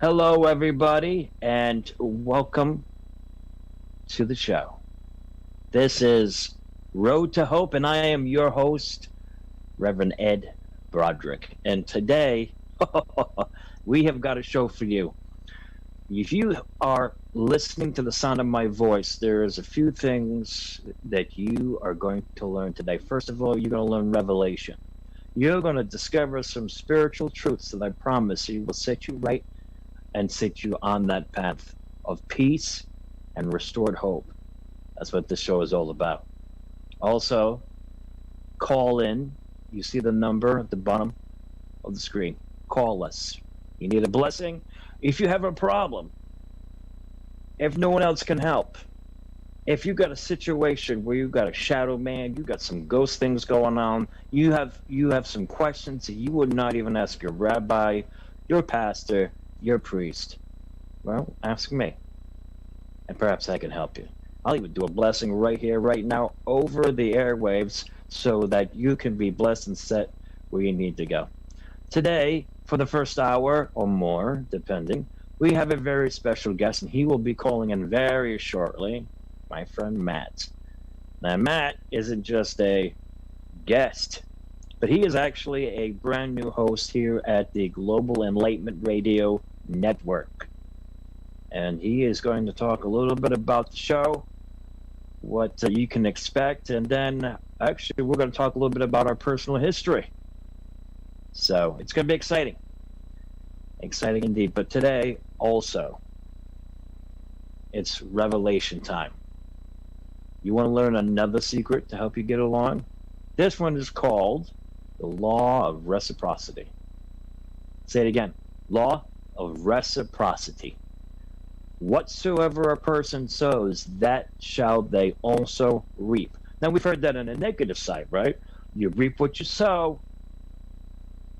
Hello, everybody, and welcome to the show. This is Road to Hope, and I am your host, Reverend Ed Broderick. And today, we have got a show for you. If you are listening to the sound of my voice, there's a few things that you are going to learn today. First of all, you're going to learn revelation. You're going to discover some spiritual truths that I promise you will set you right and set you on that path of peace and restored hope. That's what this show is all about. Also, call in. You see the number at the bottom of the screen. Call us. You need a blessing? If you have a problem, if no one else can help, if you got a situation where you got a shadow man, you got some ghost things going on, you have some questions that you would not even ask your rabbi, your pastor, your priest, well, ask me, and perhaps I can help you. I'll even do a blessing right here, right now, over the airwaves, so that you can be blessed and set where you need to go. Today, for the first hour or more, depending, we have a very special guest, and he will be calling in very shortly, my friend Matt. Now, Matt isn't just a guest, but he is actually a brand new host here at the Global Enlightenment Radio Network. And he is going to talk a little bit about the show, what you can expect, and then actually we're going to talk a little bit about our personal history. So it's going to be exciting. Exciting indeed. But today also, it's revelation time. You want to learn another secret to help you get along? This one is called the law of reciprocity. Say it again. Law of reciprocity. Whatsoever a person sows, that shall they also reap. Now, we've heard that on a negative side, right? You reap what you sow.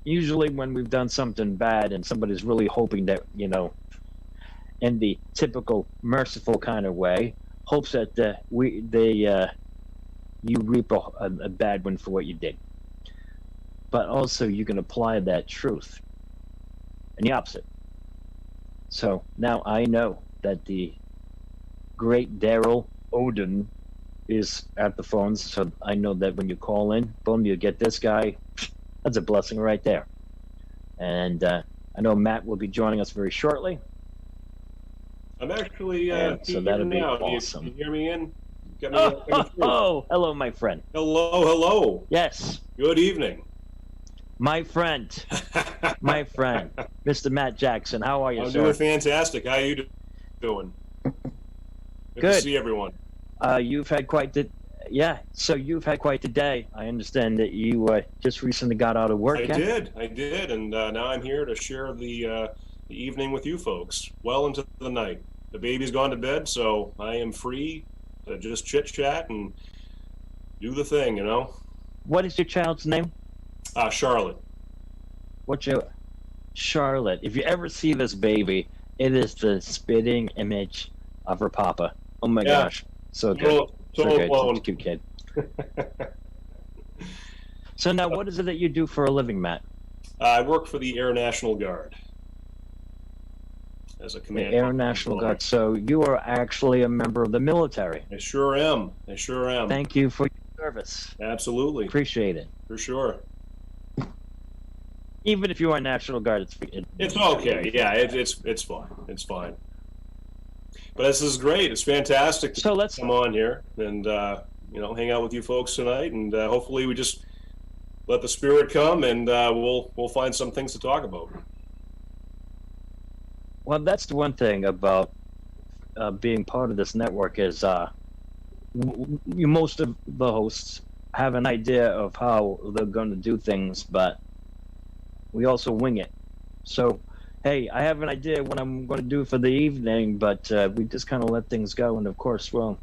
Usually when we've done something bad and somebody's really hoping that, in the typical merciful kind of way, hopes that you reap a bad one for what you did. But also you can apply that truth and the opposite. So now I know that the great Daryl Odin is at the phones, so I know that when you call in, boom, you get this guy. That's a blessing right there. And I know Matt will be joining us very shortly. I'm actually so that'll be awesome. Can you hear me in? Hello, my friend. Hello. Yes. Good evening. My friend, Mr. Matt Jackson. How are you, I'm sir? doing fantastic. How are you doing? Good to see everyone. You've had quite the day. I understand that you just recently got out of work. I did, and now I'm here to share the evening with you folks, well into the night. The baby's gone to bed, so I am free to just chit-chat and do the thing, What is your child's name? Charlotte. Charlotte. If you ever see this baby, it is the spitting image of her papa. Oh my gosh. So good. So good. Such a cute kid. So now, what is it that you do for a living, Matt? I work for the Air National Guard as a commander. The Air National Guard. So you are actually a member of the military. I sure am. Thank you for your service. Absolutely. Appreciate it. For sure. Even if you are National Guard, it's okay. Yeah, it's fine. It's fine. But this is great. It's fantastic to come on here and hang out with you folks tonight, and hopefully we just let the spirit come, and we'll find some things to talk about. Well, that's the one thing about being part of this network is most of the hosts have an idea of how they're going to do things, but we also wing it. So, hey, I have an idea what I'm going to do for the evening, but we just kind of let things go. And of course, well,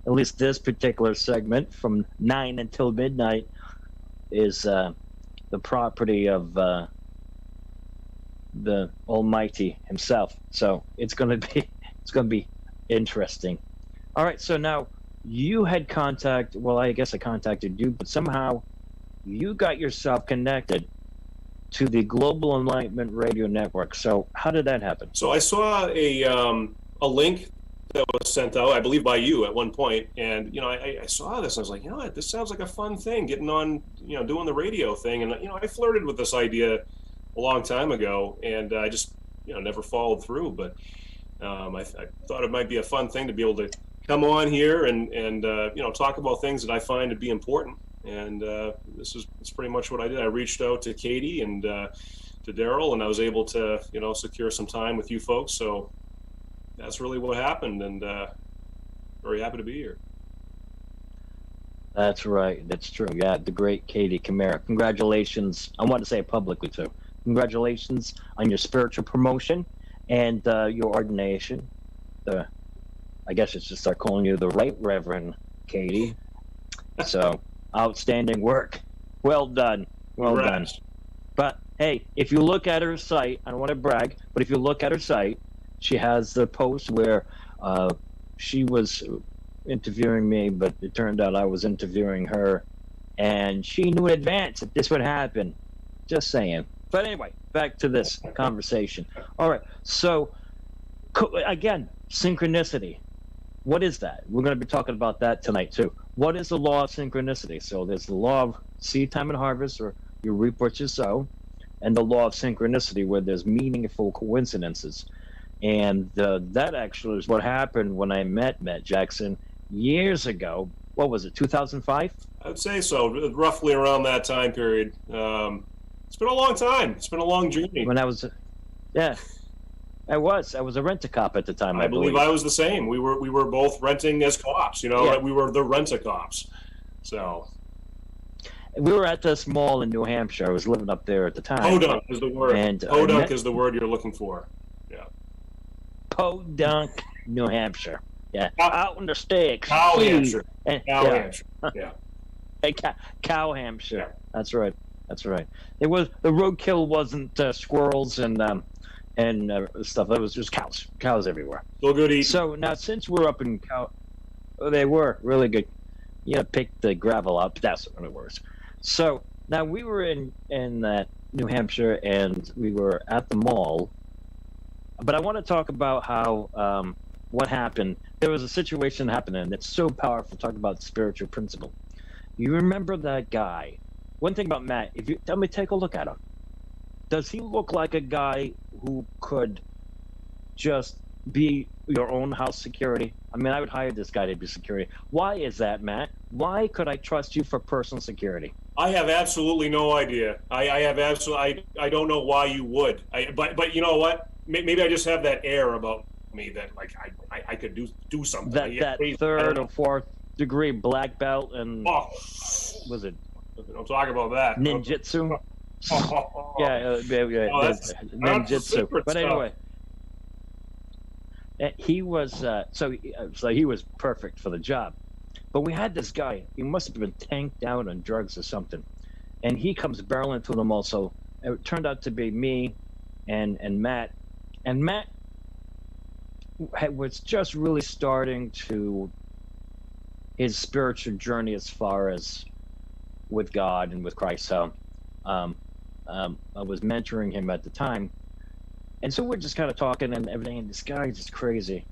at least this particular segment from 9 until midnight is the property of the Almighty himself. So it's going to be interesting. All right. So now you had contact. Well, I guess I contacted you, but somehow you got yourself connected to the Global Enlightenment Radio Network. So how did that happen? So I saw a link that was sent out, I believe by you at one point, and I saw this. I was like, this sounds like a fun thing, getting on, doing the radio thing, and I flirted with this idea a long time ago, and I just never followed through. But I thought it might be a fun thing to be able to come on here and talk about things that I find to be important. And it's pretty much what I did. I reached out to Katie and to Daryl, and I was able to secure some time with you folks. So that's really what happened, and very happy to be here. That's right. That's true. Yeah, the great Katie Camara. Congratulations. I want to say it publicly too. Congratulations on your spiritual promotion and your ordination. I guess it's just start calling you the Right Reverend Katie. So outstanding work. Well done. Well done. But hey, if you look at her site, I don't want to brag, but if you look at her site, she has the post where she was interviewing me, but it turned out I was interviewing her, and she knew in advance that this would happen. Just saying. But anyway, back to this conversation. All right. So again, synchronicity. What is that? We're going to be talking about that tonight too. What is the law of synchronicity? So there's the law of seed time and harvest, or you reap what you sow, and the law of synchronicity, where there's meaningful coincidences. And that actually is what happened when I met Jackson years ago. What was it, 2005? I would say so, roughly around that time period. It's been a long time. It's been a long journey. When I was, yeah. I was a rent-a-cop at the time. I believe I was the same. We were both renting as cops. Yeah. We were the rent-a-cops. So we were at this mall in New Hampshire. I was living up there at the time. Podunk is the word. And Podunk is the word you're looking for. Yeah. Podunk, New Hampshire. Yeah. Out in the sticks. Cow Hampshire. Hampshire. Yeah. Hey, Cow Hampshire. Yeah. That's right. That's right. It was the roadkill wasn't squirrels and stuff. It was just cows everywhere. So good eating. So now, since we're up in they were really good. Pick the gravel up. That's what it was. So now we were in New Hampshire, and we were at the mall. But I want to talk about how what happened. There was a situation happening that's so powerful. Talk about spiritual principle. You remember that guy? One thing about Matt, if you tell me, take a look at him. Does he look like a guy who could just be your own house security? I mean, I would hire this guy to be security. Why is that, Matt? Why could I trust you for personal security? I have absolutely no idea. I have absolutely. I don't know why you would. But you know what? Maybe I just have that air about me that like I could do something. That third or fourth degree black belt and was it? Don't talk about that. Ninjutsu. Yeah, ninjutsu. But anyway, he was so he was perfect for the job. But we had this guy. He must have been tanked out on drugs or something, and he comes barreling to them also. It turned out to be me and Matt, and Matt was just really starting to his spiritual journey as far as with God and with Christ. So I was mentoring him at the time, and so we're just kind of talking and everything, and this guy is just crazy.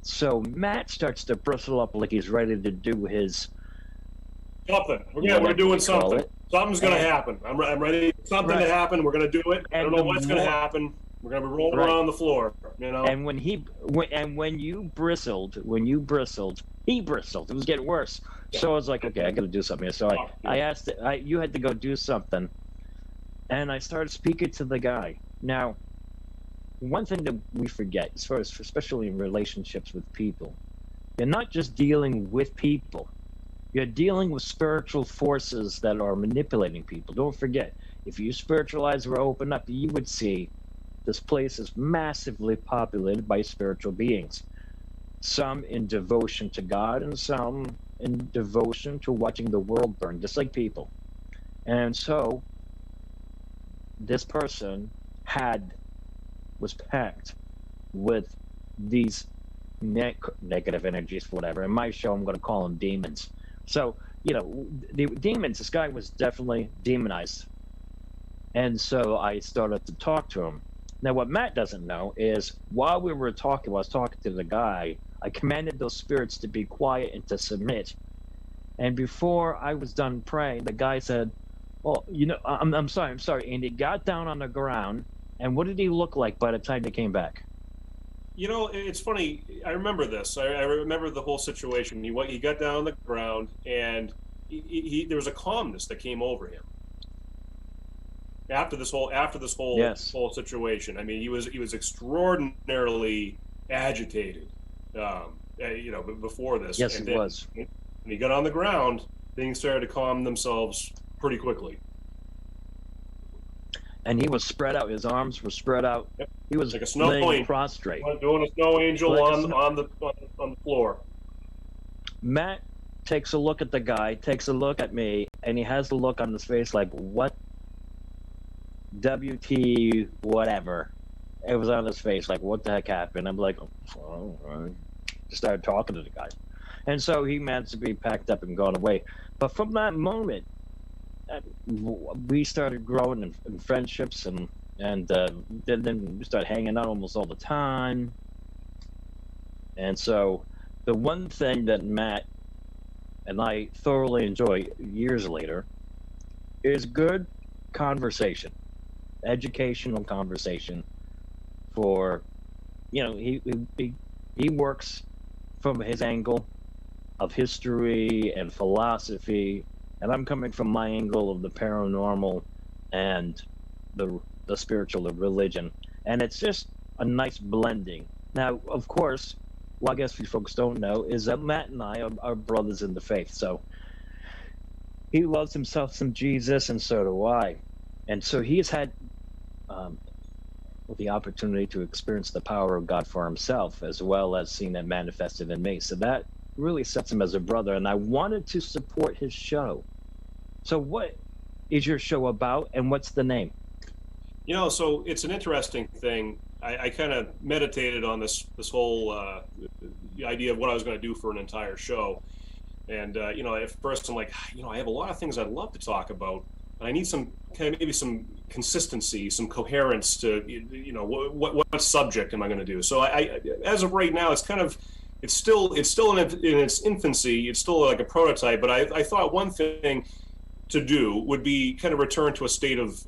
So Matt starts to bristle up like he's ready to do his something. We're doing something. Something's going to happen. I'm ready. Something to happen. We're going to do it. I don't know what's going to happen. We're going to be rolling around the floor. And when you bristled, he bristled. It was getting worse. Yeah. So I was like, okay, I got to do something. So I asked, you had to go do something, and I started speaking to the guy. Now, one thing that we forget, as far as especially in relationships with people, you're not just dealing with people. You're dealing with spiritual forces that are manipulating people. Don't forget, if your spiritual eyes were open up, you would see this place is massively populated by spiritual beings. Some in devotion to God and some in devotion to watching the world burn, just like people. And so this person was packed with these negative energies, whatever. In my show, I'm going to call them demons. So, the demons, this guy was definitely demonized. And so I started to talk to him. Now, what Matt doesn't know is while we were talking, while I was talking to the guy, I commanded those spirits to be quiet and to submit. And before I was done praying, the guy said, "Oh, I'm sorry." And he got down on the ground. And what did he look like by the time they came back? It's funny. I remember this. I remember the whole situation. He got down on the ground, and there was a calmness that came over him after this whole Yes. whole situation. I mean, he was extraordinarily agitated. Before this. Yes, and he was. When he got on the ground, things started to calm themselves pretty quickly. And he was spread out. His arms were spread out. Yep. He was like a snow laying angel. prostrate, Doing a snow angel Like on the floor. Matt takes a look at the guy, takes a look at me, and he has the look on his face like, what? WT, whatever. It was on his face like, what the heck happened? I'm like, oh, all right. Just started talking to the guy. And so he managed to be packed up and gone away. But from that moment, we started growing in friendships, and then we started hanging out almost all the time. And so the one thing that Matt and I thoroughly enjoy years later is good conversation, educational conversation. For he works from his angle of history and philosophy, and I'm coming from my angle of the paranormal and the spiritual, the religion, and it's just a nice blending. Now, of course, what I guess you folks don't know is that Matt and I are brothers in the faith. So he loves himself some Jesus, and so do I. And so he's had the opportunity to experience the power of God for himself, as well as seeing that manifested in me. So that really sets him as a brother, and I wanted to support his show. So what is your show about, and what's the name? So it's an interesting thing. I kind of meditated on this whole the idea of what I was going to do for an entire show. And, at first I'm like, I have a lot of things I'd love to talk about, but I need some maybe some consistency, some coherence to, what subject am I going to do? So I as of right now, it's still in its infancy. It's still like a prototype, but I thought one thing to do would be kind of return to a state of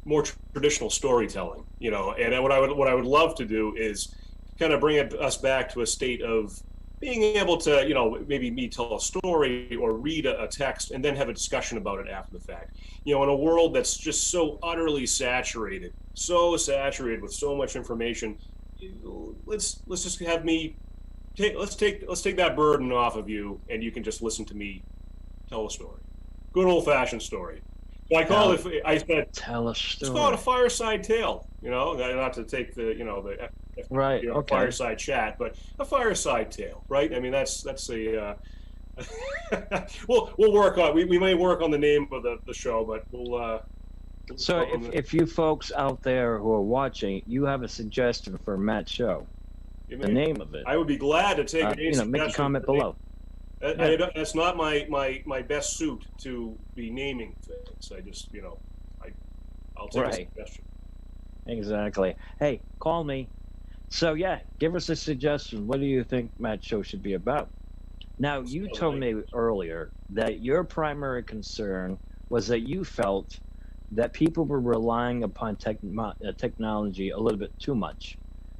more traditional storytelling, and what I would love to do is kind of bring us back to a state of being able to, maybe me tell a story or read a text and then have a discussion about it after the fact. In a world that's just so utterly saturated with so much information, let's just have me let's take that burden off of you, and you can just listen to me tell a story. Good old-fashioned story. So I call it. I said, tell a story. Let's call it a fireside tale. Not to take the right. Okay. Fireside chat, but a fireside tale, right? I mean, that's a. we'll work on. We may work on the name of the show, but we'll. So if you folks out there who are watching, you have a suggestion for Matt's show, the name of it, I would be glad to take make a comment below. That's not my best suit to be naming things. I just, I'll take a suggestion. Exactly. Hey, call me. So yeah, give us a suggestion. What do you think Matt's show should be about? Now, you told me earlier that your primary concern was that you felt that people were relying upon technology a little bit too much.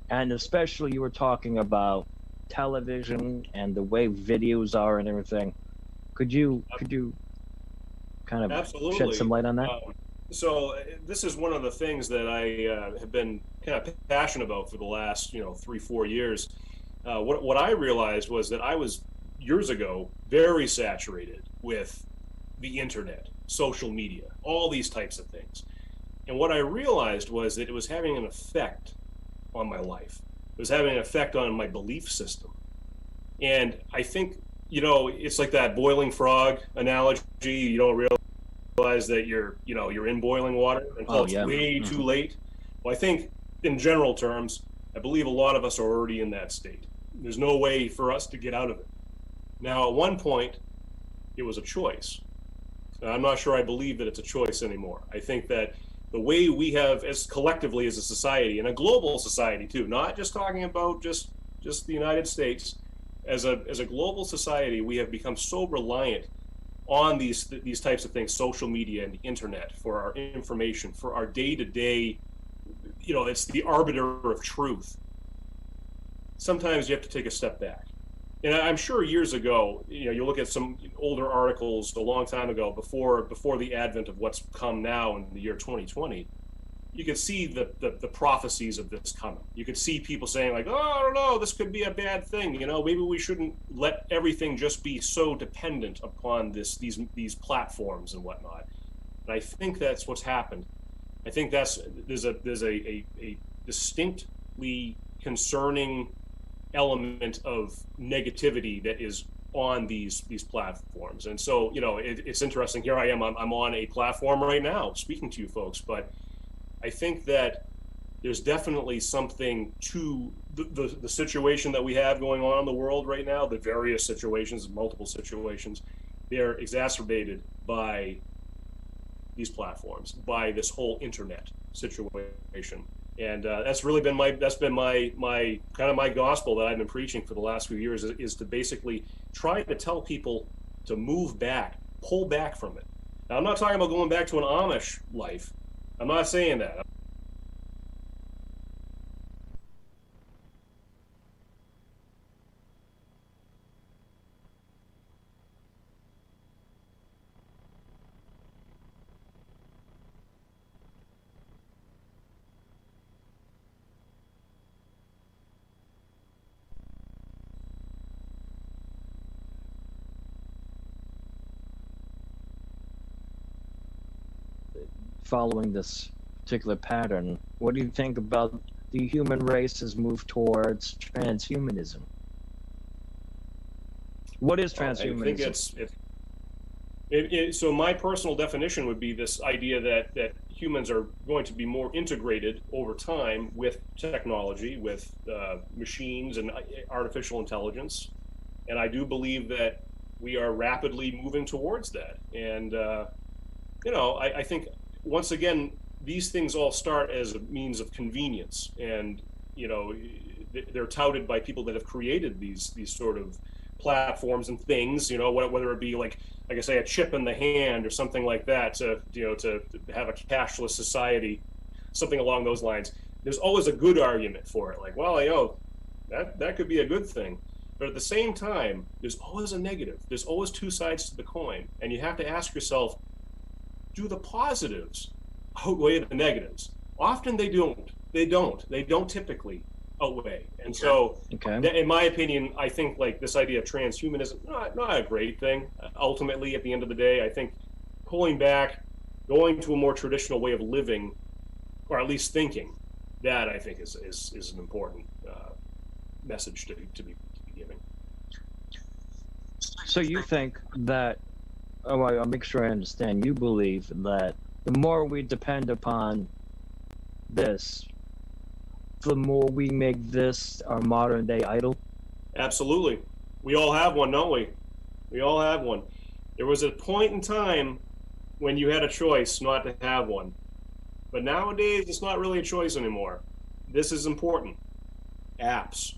And especially you were talking about television and the way videos are and everything. Could you kind of Absolutely. Shed some light on that? So this is one of the things that I have been kind of passionate about for the last 3-4 years. What I realized was that I was years ago very saturated with the internet, social media, all these types of things. And what I realized was that it was having an effect on my life. It was having an effect on my belief system. And I think, it's like that boiling frog analogy. You don't realize that you're in boiling water until it's way too late. Well, I think in general terms, I believe a lot of us are already in that state. There's no way for us to get out of it. Now, at one point, it was a choice. I'm not sure I believe that it's a choice anymore. I think that the way we have, as collectively as a society, and a global society too, not just talking about just the United States, as a global society, we have become so reliant on these types of things, social media and the internet, for our information, for our day-to-day, it's the arbiter of truth. Sometimes you have to take a step back. And I'm sure years ago, you look at some older articles a long time ago, before the advent of what's come now in the year 2020, you could see the prophecies of this coming. You could see people saying like, oh, I don't know, this could be a bad thing. Maybe we shouldn't let everything just be so dependent upon these platforms and whatnot. And I think that's what's happened. I think there's a distinctly concerning element of negativity that is on these platforms. And so, it's interesting. Here I am, I'm on a platform right now speaking to you folks, but I think that there's definitely something to the situation that we have going on in the world right now, the various situations, multiple situations. They're exacerbated by these platforms, by this whole internet situation. And that's been my kind of my gospel that I've been preaching for the last few years, is to basically try to tell people to move back, pull back from it. Now, I'm not talking about going back to an Amish life. I'm not saying that. Following this particular pattern, what do you think about the human race's move towards transhumanism? What is transhumanism? I think so my personal definition would be this idea that humans are going to be more integrated over time with technology, with machines and artificial intelligence. And I do believe that we are rapidly moving towards that. And, I think, once again, these things all start as a means of convenience, and they're touted by people that have created these sort of platforms and things. Whether it be like I say, a chip in the hand or something like that, to have a cashless society, something along those lines. There's always a good argument for it, like, well, that could be a good thing. But at the same time, there's always a negative. There's always two sides to the coin, and you have to ask yourself, do the positives outweigh the negatives? Often they don't. They don't typically outweigh. And so, in my opinion, I think like this idea of transhumanism, not a great thing. Ultimately, at the end of the day, I think pulling back, going to a more traditional way of living, or at least thinking, that I think is an important message to be giving. So you think that? Oh, I'll make sure I understand. You believe that the more we depend upon this, the more we make this our modern day idol? Absolutely. We all have one, don't we? We all have one. There was a point in time when you had a choice not to have one. But nowadays, it's not really a choice anymore. This is important. Apps,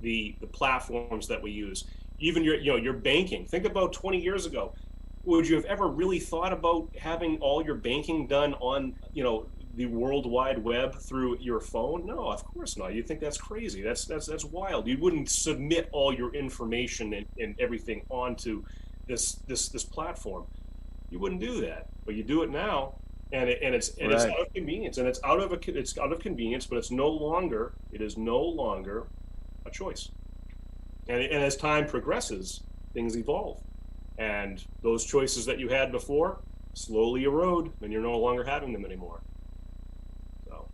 the platforms that we use, even your banking. Think about 20 years ago. Would you have ever really thought about having all your banking done on, the World Wide Web through your phone? No, of course not. You think that's crazy. That's wild. You wouldn't submit all your information and everything onto this platform. You wouldn't do that, but you do it now, and it's out of convenience, and it's out of convenience, but it is no longer a choice. And as time progresses, things evolve. And those choices that you had before slowly erode, and you're no longer having them anymore. So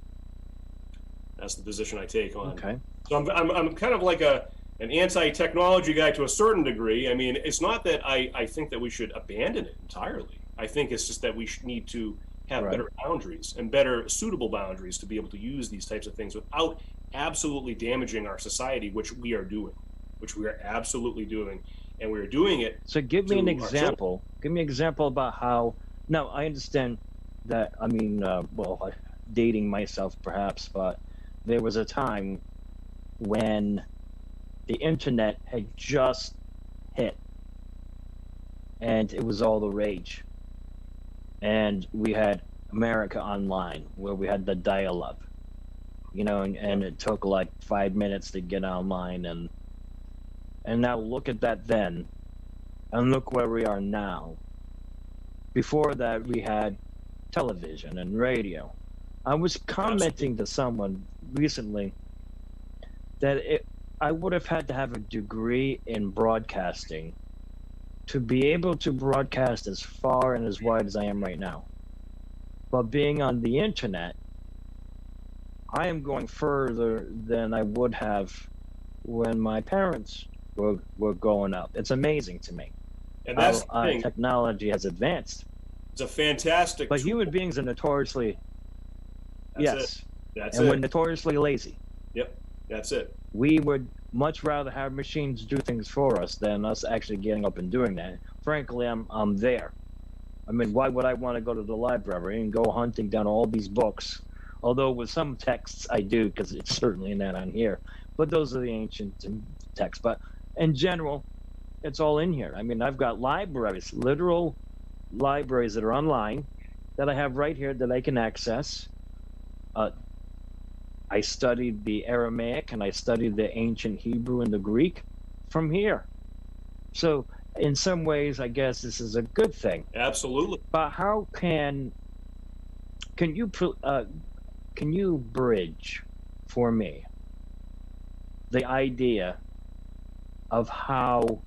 that's the position I take on. Okay. So I'm kind of like an anti-technology guy to a certain degree. I mean, it's not that I think that we should abandon it entirely. I think it's just that we need to have better boundaries and better suitable boundaries to be able to use these types of things without absolutely damaging our society, which we are absolutely doing. And we were doing it. So give me an example. Give me an example about how. Now, I understand that, I mean, dating myself perhaps, but there was a time when the internet had just hit and it was all the rage. And we had America Online, where we had the dial-up, and it took like 5 minutes to get online. And now look at that then, and look where we are now. Before that, we had television and radio. I was commenting to someone recently that I would have had to have a degree in broadcasting to be able to broadcast as far and as wide as I am right now. But being on the internet, I am going further than I would have when my parents were growing up. It's amazing to me. And that's how technology has advanced. It's a fantastic But tool. human beings are notoriously, That's we're notoriously lazy. Yep, that's it. We would much rather have machines do things for us than us actually getting up and doing that. Frankly, I'm there. I mean, why would I want to go to the library and go hunting down all these books? Although with some texts I do, because it's certainly not on here. But those are the ancient texts. But in general, it's all in here. I mean, I've got libraries, literal libraries that are online that I have right here that I can access. I studied the Aramaic and I studied the ancient Hebrew and the Greek from here. So in some ways, I guess this is a good thing. Absolutely. But how can you bridge for me the idea of how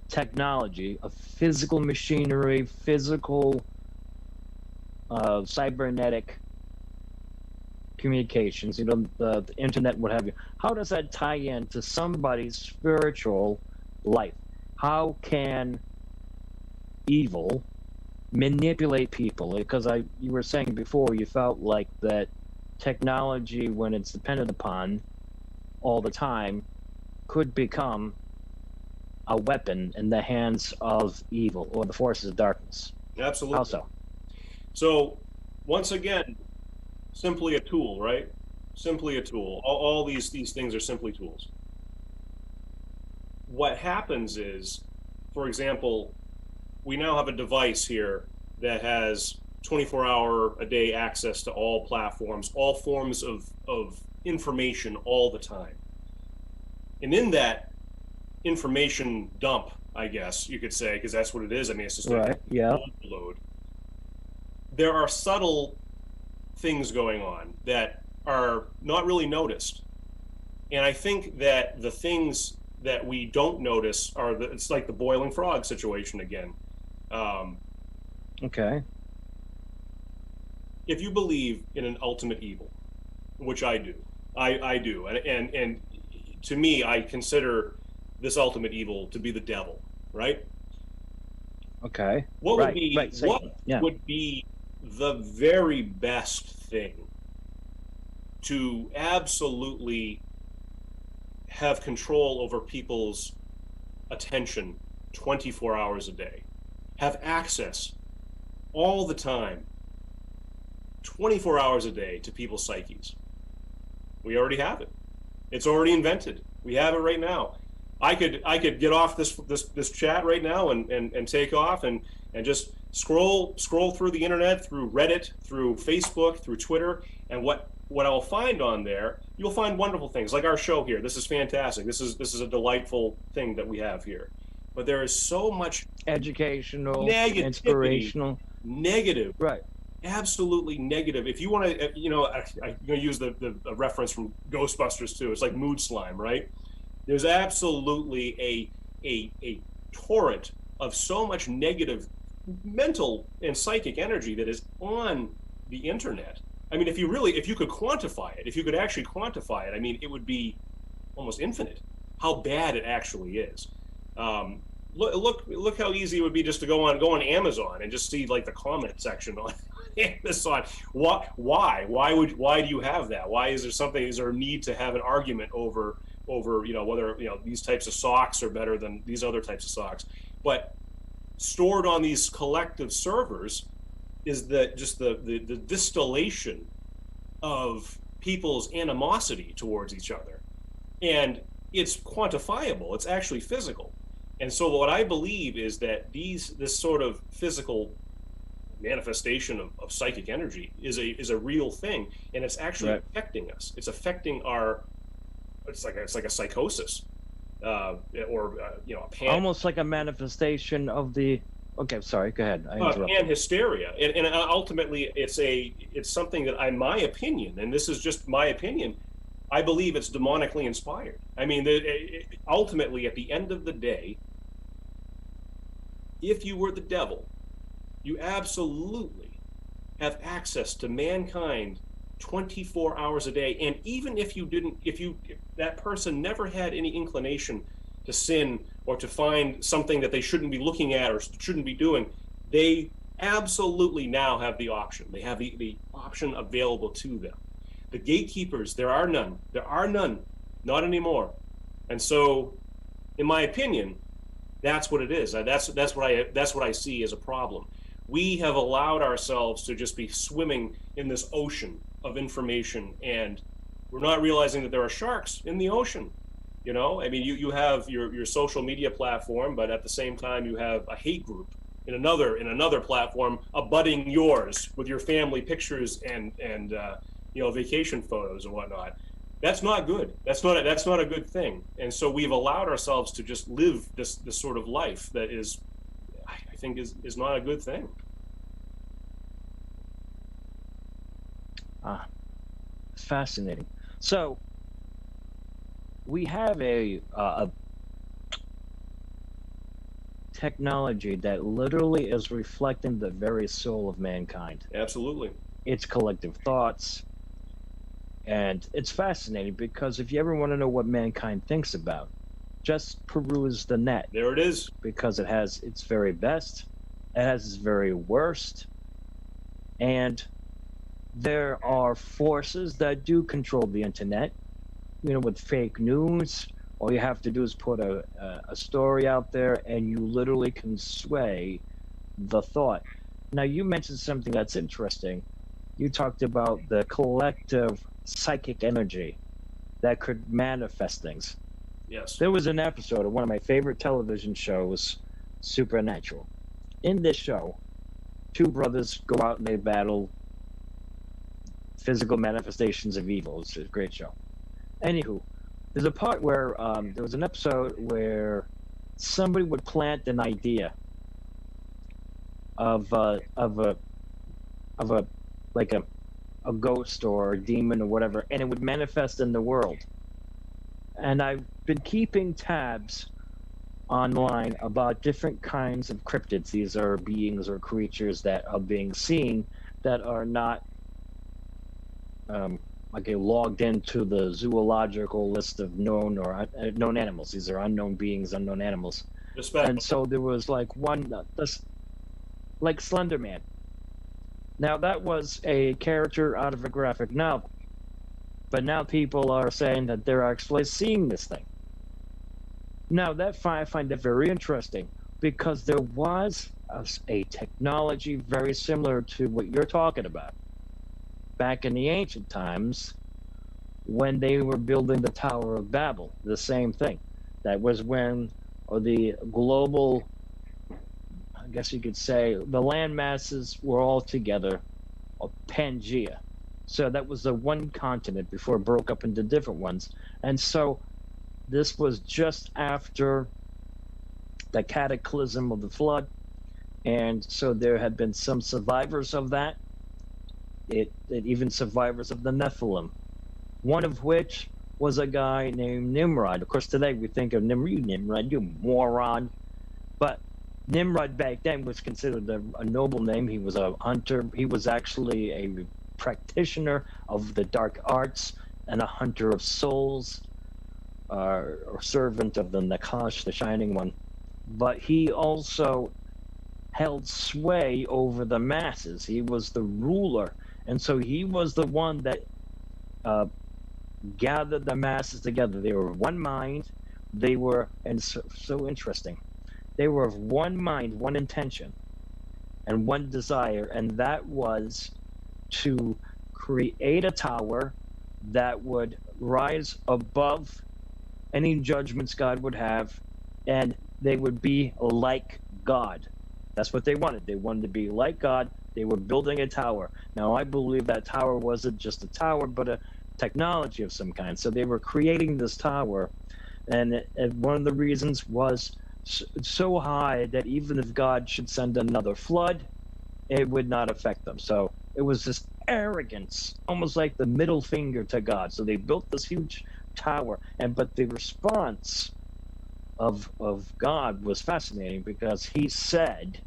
technology, of physical machinery, physical cybernetic communications, the internet, what have you, how does that tie into somebody's spiritual life? How can evil manipulate people? Because you were saying before, you felt like that technology, when it's dependent upon all the time, could become a weapon in the hands of evil or the forces of darkness. Absolutely. Also, so once again, simply a tool, right? Simply a tool. All these things are simply tools. What happens is, for example, we now have a device here that has 24-hour-a-day access to all platforms, all forms of information all the time. And in that information dump, I guess you could say, because that's what it is. I mean, it's just right, a overload. There are subtle things going on that are not really noticed. And I think that the things that we don't notice are it's like the boiling frog situation again. Okay. If you believe in an ultimate evil, which I do, I do, and to me, I consider this ultimate evil to be the devil, right? Okay. What would be the very best thing to absolutely have control over people's attention 24 hours a day, have access all the time, 24 hours a day to people's psyches? We already have it. It's already invented. We have it right now. I could get off this chat right now and take off and just scroll through the internet, through Reddit, through Facebook, through Twitter, and what I'll find on there, you'll find wonderful things like our show here. This is fantastic. This is a delightful thing that we have here. But there is so much educational, inspirational, negative, right? Absolutely negative. If you want to, I'm going to use the reference from Ghostbusters too. It's like mood slime, right? There's absolutely a torrent of so much negative mental and psychic energy that is on the internet. I mean, if you could quantify it, if you could actually quantify it, I mean, it would be almost infinite how bad it actually is. Look how easy it would be just to go on Amazon and just see like the comment section on Amazon. Why do you have that? Why is there a need to have an argument over whether these types of socks are better than these other types of socks? But stored on these collective servers is that just the distillation of people's animosity towards each other. And it's quantifiable, it's actually physical. And so what I believe is that this sort of physical manifestation of psychic energy is a real thing, and it's actually affecting us. It's affecting our, it's like a psychosis, or you know, a panic. Almost like a manifestation of the. Okay, sorry. Go ahead. And hysteria, and ultimately, it's something that, in my opinion, and this is just my opinion, I believe it's demonically inspired. I mean, ultimately, at the end of the day, if you were the devil, you absolutely have access to mankind 24 hours a day. And even if you didn't, if that person never had any inclination to sin or to find something that they shouldn't be looking at or shouldn't be doing, they absolutely now have the option. They have the option available to them. The gatekeepers, there are none, not anymore. And so, in my opinion, that's what it is. That's what I see as a problem. We have allowed ourselves to just be swimming in this ocean of information, and we're not realizing that there are sharks in the ocean. You know, I mean, you have your social media platform, but at the same time, you have a hate group in another platform abutting yours with your family pictures and you know, vacation photos and whatnot. That's not good. That's not a good thing. And so we've allowed ourselves to just live this sort of life that is, I think, is not a good thing. Fascinating. So we have a technology that literally is reflecting the very soul of mankind. Absolutely. Its collective thoughts. And it's fascinating because if you ever want to know what mankind thinks about, just peruse the net. There it is. Because it has its very best, it has its very worst, and there are forces that do control the internet. You know, with fake news, all you have to do is put a story out there, and you literally can sway the thought. Now, you mentioned something that's interesting. You talked about the collective psychic energy that could manifest things. Yes. There was an episode of one of my favorite television shows, Supernatural. In this show, two brothers go out and they battle physical manifestations of evil. It's a great show. Anywho, there's a part where there was an episode where somebody would plant an idea of a ghost or a demon or whatever, and it would manifest in the world. And I've been keeping tabs online about different kinds of cryptids. These are beings or creatures that are being seen that are not logged into the zoological list of known or known animals. These are unknown beings, unknown animals. And so there was like one, like Slender Man. Now, that was a character out of a graphic novel, but now people are saying that they're actually seeing this thing. Now, I find that very interesting because there was a technology very similar to what you're talking about back in the ancient times when they were building the Tower of Babel, the same thing. That was when the global, I guess you could say, the land masses were all together, or Pangea. So that was the one continent before it broke up into different ones. And so this was just after the cataclysm of the flood. And so there had been some survivors of that. It even survivors of the Nephilim, one of which was a guy named Nimrod. Of course, today we think of Nimrod, you moron. But Nimrod back then was considered a noble name. He was a hunter. He was actually a practitioner of the dark arts and a hunter of souls, or servant of the Nakash, the Shining One. But he also held sway over the masses. He was the ruler. And so he was the one that gathered the masses together. They were of one mind. They were, and so interesting, they were of one mind, one intention. and one desire, and that was to create a tower that would rise above any judgments God would have, and they would be like God. That's what they wanted. They wanted to be like God. They were building a tower. Now, I believe that tower wasn't just a tower, but a technology of some kind. So they were creating this tower, and one of the reasons was so high that even if God should send another flood, it would not affect them. So it was this arrogance, almost like the middle finger to God. So they built this huge tower, but the response of God was fascinating, because he said,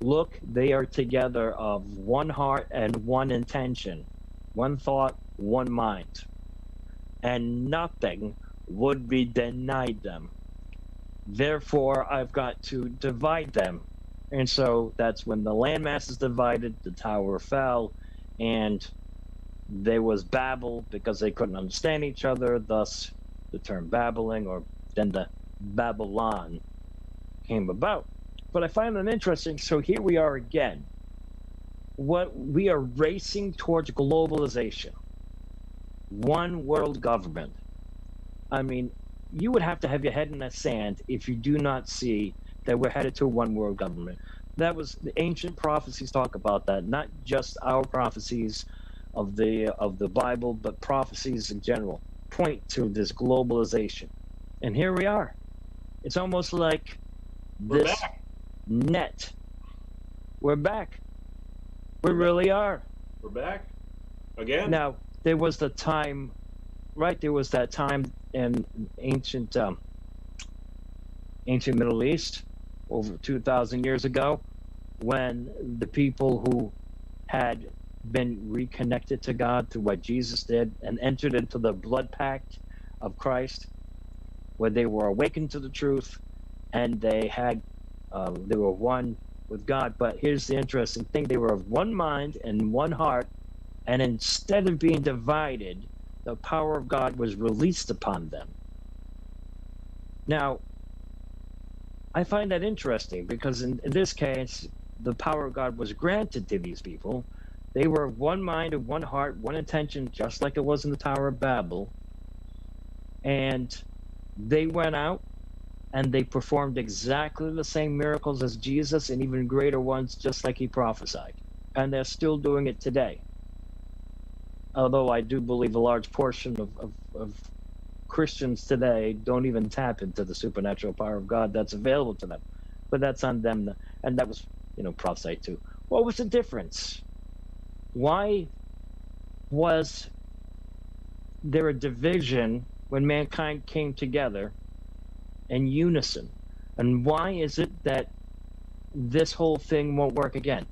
look, they are together of one heart and one intention, one thought, one mind, and nothing would be denied them. Therefore, I've got to divide them. And so that's when the landmass is divided, the tower fell, and there was Babel, because they couldn't understand each other, thus the term babbling, or then the Babylon came about. But I find them interesting. So here we are again. What we are racing towards globalization, one world government. I mean, you would have to have your head in the sand if you do not see that we're headed to a one world government. That was the ancient prophecies talk about that, not just our prophecies of the Bible, but prophecies in general point to this globalization. And here we are. It's almost like this net. We're back. We really are. We're back again. Now, there was the time, right? There was that time in ancient Middle East, over 2,000 years ago, when the people who had been reconnected to God through what Jesus did and entered into the blood pact of Christ, where they were awakened to the truth, and they were one with God. But here's the interesting thing: they were of one mind and one heart, and instead of being divided, the power of God was released upon them. Now, I find that interesting, because in this case, the power of God was granted to these people. They were of one mind and one heart, one intention, just like it was in the Tower of Babel. And they went out and they performed exactly the same miracles as Jesus, and even greater ones, just like he prophesied. And they're still doing it today. Although I do believe a large portion of Christians today don't even tap into the supernatural power of God that's available to them. But that's on them. And that was, prophesied too. What was the difference? Why was there a division when mankind came together in unison? And why is it that this whole thing won't work again?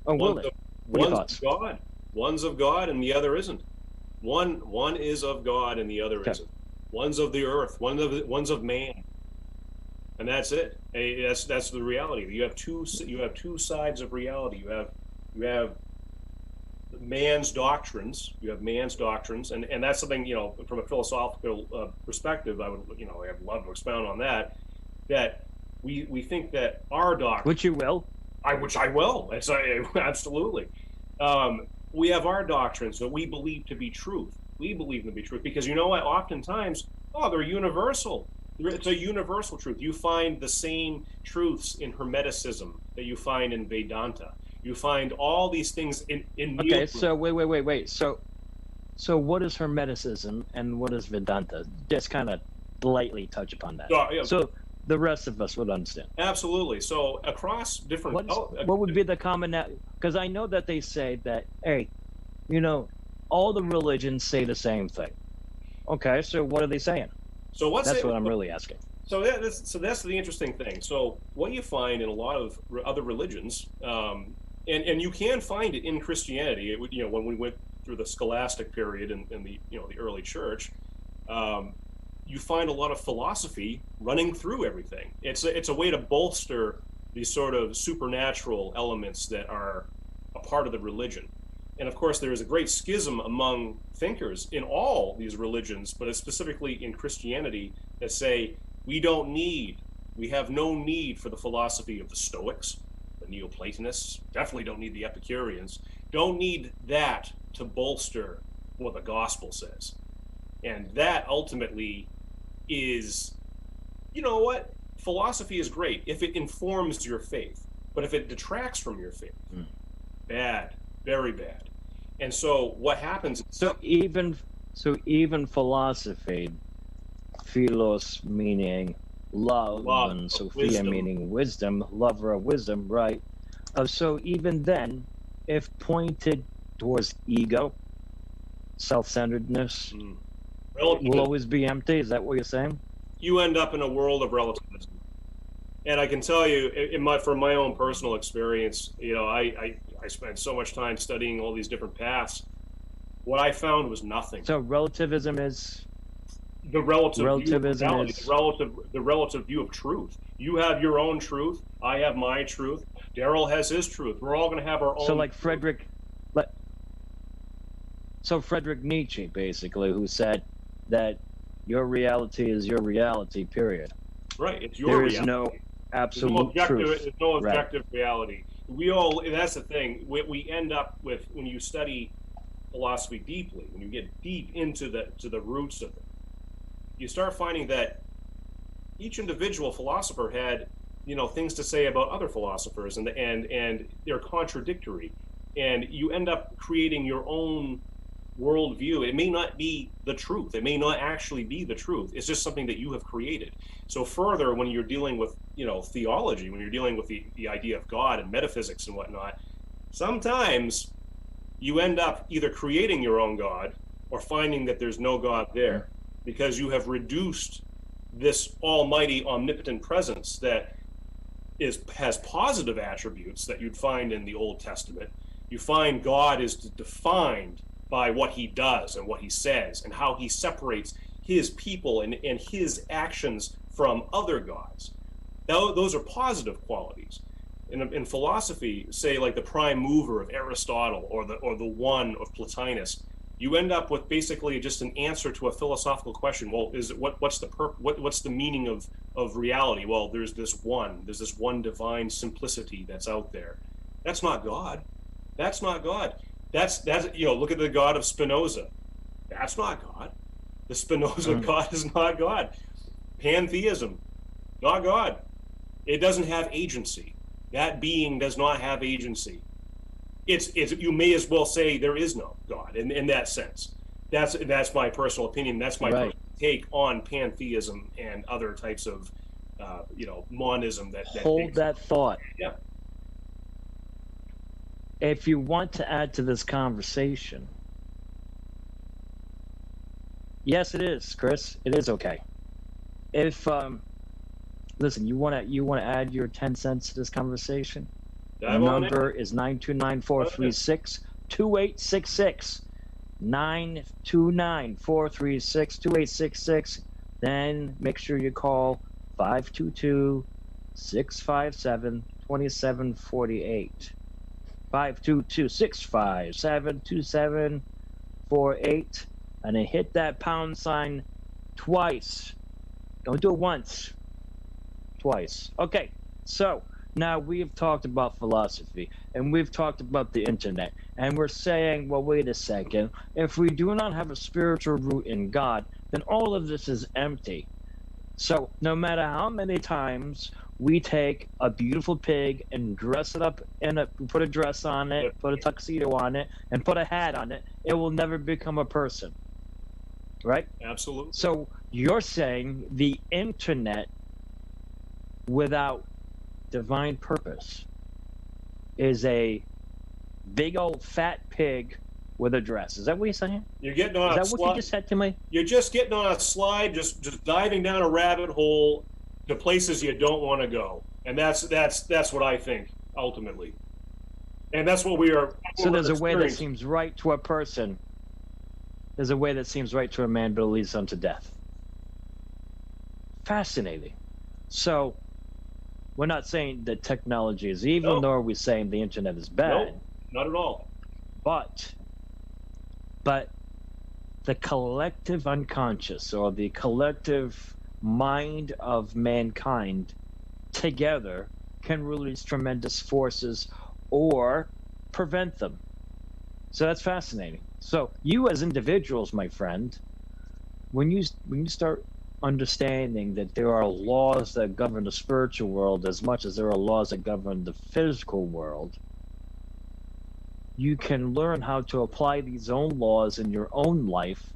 Or will it? What are your thoughts? God. One's of God and the other isn't. One is of God and the other isn't. One's of the earth, one's of man, and that's it. That's the reality. You have two sides of reality. You have man's doctrines. You have man's doctrines, and that's something, from a philosophical perspective, I'd love to expound on that. That we think that our doctrine, which you will, which I will. It's absolutely. We have our doctrines that we believe to be truth. We believe them to be truth because you know what? Oftentimes, they're universal. It's a universal truth. You find the same truths in Hermeticism that you find in Vedanta. You find all these things in Okay, so wait. So what is Hermeticism and what is Vedanta? Just kind of lightly touch upon that. So the rest of us would understand. Absolutely. So across different... What would be the common... Because I know that they say that, hey, all the religions say the same thing. Okay, so what are they saying? So that's what I'm really asking. So that's the interesting thing. So what you find in a lot of other religions, and you can find it in Christianity. When we went through the scholastic period in the the early church, you find a lot of philosophy running through everything. It's a way to bolster these sort of supernatural elements that are a part of the religion. And of course, there is a great schism among thinkers in all these religions, but specifically in Christianity, that say we have no need for the philosophy of the Stoics, the Neoplatonists, definitely don't need the Epicureans, don't need that to bolster what the gospel says. And that ultimately is, you know what? Philosophy is great if it informs your faith, but if it detracts from your faith, bad, very bad. And so what happens? So even philosophy, philos meaning love, and Sophia wisdom. Meaning wisdom, lover of wisdom, right? So even then, if pointed towards ego, self-centeredness, will always be empty. Is that what you're saying? You end up in a world of relativism. And I can tell you, from my own personal experience, you know, I spent so much time studying all these different paths. What I found was nothing. So relativism is the relative view of reality, the relative view of truth. You have your own truth. I have my truth. Daryl has his truth. We're all going to have our own. So like Friedrich Nietzsche, basically, who said that your reality is your reality, period. Right. It's your reality. There is no absolute truth. There's no objective reality. That's the thing. We end up with, when you study philosophy deeply, when you get deep into the roots of it, you start finding that each individual philosopher had, you know, things to say about other philosophers, and they're contradictory, and you end up creating your own worldview. It may not be the truth. It may not actually be the truth. It's just something that you have created. So further, when you're dealing with, you know, theology, when you're dealing with the idea of God and metaphysics and whatnot, sometimes you end up either creating your own God or finding that there's no God there, because you have reduced this almighty omnipotent presence that has positive attributes that you'd find in the Old Testament. You find God is defined by what he does and what he says and how he separates his people and his actions from other gods. Now, those are positive qualities. In philosophy, say like the prime mover of Aristotle or the one of Plotinus, you end up with basically just an answer to a philosophical question. Well, what's the meaning of reality? Well, there's this one divine simplicity that's out there. That's not God. That's not God. That's you know, look at the God of Spinoza. That's not God. The Spinoza God is not God. Pantheism, not God. It doesn't have agency. That being does not have agency. It's you may as well say there is no God in that sense. That's my personal opinion. That's my personal take on pantheism and other types of you know, monism that hold that thought. Yeah. If you want to add to this conversation, yes, it is, Chris. It is okay. If listen, you want to add your 10 cents to this conversation? The number is 929-436-2866. 929-436-2866. Then make sure you call 522-657-2748. 522-657-2748. And then hit that pound sign twice. Don't do it once. Twice. Okay, so now we've talked about philosophy and we've talked about the internet, and we're saying, well, wait a second, if we do not have a spiritual root in God, then all of this is empty. So no matter how many times we take a beautiful pig and dress it up put a dress on it, put a tuxedo on it, and put a hat on it, it will never become a person, right? Absolutely. So you're saying the internet without divine purpose is a big old fat pig with a dress. Is that what you're saying? You're getting on. Is that what you just said to me? You're just getting on a slide, just diving down a rabbit hole to places you don't want to go, and that's what I think ultimately, and that's what we are. So there's a way that seems right to a person. There's a way that seems right to a man, but it leads unto death. Fascinating. So we're not saying that technology is evil, nor are we saying the internet is bad. No, not at all. But the collective unconscious, or the collective mind of mankind together, can release tremendous forces or prevent them. So that's fascinating. So you as individuals, my friend, when you start understanding that there are laws that govern the spiritual world as much as there are laws that govern the physical world, you can learn how to apply these own laws in your own life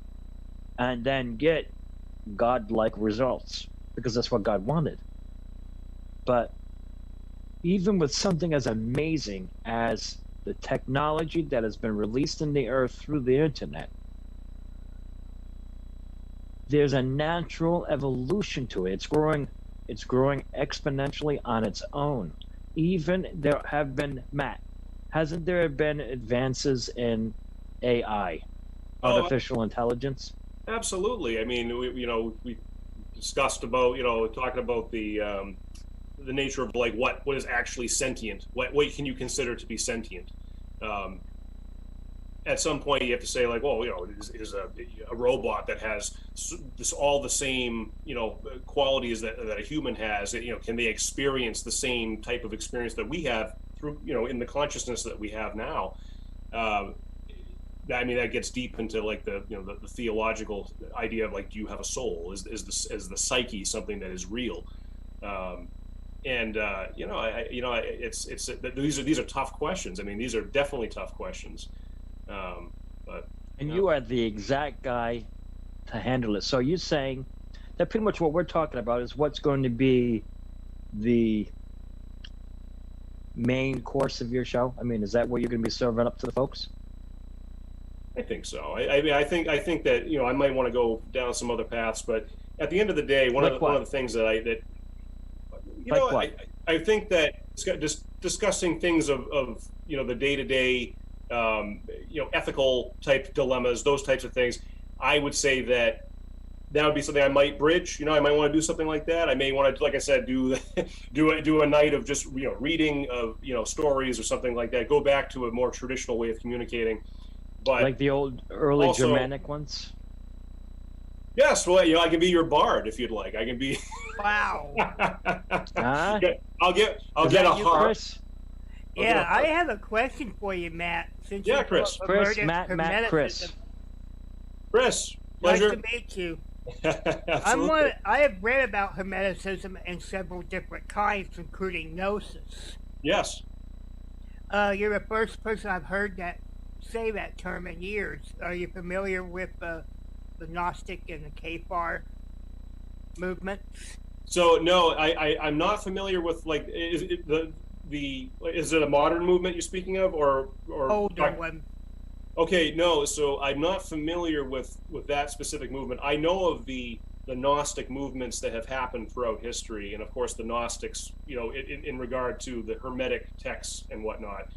and then get God-like results, because that's what God wanted. But even with something as amazing as the technology that has been released in the earth through the internet, there's a natural evolution to it. It's growing exponentially on its own. Even there have been, Matt, hasn't there been advances in AI, artificial intelligence? Absolutely. I mean, we discussed about, talking about the nature of like what is actually sentient. What can you consider to be sentient? At some point, you have to say like, well, is a robot that has all the same qualities that a human has. Can they experience the same type of experience that we have through in the consciousness that we have now? I mean, that gets deep into like the theological idea of like, do you have a soul? Is the psyche something that is real? These are tough questions. I mean, these are definitely tough questions. You are the exact guy to handle it. So you're saying that pretty much what we're talking about is what's going to be the main course of your show? I mean, is that what you're going to be serving up to the folks? I think so. I think that I might want to go down some other paths, but at the end of the day, one of the things that I think that just discussing things of the day-to-day ethical type dilemmas, those types of things, I would say that would be something I might bridge. I might want to do something like that. I may want to, like I said, do a night of just reading of stories or something like that. Go back to a more traditional way of communicating. But like the old early Germanic ones? Yes, well, I can be your bard if you'd like. I can be. Wow. I'll get a harp. Chris? Yeah, I have a question for you, Matt. Since Chris. Chris, Matt, Chris. Chris, pleasure. Nice to meet you. I have read about Hermeticism and several different kinds, including Gnosis. Yes. You're the first person I've heard say that term in years. Are you familiar with the Gnostic and the Kafar movements? So no, I'm not familiar with like is it a modern movement you're speaking of or older one? Okay, no. So I'm not familiar with that specific movement. I know of the Gnostic movements that have happened throughout history, and of course the Gnostics, in regard to the Hermetic texts and whatnot.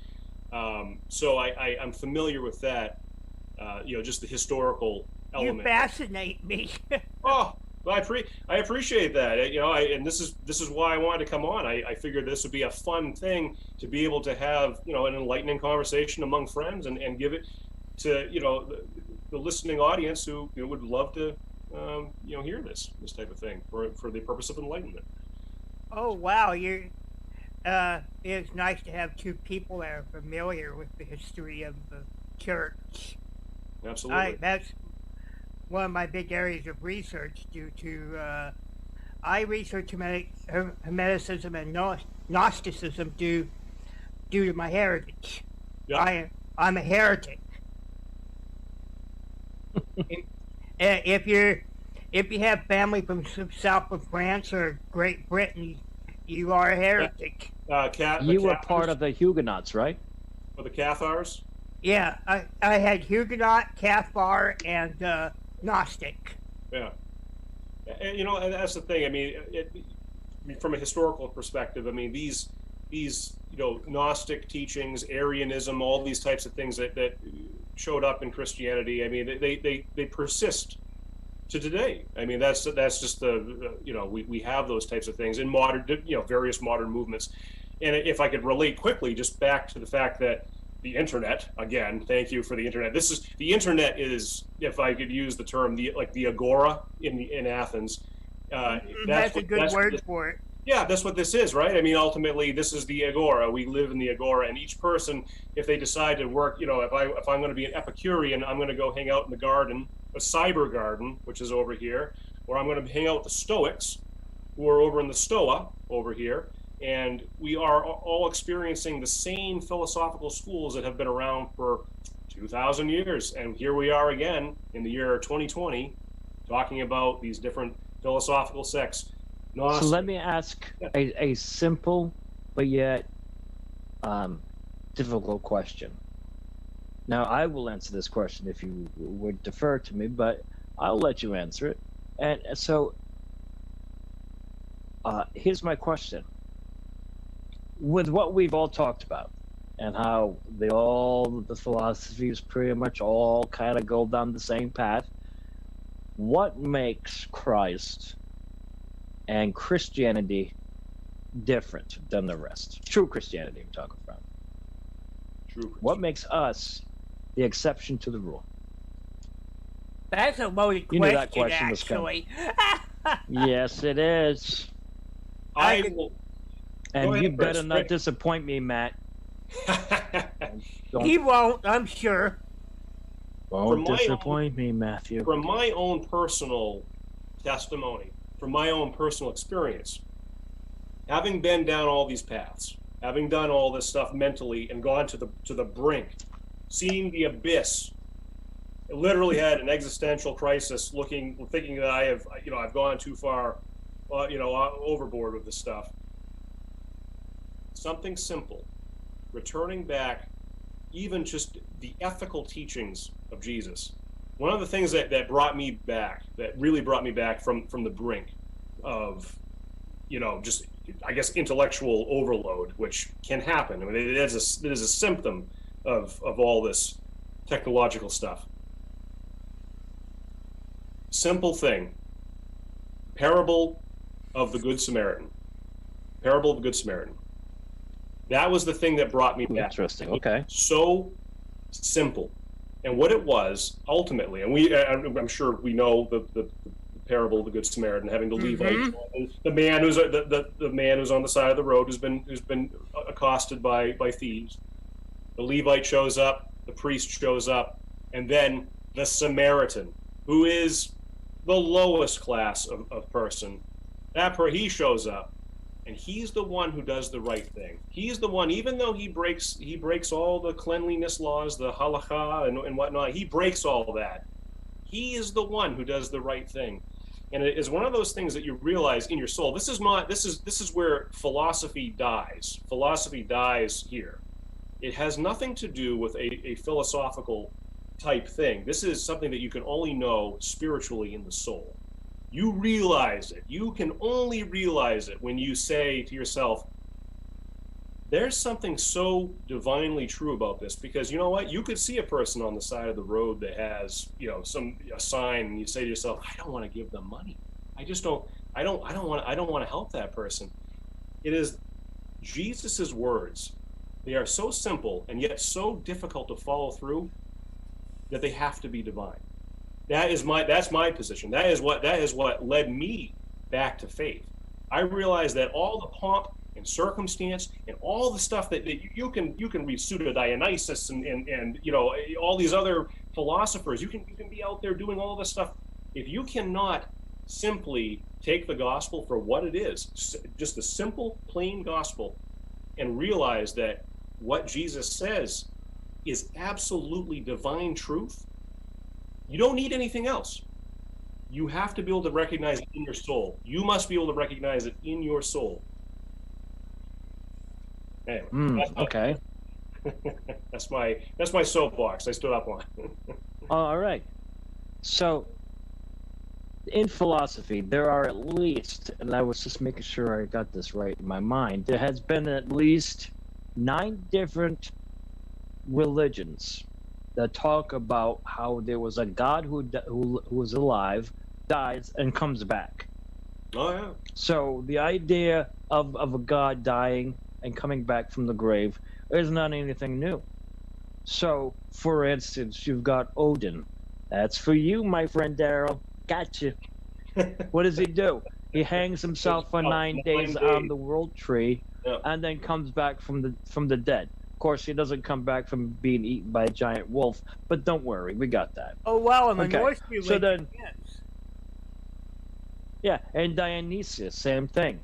So I'm familiar with that. Just the historical element. You fascinate me. Oh, well, I appreciate that. And this is why I wanted to come on. I figured this would be a fun thing to be able to have, an enlightening conversation among friends and give it to, the listening audience who would love to, hear this type of thing for the purpose of enlightenment. Oh, wow. It's nice to have two people that are familiar with the history of the church. Absolutely. That's one of my big areas of research due to I research Hermeticism and Gnosticism due to my heritage. Yeah. I'm a heretic. If you have family from south of France or Great Britain, you are a heretic. You were part of the Huguenots, right? Or the Cathars? Yeah, I had Huguenot, Cathar, and Gnostic. Yeah. And that's the thing. I mean, from a historical perspective, I mean, these Gnostic teachings, Arianism, all these types of things that showed up in Christianity, I mean, they persist to today. I mean, that's just we have those types of things in modern, various modern movements. And if I could relate quickly, just back to the fact that the internet, again, thank you for the internet. The internet is, if I could use the term, the agora in Athens. That's a good word for it. Yeah, that's what this is, right? I mean, ultimately, this is the agora. We live in the agora, and each person, if they decide to work, if I'm going to be an Epicurean, I'm going to go hang out in the garden, the cyber garden, which is over here, or I'm going to hang out with the Stoics, who are over in the Stoa over here, and we are all experiencing the same philosophical schools that have been around for 2,000 years, and here we are again in the year 2020, talking about these different philosophical sects. So let me ask a simple but yet difficult question. Now, I will answer this question if you would defer to me, but I'll let you answer it. And so here's my question. With what we've all talked about and how the philosophies pretty much all kind of go down the same path, what makes Christ and Christianity different than the rest? True Christianity I'm talking about. What makes us the exception to the rule? That's a loaded question, that question actually. Yes, it is. I will. And you better not disappoint me, Matt. He won't, I'm sure. Won't disappoint me, Matthew. From my own personal testimony, from my own personal experience, having been down all these paths, having done all this stuff mentally and gone to the brink, seeing the abyss, I literally had an existential crisis, thinking that I've gone too far, overboard with this stuff. Something simple, returning back, even just the ethical teachings of Jesus. One of the things that really brought me back from the brink of, just, I guess, intellectual overload, which can happen. I mean, it is a symptom of all this technological stuff. Simple thing. Parable of the Good Samaritan. Parable of the Good Samaritan. That was the thing that brought me back. Interesting. Okay. So simple. And what it was ultimately, and I'm sure we know the parable of the Good Samaritan, having the Levite, the man who's the man who's on the side of the road who's been accosted by thieves. The Levite shows up, the priest shows up, and then the Samaritan, who is the lowest class of person, he shows up, and he's the one who does the right thing. He's the one, even though he breaks all the cleanliness laws, the halakha and whatnot, he breaks all that. He is the one who does the right thing. And it is one of those things that you realize in your soul. This is where philosophy dies. Philosophy dies here. It has nothing to do with a philosophical type thing. This is something that you can only know spiritually in the soul. You realize it. You can only realize it when you say to yourself, there's something so divinely true about this, because you know what? You could see a person on the side of the road that has, a sign, and you say to yourself, I don't want to give them money. I don't want to help that person. It is Jesus's words. They are so simple and yet so difficult to follow through that they have to be divine. That's my position. That is what led me back to faith. I realized that all the pomp and circumstance and all the stuff that you can read Pseudo Dionysus and all these other philosophers, you can be out there doing all this stuff. If you cannot simply take the gospel for what it is, just a simple, plain gospel, and realize that what Jesus says is absolutely divine truth, you don't need anything else. You have to be able to recognize it in your soul. You must be able to recognize it in your soul. Anyway, okay. That's my soapbox I stood up on. All right. So, in philosophy, there are at least, and I was just making sure I got this right in my mind, there has been at least 9 different religions that talk about how there was a God who was alive, dies, and comes back. Oh yeah. So the idea of a God dying and coming back from the grave is not anything new. So, for instance, you've got Odin. That's for you, my friend Daryl. Gotcha. What does he do? He hangs himself for 9 days on the world tree, and then comes back from the dead. Of course, he doesn't come back from being eaten by a giant wolf, but don't worry, we got that. Oh well, in the Norse religion, so then, yes. Yeah, and Dionysius, same thing.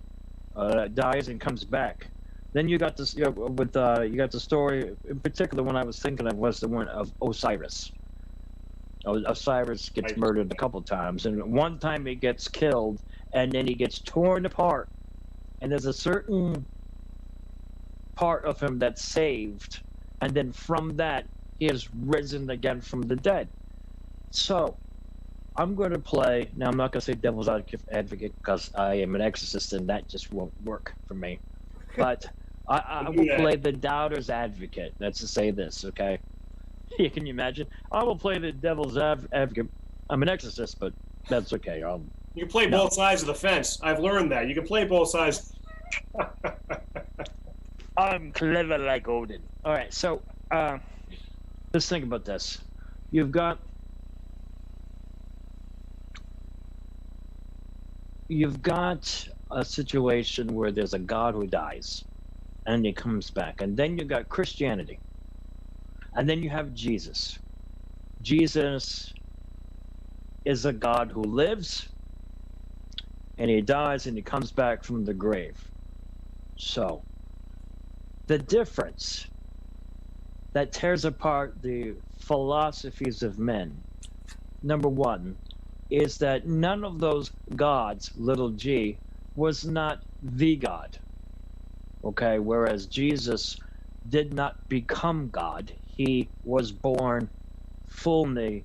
Dies and comes back. Then you got this, you got the story. In particular, one I was thinking of was the one of Osiris. Osiris gets murdered a couple times, and one time he gets killed, and then he gets torn apart, and there's a certain part of him that's saved, and then from that he is risen again from the dead. So I'm going to play, now I'm not going to say devil's advocate because I am an exorcist and that just won't work for me, but I will play the doubter's advocate. That's to say this, okay? Can you imagine? I will play the devil's advocate. I'm an exorcist, but that's okay. You play both sides of the fence. I've learned that. You can play both sides. I'm clever like Odin. All right, so let's think about this. You've got a situation where there's a god who dies, and he comes back, and then you got Christianity, and then you have Jesus. Jesus is a God who lives, and he dies, and he comes back from the grave. So, the difference that tears apart the philosophies of men, number one, is that none of those gods, little g, was not the God. Okay, whereas Jesus did not become God. He was born fully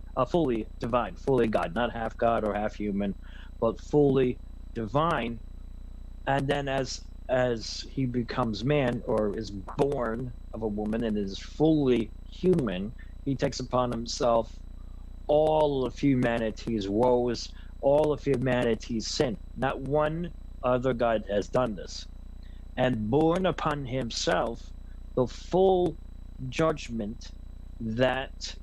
divine, fully God, not half God or half human, but fully divine. And then as he becomes man, or is born of a woman and is fully human, he takes upon himself all of humanity's woes, all of humanity's sin. Not one other God has done this. And borne upon himself the full judgment that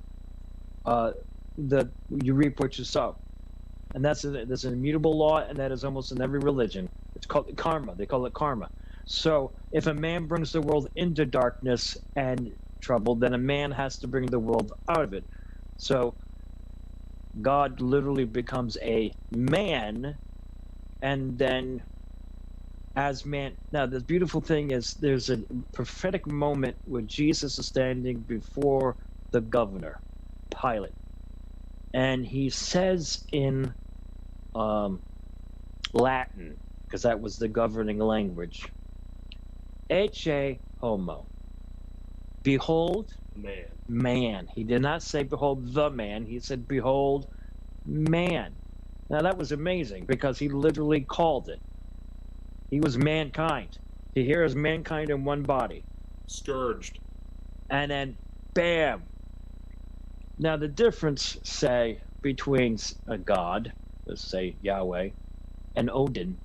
you reap what you sow. And that's an immutable law, and that is almost in every religion. It's called karma. They call it karma. So if a man brings the world into darkness and trouble, then a man has to bring the world out of it. So God literally becomes a man, and then as man. Now, the beautiful thing is there's a prophetic moment where Jesus is standing before the governor, Pilate, and he says in Latin, because that was the governing language, Ecce homo, behold man. He did not say behold the man, he said behold man. Now that was amazing because he literally called it. He was mankind. Here is mankind in one body. Scourged. And then bam. Now the difference, say, between a god, let's say Yahweh, and Odin,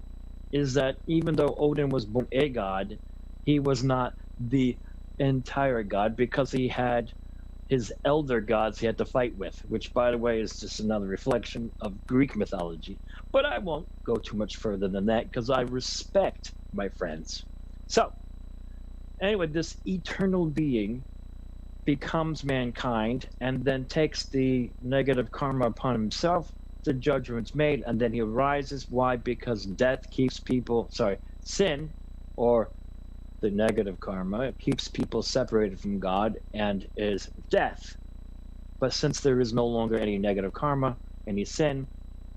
is that even though Odin was born a god, he was not the entire god, because he had his elder gods he had to fight with, which, by the way, is just another reflection of Greek mythology. But I won't go too much further than that because I respect my friends. So, anyway, this eternal being becomes mankind and then takes the negative karma upon himself. The judgment's made, and then he rises. Why? Because death keeps people, sin, or the negative karma, keeps people separated from God and is death. But since there is no longer any negative karma, any sin,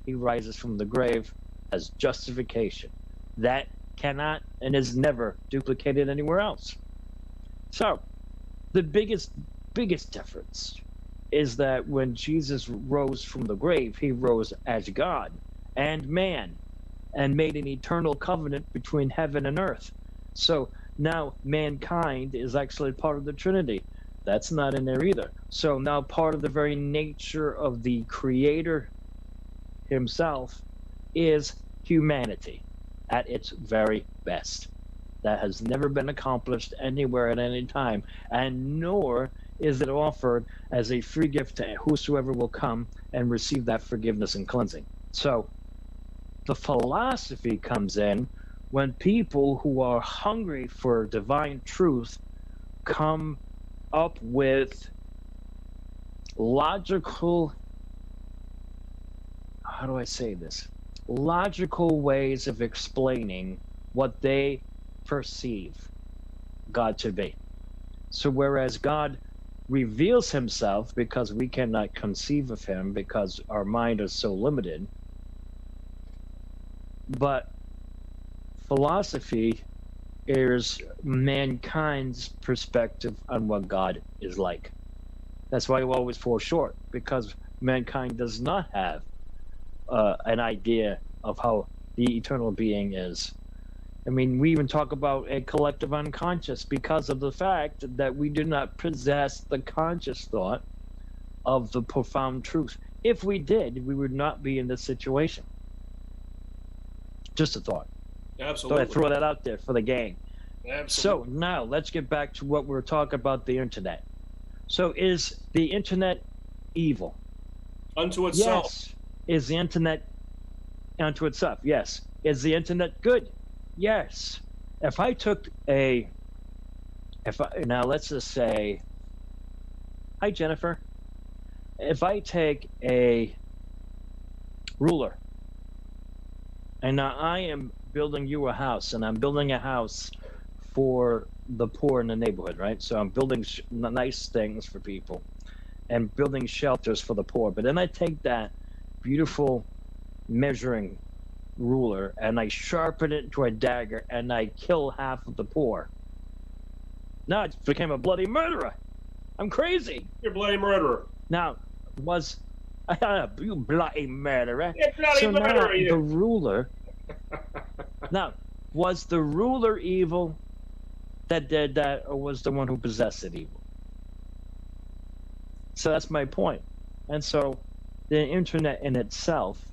he rises from the grave as justification. That cannot and is never duplicated anywhere else. So, the biggest difference is that when Jesus rose from the grave, he rose as God and man and made an eternal covenant between heaven and earth. So now mankind is actually part of the Trinity. That's not in there either. So now part of the very nature of the Creator himself is humanity at its very best. That has never been accomplished anywhere at any time, and nor is it offered as a free gift to whosoever will come and receive that forgiveness and cleansing. So the philosophy comes in when people who are hungry for divine truth come up with logical, how do I say this? Logical ways of explaining what they perceive God to be. So whereas God reveals himself because we cannot conceive of him because our mind is so limited, but philosophy is mankind's perspective on what God is like. That's why we always fall short, because mankind does not have an idea of how the eternal being is. I mean, we even talk about a collective unconscious because of the fact that we do not possess the conscious thought of the profound truth. If we did, we would not be in this situation. Just a thought. Absolutely. So I throw that out there for the gang. Absolutely. So now let's get back to what we're talking about, the internet. So is the internet evil? Unto itself. Yes. Is the internet unto itself? Yes. Is the internet good? Yes. If I took now let's just say, hi Jennifer. If I take a ruler, and now I am building you a house, and I'm building a house for the poor in the neighborhood, right? So I'm building nice things for people and building shelters for the poor. But then I take that beautiful measuring ruler and I sharpen it to a dagger and I kill half of the poor. Now it became a bloody murderer. I'm crazy. You're a bloody murderer. Now, was you bloody murderer? You're bloody So murderer, now you. the ruler. Now, was the ruler evil that did that, or was the one who possessed it evil? So that's my point. And so the internet in itself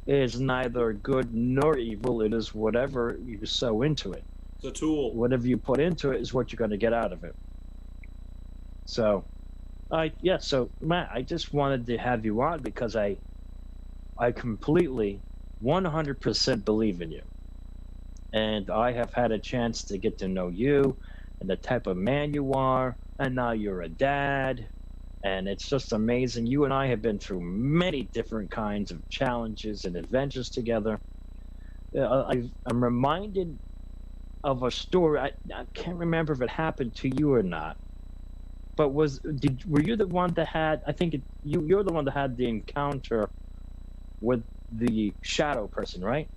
is neither good nor evil. It is whatever you sow into it. It's a tool. Whatever you put into it is what you're going to get out of it. So, so Matt, I just wanted to have you on because I completely 100% believe in you. And I have had a chance to get to know you and the type of man you are, and now you're a dad, and it's just amazing. You and I have been through many different kinds of challenges and adventures together. I'm reminded of a story. I can't remember if it happened to you or not, but were you the one that had? I think you're the one that had the encounter with the shadow person, right?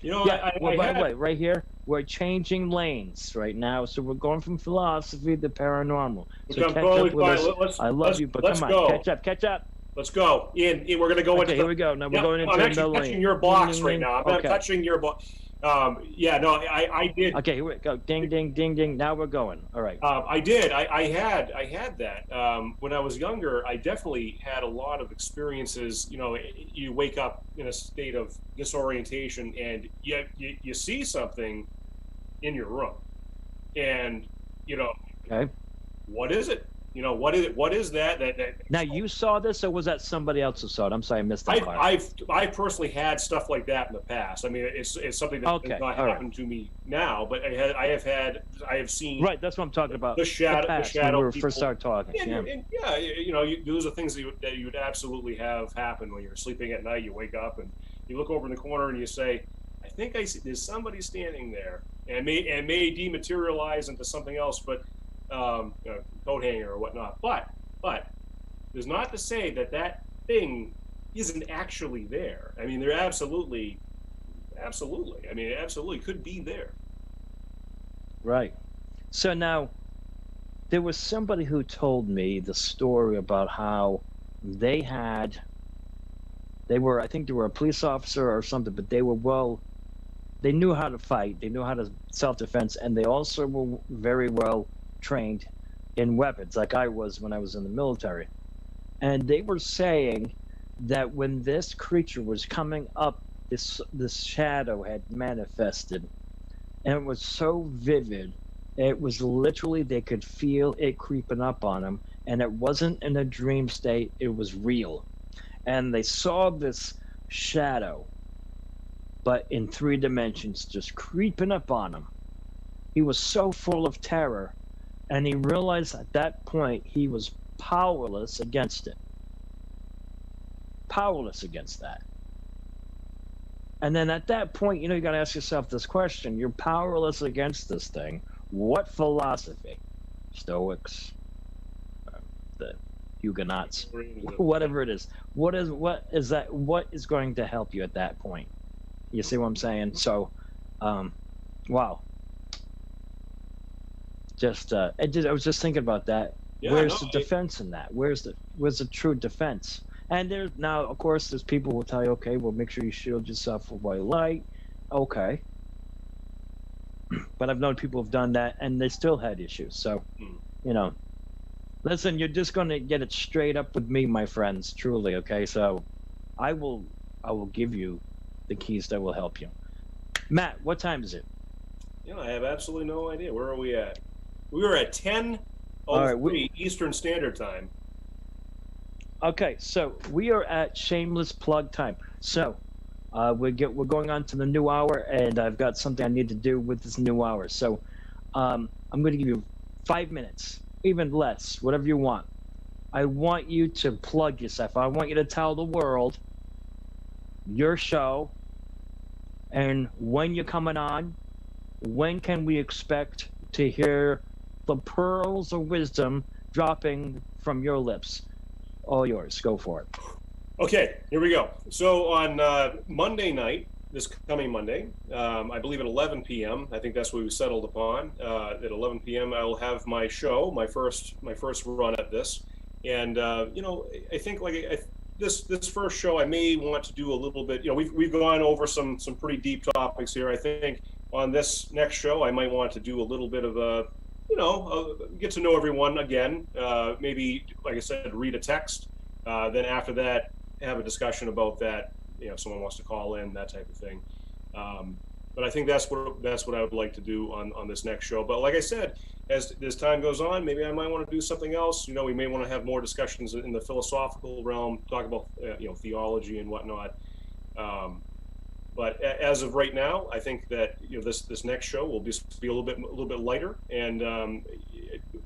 You know, yeah. By the way, right here, we're changing lanes right now, so we're going from philosophy to paranormal. So catch up with us. I love you, but come on, catch up. Let's go. Ian, we're going to go into. Here we go. Now we're going into I'm another actually lane. touching your box right now. I'm touching your box. I did. Okay, here we go. Ding, ding, ding, ding. Now we're going. All right. I did. I had that. When I was younger, I definitely had a lot of experiences. You know, you wake up in a state of disorientation and you see something in your room. And, okay. What is it? What is that? Now, you saw this, or was that somebody else who saw it? I'm sorry, I missed that part. I personally had stuff like that in the past. I mean, it's something that has not happened to me now, but I have seen. Right, that's what I'm talking about. The shadow. When we people. first started talking. Those are things that you would absolutely have happen when you're sleeping at night. You wake up and you look over in the corner and you say, "I think I see there's somebody standing there," and it may dematerialize into something else, but. Coat hanger or whatnot, but there's not to say that thing isn't actually there. I mean, they're absolutely. I mean, it absolutely could be there. Right. So now, there was somebody who told me the story about how I think they were a police officer or something, but they knew how to fight, they knew how to self-defense, and they also were very well trained in weapons, like I was when I was in the military. And they were saying that when this creature was coming up, this shadow had manifested, and it was so vivid, it was literally, they could feel it creeping up on them, and it wasn't in a dream state, it was real. And they saw this shadow but in 3 dimensions, just creeping up on him. He was so full of terror, and he realized at that point he was powerless against it. Powerless against that. And then at that point, you got to ask yourself this question. You're powerless against this thing. What philosophy? Stoics, the Huguenots, whatever it is. What is that? What is going to help you at that point? You see what I'm saying? So, wow. I was just thinking about that. Yeah, Where's the defense in that? Where's the true defense? And now, of course, there's people who will tell you, okay, well, make sure you shield yourself with white light. Okay. But I've known people who've done that, and they still had issues. So, listen, you're just going to get it straight up with me, my friends, truly, okay? So I will give you the keys that will help you. Matt, what time is it? I have absolutely no idea. Where are we at? We were at 10:03 Eastern Standard Time. Okay, so we are at shameless plug time. So we're going on to the new hour, and I've got something I need to do with this new hour. So I'm going to give you 5 minutes, even less, whatever you want. I want you to plug yourself. I want you to tell the world your show and when you're coming on. When can we expect to hear the pearls of wisdom dropping from your lips? All yours. Go for it. Okay, here we go. So on Monday night, this coming Monday, I believe at 11 p.m., I think that's what we settled upon. At 11 p.m., I will have my show, my first run at this. And, I think this first show, I may want to do a little bit, we've gone over some pretty deep topics here. I think on this next show, I might want to do a little bit of a, get to know everyone again. Maybe, like I said, read a text. Then after that, have a discussion about that. Someone wants to call in, that type of thing. But I think that's what I would like to do on this next show. But like I said, as time goes on, maybe I might want to do something else. We may want to have more discussions in the philosophical realm, talk about theology and whatnot. But as of right now, I think that this next show will just be a little bit lighter and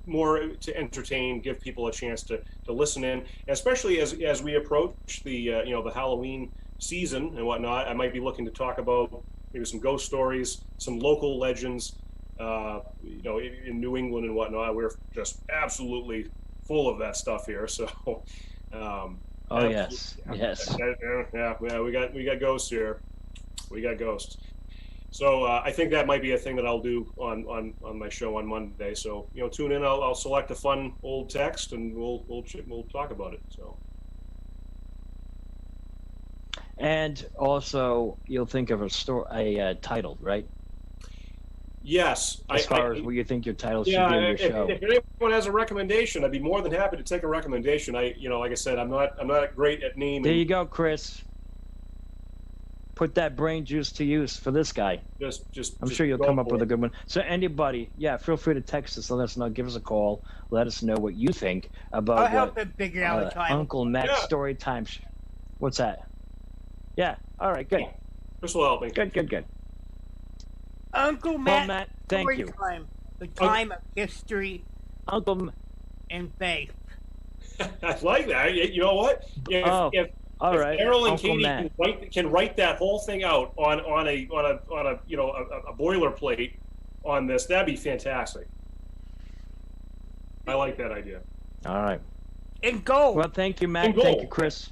more to entertain, give people a chance to listen in, and especially as we approach the the Halloween season and whatnot. I might be looking to talk about maybe some ghost stories, some local legends, in New England and whatnot. We're just absolutely full of that stuff here. So, yes. Yeah, we got ghosts here. We got ghosts. So I think that might be a thing that I'll do on my show on Monday. So tune in. I'll select a fun old text and we'll talk about it. So. And also, you'll think of a title, right? Yes. As far as what you think your title should be in your show. If anyone has a recommendation, I'd be more than happy to take a recommendation. Like I said, I'm not great at naming. There you go, Chris. Put that brain juice to use for this guy. I'm sure you'll come up with a good one. So anybody, feel free to text us, let us know, give us a call, let us know what you think about I'll help him figure out a title. Uncle Matt's story time. What's that? Yeah. All right. Good. This will help me. Good. Uncle Matt. Matt, thank you. Time. The time of history. Uncle and faith. I like that. You know what? If all right. Errol and Katie can write that whole thing out on a boilerplate on this, that'd be fantastic. I like that idea. All right. In gold. Well, thank you, Matt. Thank you, Chris.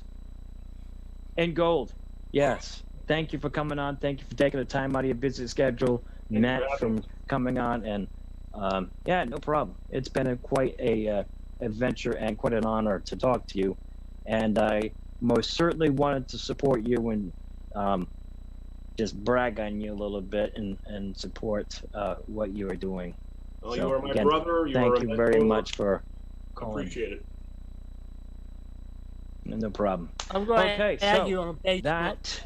In gold. Yes. Thank you for coming on. Thank you for taking the time out of your busy schedule, Matt, from coming on. And no problem. It's been quite a adventure and quite an honor to talk to you. And I most certainly wanted to support you and just brag on you a little bit and support what you are doing. Well, you are my brother. Thank you very much for calling. Appreciate it. No problem. I'm going to add you on Facebook.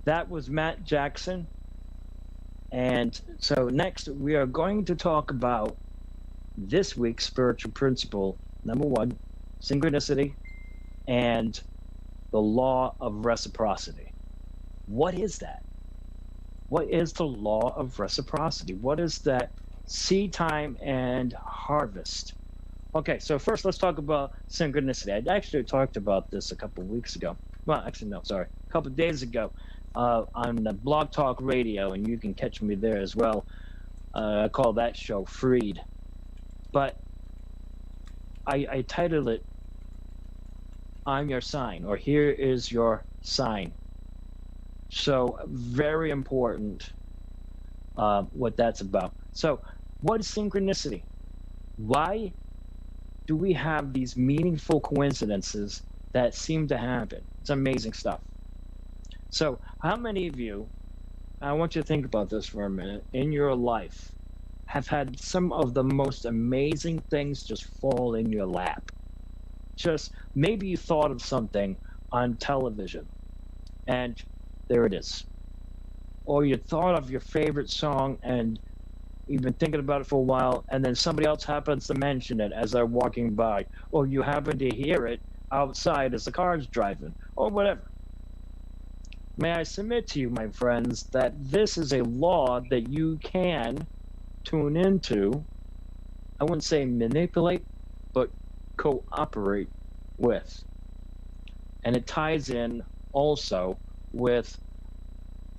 That was Matt Jackson. And so next we are going to talk about this week's spiritual principle, number 1, synchronicity, and the law of reciprocity. What is that? What is the law of reciprocity? What is that seed time and harvest? Okay, so first let's talk about synchronicity. I actually talked about this a couple of weeks ago. Well, actually, no, sorry, a couple of days ago on the Blog Talk Radio, and you can catch me there as well. I call that show Freed. But I titled it, I'm Your Sign, or Here Is Your Sign. So very important what that's about. So what is synchronicity? Why do we have these meaningful coincidences that seem to happen? It's amazing stuff. So how many of you, I want you to think about this for a minute, in your life have had some of the most amazing things just fall in your lap? Just maybe you thought of something on television and there it is. Or you thought of your favorite song and you've been thinking about it for a while, and then somebody else happens to mention it as they're walking by, or you happen to hear it outside as the car's driving, or whatever. May I submit to you, my friends, that this is a law that you can tune into. I wouldn't say manipulate, but cooperate with. And it ties in also with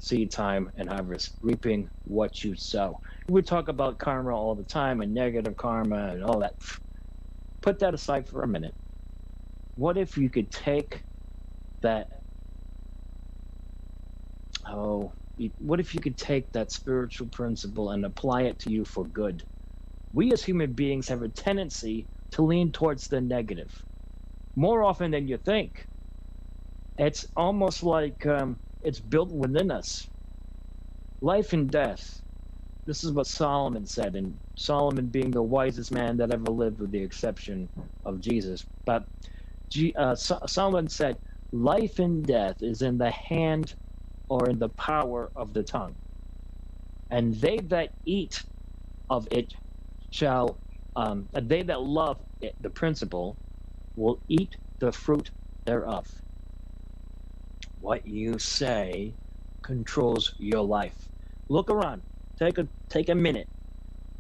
seed time and harvest, reaping what you sow. We talk about karma all the time and negative karma and all that. Put that aside for a minute. What if you could take that, what if you could take that spiritual principle and apply it to you for good? We as human beings have a tendency to lean towards the negative more often than you think. It's almost like it's built within us. Life and death. This is what Solomon said, and Solomon being the wisest man that ever lived with the exception of Jesus. But Solomon said, life and death is in the hand or in the power of the tongue. And they that eat of it shall, they that love it, the principle, will eat the fruit thereof. What you say controls your life. Look around. Take a minute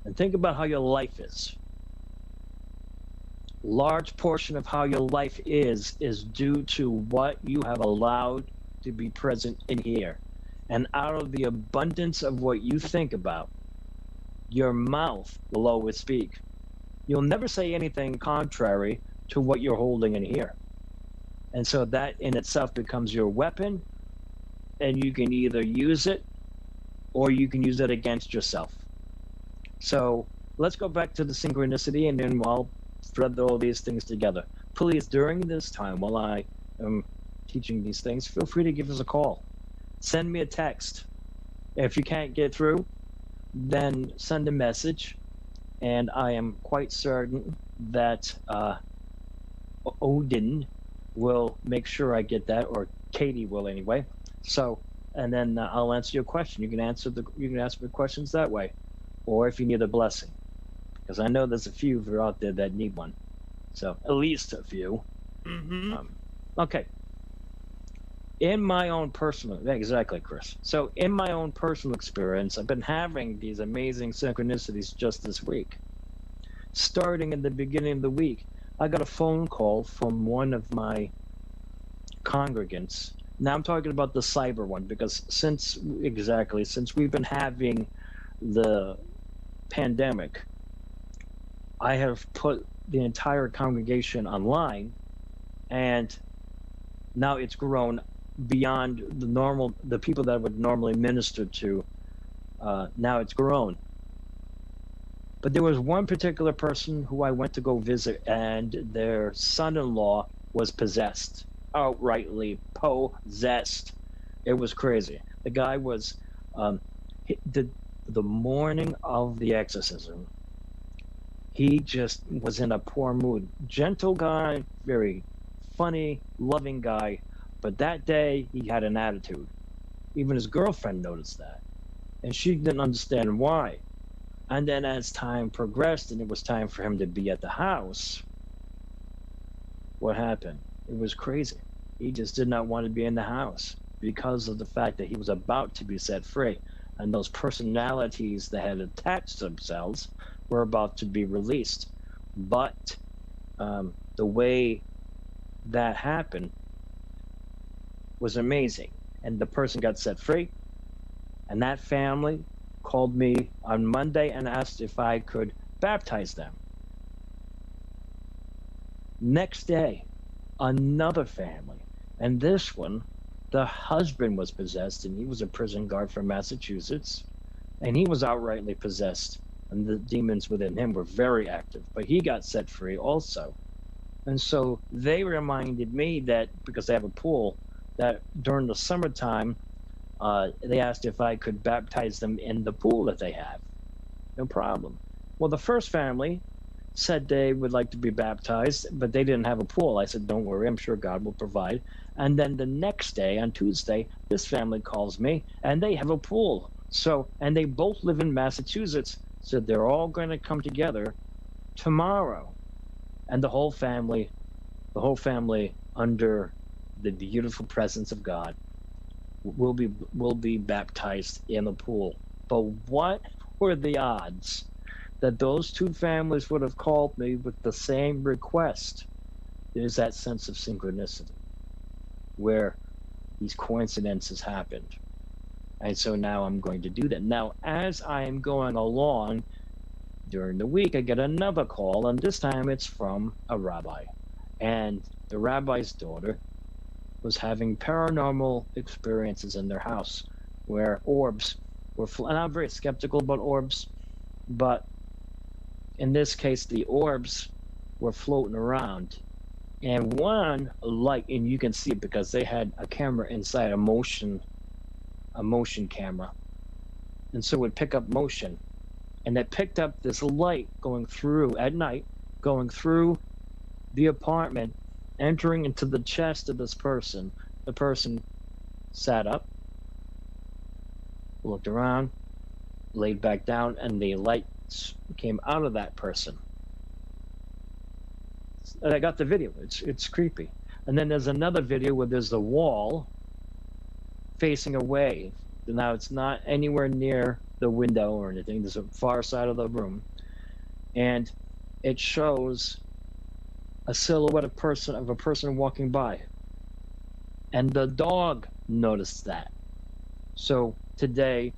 and think about how your life is. Large portion of how your life is due to what you have allowed to be present in here. And out of the abundance of what you think about, your mouth will always speak. You'll never say anything contrary to what you're holding in here. And so that in itself becomes your weapon, and you can either use it or you can use it against yourself. So let's go back to the synchronicity, and then I'll thread all these things together. Please, during this time while I am teaching these things, feel free to give us a call. Send me a text. If you can't get through, then send a message, and I am quite certain that Odin will make sure I get that, or Katie will anyway. So, and then I'll answer your question. You can ask me questions that way, or if you need a blessing, because I know there's a few of you out there that need one. So at least a few. Mm-hmm. Okay. In my own personal, exactly, Chris. So in my own personal experience, I've been having these amazing synchronicities just this week. Starting in the beginning of the week, I got a phone call from one of my congregants. Now I'm talking about the cyber one, because since we've been having the pandemic, I have put the entire congregation online, and now it's grown beyond the people that I would normally minister to. Now it's grown. But there was one particular person who I went to go visit, and their son-in-law was possessed, outrightly possessed. It was crazy. The guy was, the morning of the exorcism, he just was in a poor mood. Gentle guy, very funny, loving guy, but that day he had an attitude. Even his girlfriend noticed that, and she didn't understand why. And then as time progressed and it was time for him to be at the house, what happened? It was crazy. He just did not want to be in the house. because of the fact that he was about to be set free. And those personalities that had attached themselves were about to be released. But the way that happened was amazing. And the person got set free. And that family called me on Monday and asked if I could baptize them. Next day, another family. And this one, the husband was possessed, and he was a prison guard from Massachusetts. And he was outrightly possessed. And the demons within him were very active. But he got set free also. And so they reminded me that, because they have a pool, that during the summertime, they asked if I could baptize them in the pool that they have. No problem. Well, the first family said they would like to be baptized, but they didn't have a pool. I said, don't worry, I'm sure God will provide. And then the next day, on Tuesday, this family calls me, and they have a pool. So, and they both live in Massachusetts, so they're all going to come together tomorrow. And the whole family under the beautiful presence of God will be baptized in the pool. But what were the odds that those two families would have called me with the same request? There's that sense of synchronicity where these coincidences happened. And so now I'm going to do that. Now, as I am going along during the week, I get another call, and this time it's from a rabbi. And the rabbi's daughter was having paranormal experiences in their house where orbs were, and I'm very skeptical about orbs, but in this case, the orbs were floating around. And one light, and you can see it because they had a camera inside, a motion camera. And so it would pick up motion. And it picked up this light going through, at night, going through the apartment, entering into the chest of this person. The person sat up, looked around, laid back down, and the light came out of that person. And I got the video. It's creepy. And then there's another video where there's the wall facing away. Now it's not anywhere near the window or anything. There's a far side of the room, and it shows a silhouette of a person walking by. And the dog noticed that. So today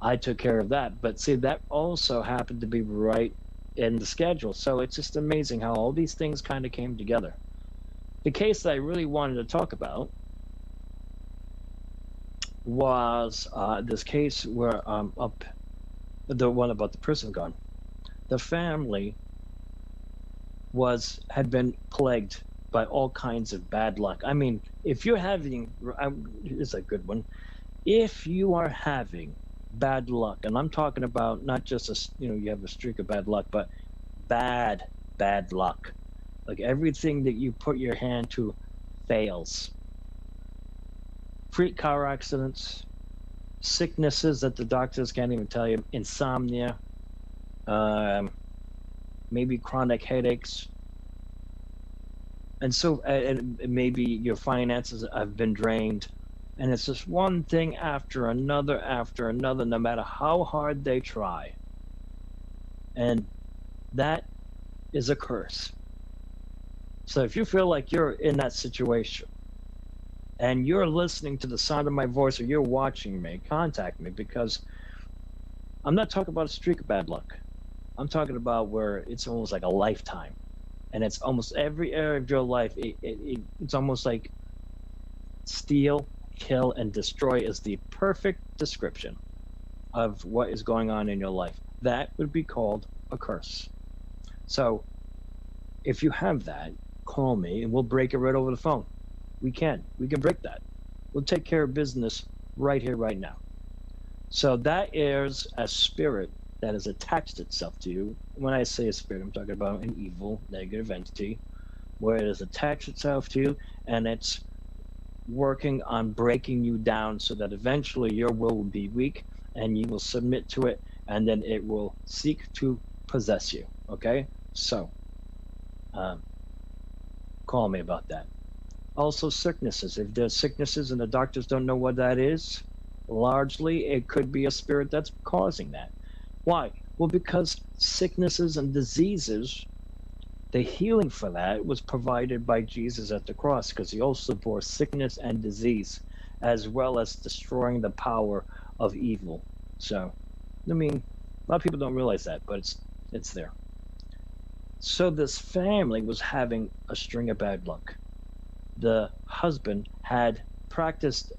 I took care of that. But see, that also happened to be right in the schedule. So it's just amazing how all these things kind of came together. The case that I really wanted to talk about was this case where the one about the prison gun. The family had been plagued by all kinds of bad luck. I mean, if you're having, it's a good one. If you are having bad luck, and I'm talking about not just you have a streak of bad luck, but bad luck. Like everything that you put your hand to fails. Freak car accidents, sicknesses that the doctors can't even tell you, insomnia, maybe chronic headaches, and so and maybe your finances have been drained, and it's just one thing after another, no matter how hard they try. And that is a curse. So if you feel like you're in that situation and you're listening to the sound of my voice or you're watching me, contact me, because I'm not talking about a streak of bad luck. I'm talking about where it's almost like a lifetime, and it's almost every area of your life. It's almost like steal, kill, and destroy is the perfect description of what is going on in your life. That would be called a curse. So if you have that, call me and we'll break it right over the phone. We can break that. We'll take care of business right here, right now. So that is a spirit that has attached itself to you. When I say a spirit, I'm talking about an evil, negative entity where it has attached itself to you, and it's working on breaking you down so that eventually your will be weak and you will submit to it, and then it will seek to possess you. Okay? So call me about that. Also, sicknesses. If there's sicknesses and the doctors don't know what that is, largely it could be a spirit that's causing that. Why? Well, because sicknesses and diseases, the healing for that was provided by Jesus at the cross, because he also bore sickness and disease, as well as destroying the power of evil. So, I mean, a lot of people don't realize that, but it's there. So this family was having a string of bad luck. The husband had practiced,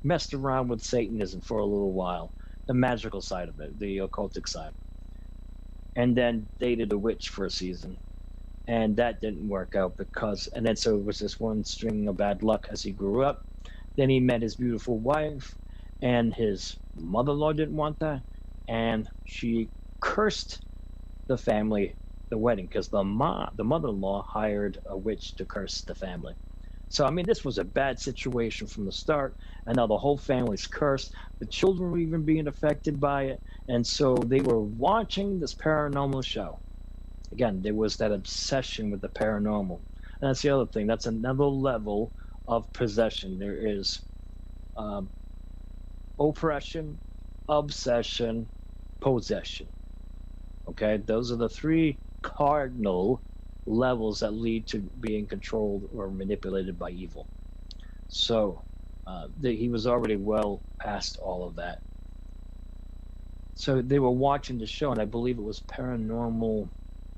messed around with Satanism for a little while, the magical side of it, the occultic side, and then dated a witch for a season. And that didn't work out and then so it was this one string of bad luck as he grew up. Then he met his beautiful wife, and his mother-in-law didn't want that, and she cursed the family, the wedding, because the mother-in-law hired a witch to curse the family. So, I mean, this was a bad situation from the start, and now the whole family's cursed. The children were even being affected by it, and so they were watching this paranormal show. Again, there was that obsession with the paranormal. And that's the other thing. That's another level of possession. There is oppression, obsession, possession. Okay? Those are the three cardinal levels that lead to being controlled or manipulated by evil. So he was already well past all of that. So they were watching the show, and I believe it was Paranormal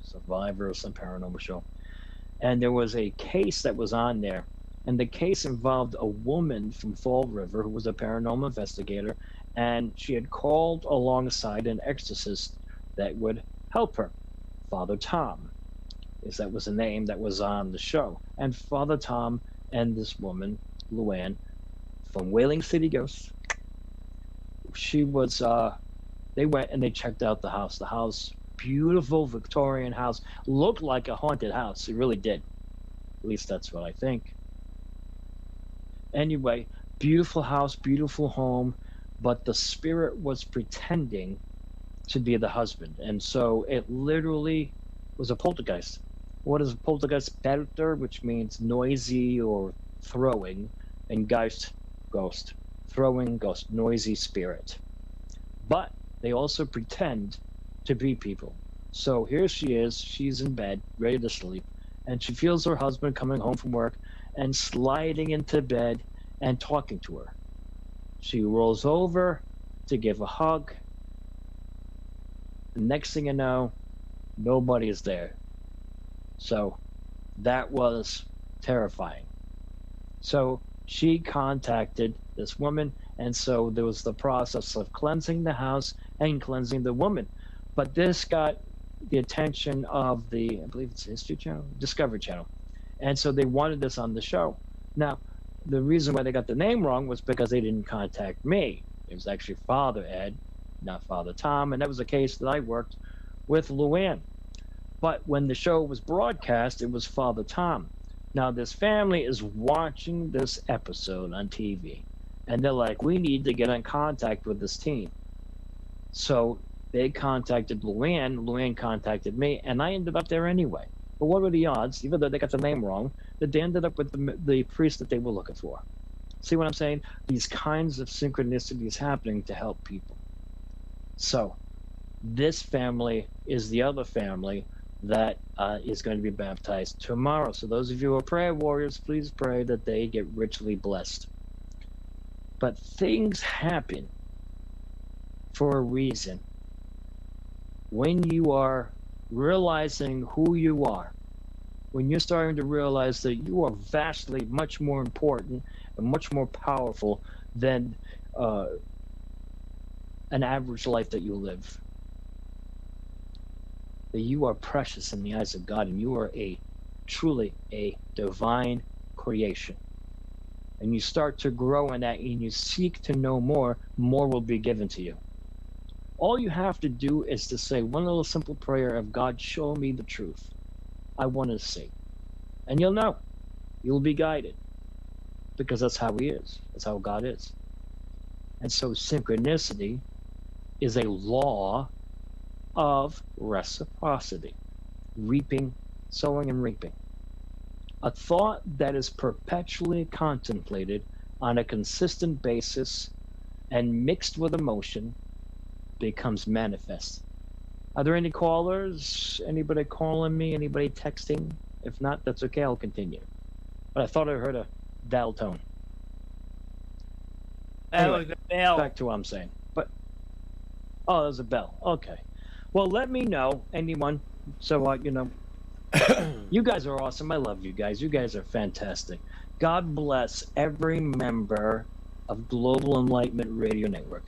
Survivor or some paranormal show. And there was a case that was on there, and the case involved a woman from Fall River who was a paranormal investigator, and she had called alongside an exorcist that would help her, Father Tom. That was the name that was on the show. And Father Tom and this woman, Luann, from Whaling City Ghosts, she was, they went and they checked out the house. The house, beautiful Victorian house, looked like a haunted house. It really did. At least that's what I think. Anyway, beautiful house, beautiful home, but the spirit was pretending to be the husband. And so it literally was a poltergeist. What is a poltergeist? Belter, which means noisy or throwing, and geist, ghost. Throwing, ghost, noisy spirit. But they also pretend to be people. So here she is, she's in bed, ready to sleep, and she feels her husband coming home from work and sliding into bed and talking to her. She rolls over to give a hug. The next thing you know, nobody is there. So that was terrifying. So she contacted this woman, and so there was the process of cleansing the house and cleansing the woman. But this got the attention of the, I believe it's History Channel, Discovery Channel. And so they wanted this on the show. Now, the reason why they got the name wrong was because they didn't contact me. It was actually Father Ed, not Father Tom, and that was a case that I worked with Luann. But when the show was broadcast, it was Father Tom. Now, this family is watching this episode on TV, and they're like, we need to get in contact with this team. So they contacted Luann, Luann contacted me, and I ended up there anyway. But what were the odds, even though they got the name wrong, that they ended up with the priest that they were looking for? See what I'm saying? These kinds of synchronicities happening to help people. So this family is the other family that is going to be baptized tomorrow. So those of you who are prayer warriors, please pray that they get richly blessed. But things happen for a reason. When you are realizing who you are, when you're starting to realize that you are vastly much more important and much more powerful than an average life that you live, that you are precious in the eyes of God, and you are truly a divine creation. And you start to grow in that, and you seek to know more will be given to you. All you have to do is to say one little simple prayer of, God, show me the truth. I want to see. And you'll know. You'll be guided. Because that's how he is. That's how God is. And so synchronicity is a law of reciprocity. Reaping, sowing and reaping. A thought that is perpetually contemplated on a consistent basis and mixed with emotion becomes manifest. Are there any callers? Anybody calling me? Anybody texting? If not, that's okay. I'll continue. But I thought I heard a dial tone. That Anyway, was a bell. back to what I'm saying. But oh, there's a bell. Okay. Well, let me know, anyone. So you know, you guys are awesome. I love you guys. You guys are fantastic. God bless every member of Global Enlightenment Radio Network.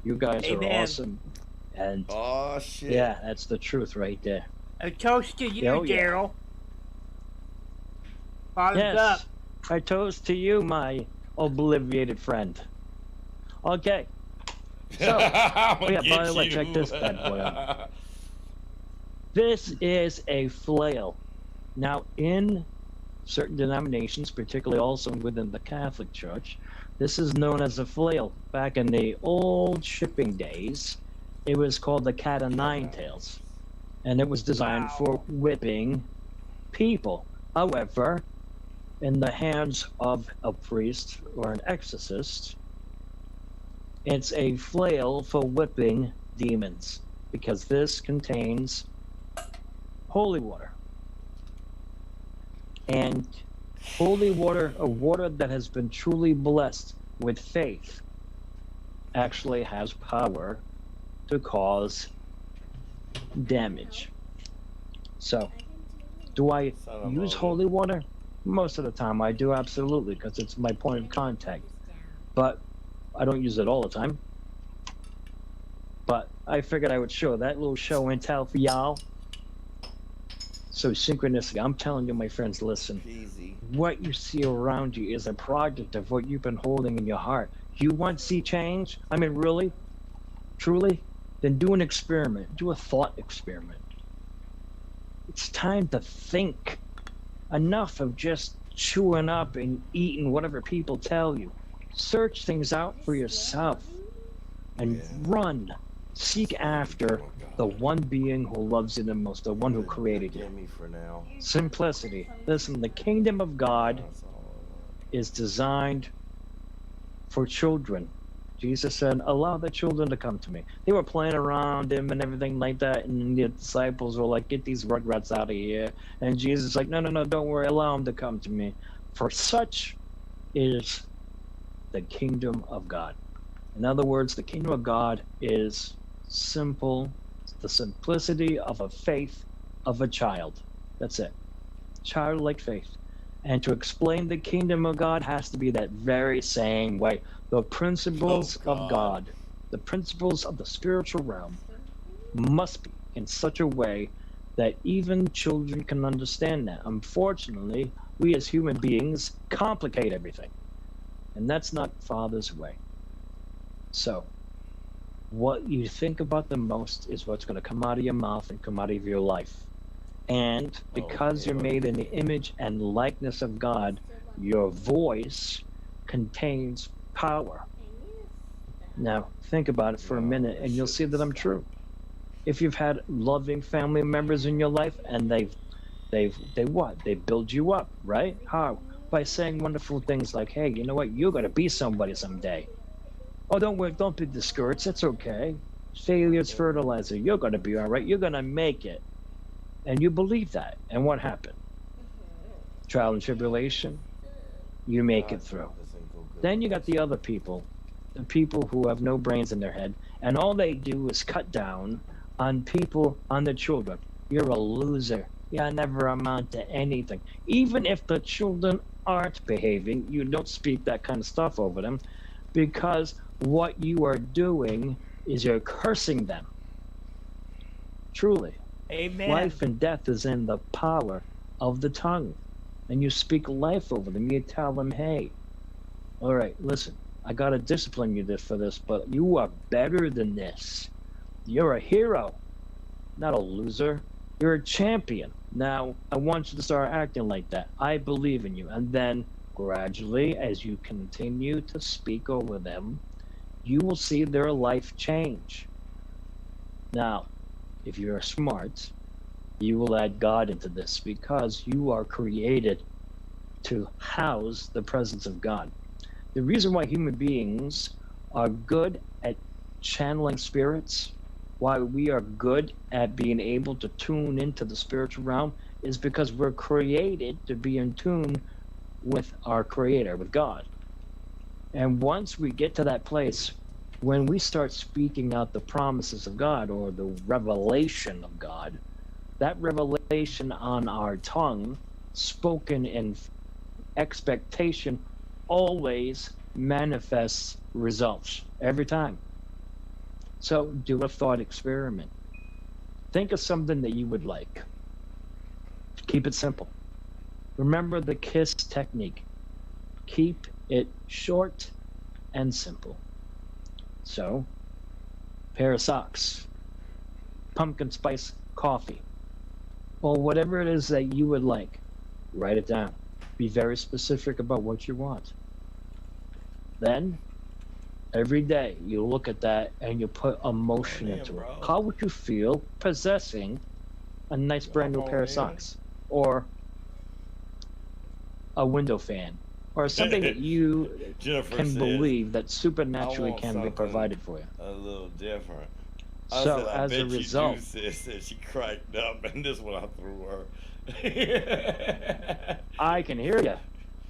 You guys Amen. are awesome. And Oh shit. yeah, that's the truth right there. A toast to you, Oh, yeah. Daryl. Bottoms Yes. up. I toast to you, my obliviated friend. Okay. So, I'ma yeah, by get the way, you. check this bad boy out. This is a flail. Now, in certain denominations, particularly also within the Catholic Church, this is known as a flail. Back in the old shipping days, it was called the cat o' nine tails, and it was designed for whipping people. However, in the hands of a priest or an exorcist, it's a flail for whipping demons, because this contains holy water. And holy water, a water that has been truly blessed with faith, actually has power to cause damage. So, do I use holy water? Most of the time I do, absolutely, because it's my point of contact. But I don't use it all the time. But I figured I would show that little show and tell for y'all. So synchronicity, I'm telling you, my friends, listen. Easy. What you see around you is a product of what you've been holding in your heart. You want to see change? I mean, really? Truly? Then do an experiment. Do a thought experiment. It's time to think. Enough of just chewing up and eating whatever people tell you. Search things out for yourself and run. Seek after the one being who loves you the most, the one who created you. Get me for now. Simplicity. Listen, the kingdom of God is designed for children. Jesus said, allow the children to come to me. They were playing around him and everything like that, and the disciples were like, get these rugrats out of here. And Jesus is like, no, don't worry, allow them to come to me. For such is the kingdom of God. In other words, the kingdom of God is simple, the simplicity of a faith of a child. That's it. Childlike faith. And to explain the kingdom of God has to be that very same way. The principles of God, the principles of the spiritual realm, must be in such a way that even children can understand that. Unfortunately, we as human beings complicate everything. And that's not Father's way. So, what you think about the most is what's going to come out of your mouth and come out of your life. And because you're made in the image and likeness of God, your voice contains power. Now, think about it for a minute and you'll see that I'm true. If you've had loving family members in your life and they build you up, right? How? By saying wonderful things like, hey, you know what? You're going to be somebody someday. Oh, don't worry. Don't be discouraged. It's okay. Failure's fertilizer. You're going to be all right. You're going to make it. And you believe that. And what happened? Trial and tribulation. You make it through. Then you got the other people. The people who have no brains in their head. And all they do is cut down on people, on the children. You're a loser. You never amount to anything. Even if the children aren't behaving, you don't speak that kind of stuff over them, because what you are doing is you're cursing them. Truly. Amen. Life and death is in the power of the tongue. And you speak life over them. You tell them, hey, all right, listen, I got to discipline you for this, but you are better than this. You're a hero, not a loser. You're a champion. Now, I want you to start acting like that. I believe in you. And then gradually, as you continue to speak over them, you will see their life change. Now, if you're smart, you will add God into this, because you are created to house the presence of God. The reason why human beings are good at channeling spirits, why we are good at being able to tune into the spiritual realm, is because we're created to be in tune with our Creator, with God. And once we get to that place, when we start speaking out the promises of God or the revelation of God, that revelation on our tongue, spoken in expectation, always manifests results every time. So do a thought experiment. Think of something that you would like. Keep it simple. Remember the KISS technique. Keep it short and simple. So, pair of socks, pumpkin spice coffee, or whatever it is that you would like, write it down. Be very specific about what you want. Then, every day, you look at that and you put emotion into it. How would you feel possessing a nice brand new pair of socks? Or a window fan? Or something that you can believe that supernaturally can be provided for you. A little different. So as a result, she said she cracked up, and this one I threw her. I can hear you.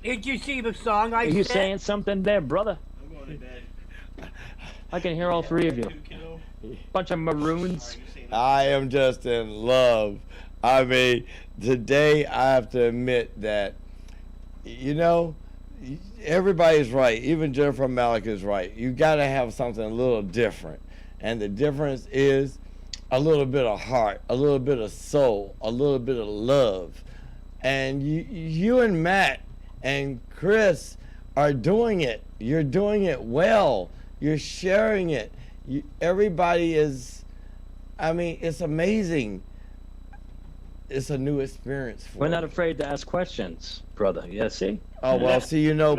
Did you see the song I Are you said? saying something there, brother? I can hear all three of you. Bunch of maroons. I am just in love. I mean, today I have to admit that, you know, everybody's right. Even Jennifer Malik is right. You got to have something a little different. And the difference is a little bit of heart, a little bit of soul, a little bit of love. And you and Matt and Chris are doing it. You're doing it well. You're sharing it. Everybody is, I mean, it's amazing. It's a new experience for We're not me. afraid to ask questions, brother. Yeah, see? Oh, well, see, you know,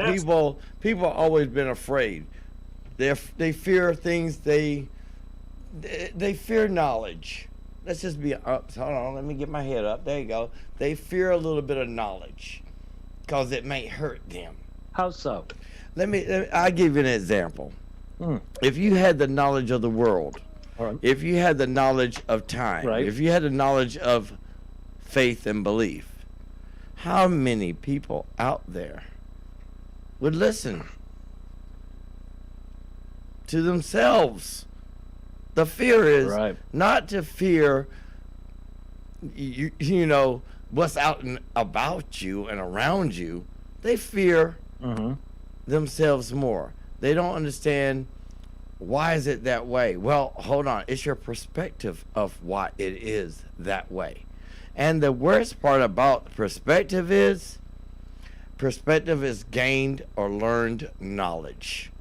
people always been afraid. They fear things, they fear knowledge. Let's just be up. Hold on, let me get my head up. There you go. They fear a little bit of knowledge because it may hurt them. How so? I'll give you an example. If you had the knowledge of the world, Right. if you had the knowledge of time, Right. if you had the knowledge of faith and belief, how many people out there would listen to themselves? The fear is Right. not to fear you know what's out and about you and around you. They fear themselves more. They don't understand why is it that way. Well, hold on. It's your perspective of why it is that way. And the worst part about perspective is gained or learned knowledge.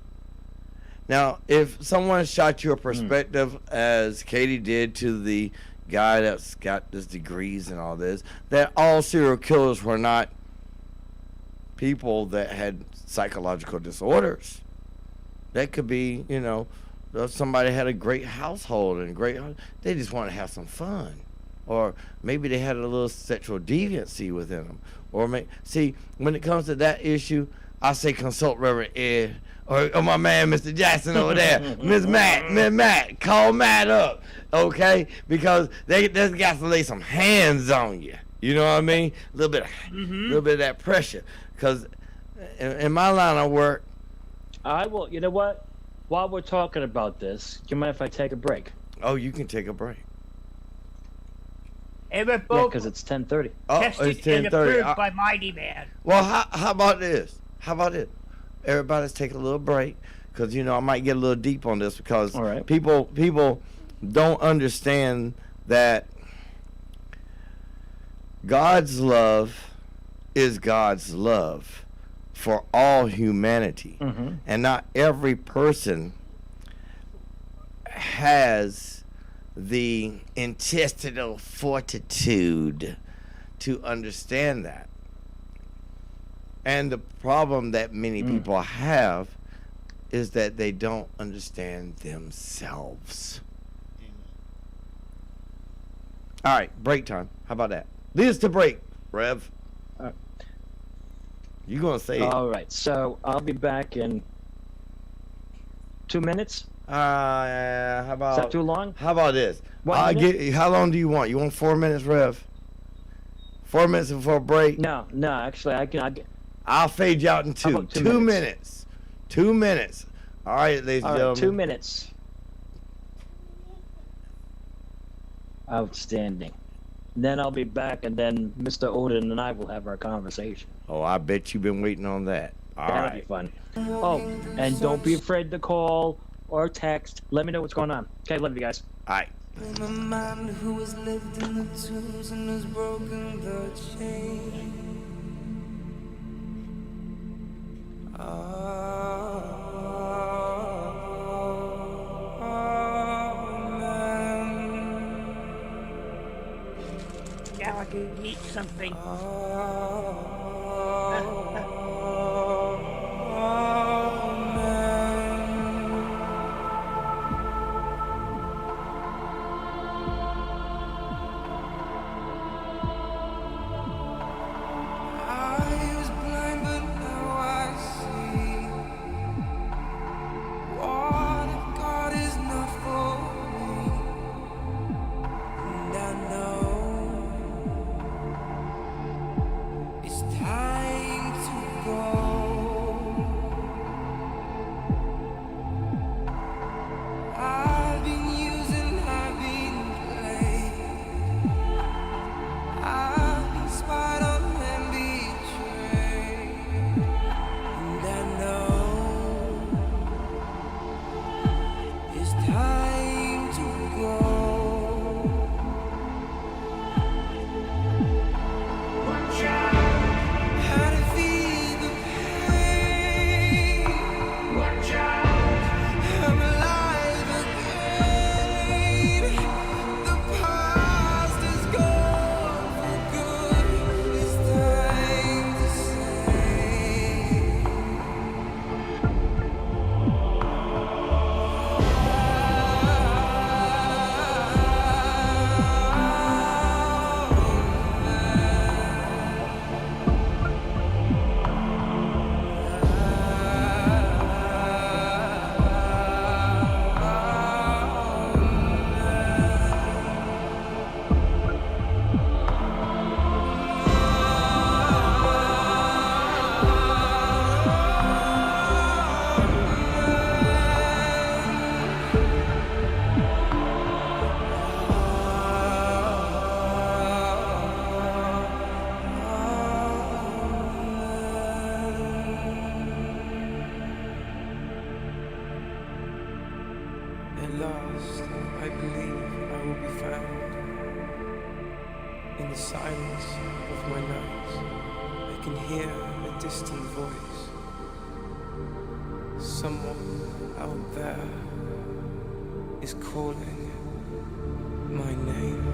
Now, if someone shot you a perspective, as Katie did to the guy that's got his degrees and all this, that all serial killers were not people that had psychological disorders. That could be, you know, somebody had a great household and they just want to have some fun. Or maybe they had a little sexual deviancy within them. Or see, when it comes to that issue, I say consult Reverend Ed or my man Mr. Jackson over there, Miss Matt, call Matt up, okay? Because they got to lay some hands on you. You know what I mean? A little bit of that pressure. Because in my line of work, I will. You know what? While we're talking about this, do you mind if I take a break? oh, you can take a break. And we're Yeah, both because it's 10:30. Oh, tested it's and 10:30. approved by Mighty Man. Well, how about this? How about this? Everybody's take a little break because, you know, I might get a little deep on this because All right. people don't understand that God's love is God's love for all humanity. And not every person has the intestinal fortitude to understand that. And the problem that many people have is that they don't understand themselves. All right, break time. How about that? Lead us to break, Rev. You gonna say it? All right. So I'll be back in 2 minutes. How Is about? that too long? How about this? 1 I'll minute? get. How long do you want? You want 4 minutes, Rev? 4 minutes before a break. No. Actually, I can. I'll fade you out in two. about 2 2 minutes? minutes. 2 minutes. All right, ladies and All right. gentlemen. 2 minutes. Outstanding. Then I'll be back, and then Mr. Odin and I will have our conversation. Oh, I bet you've been waiting on that. All That'll right. be fun. Oh, and don't be afraid to call or text. Let me know what's going on. Okay, love you guys. All right. I'm a man who has lived in the twos and has broken the chain. Now I can eat something. I was blind, but now I see. What if God is not for me? And I know it's time to go. I've been used and I've been played. I've been spied on and betrayed. And I know it's time to go. How to feel the pain. I'm alive again. The past is gone for good. It's time to say. At last, I believe I will be found. In the silence of my night, I can hear a distant voice. Someone out there is calling my name.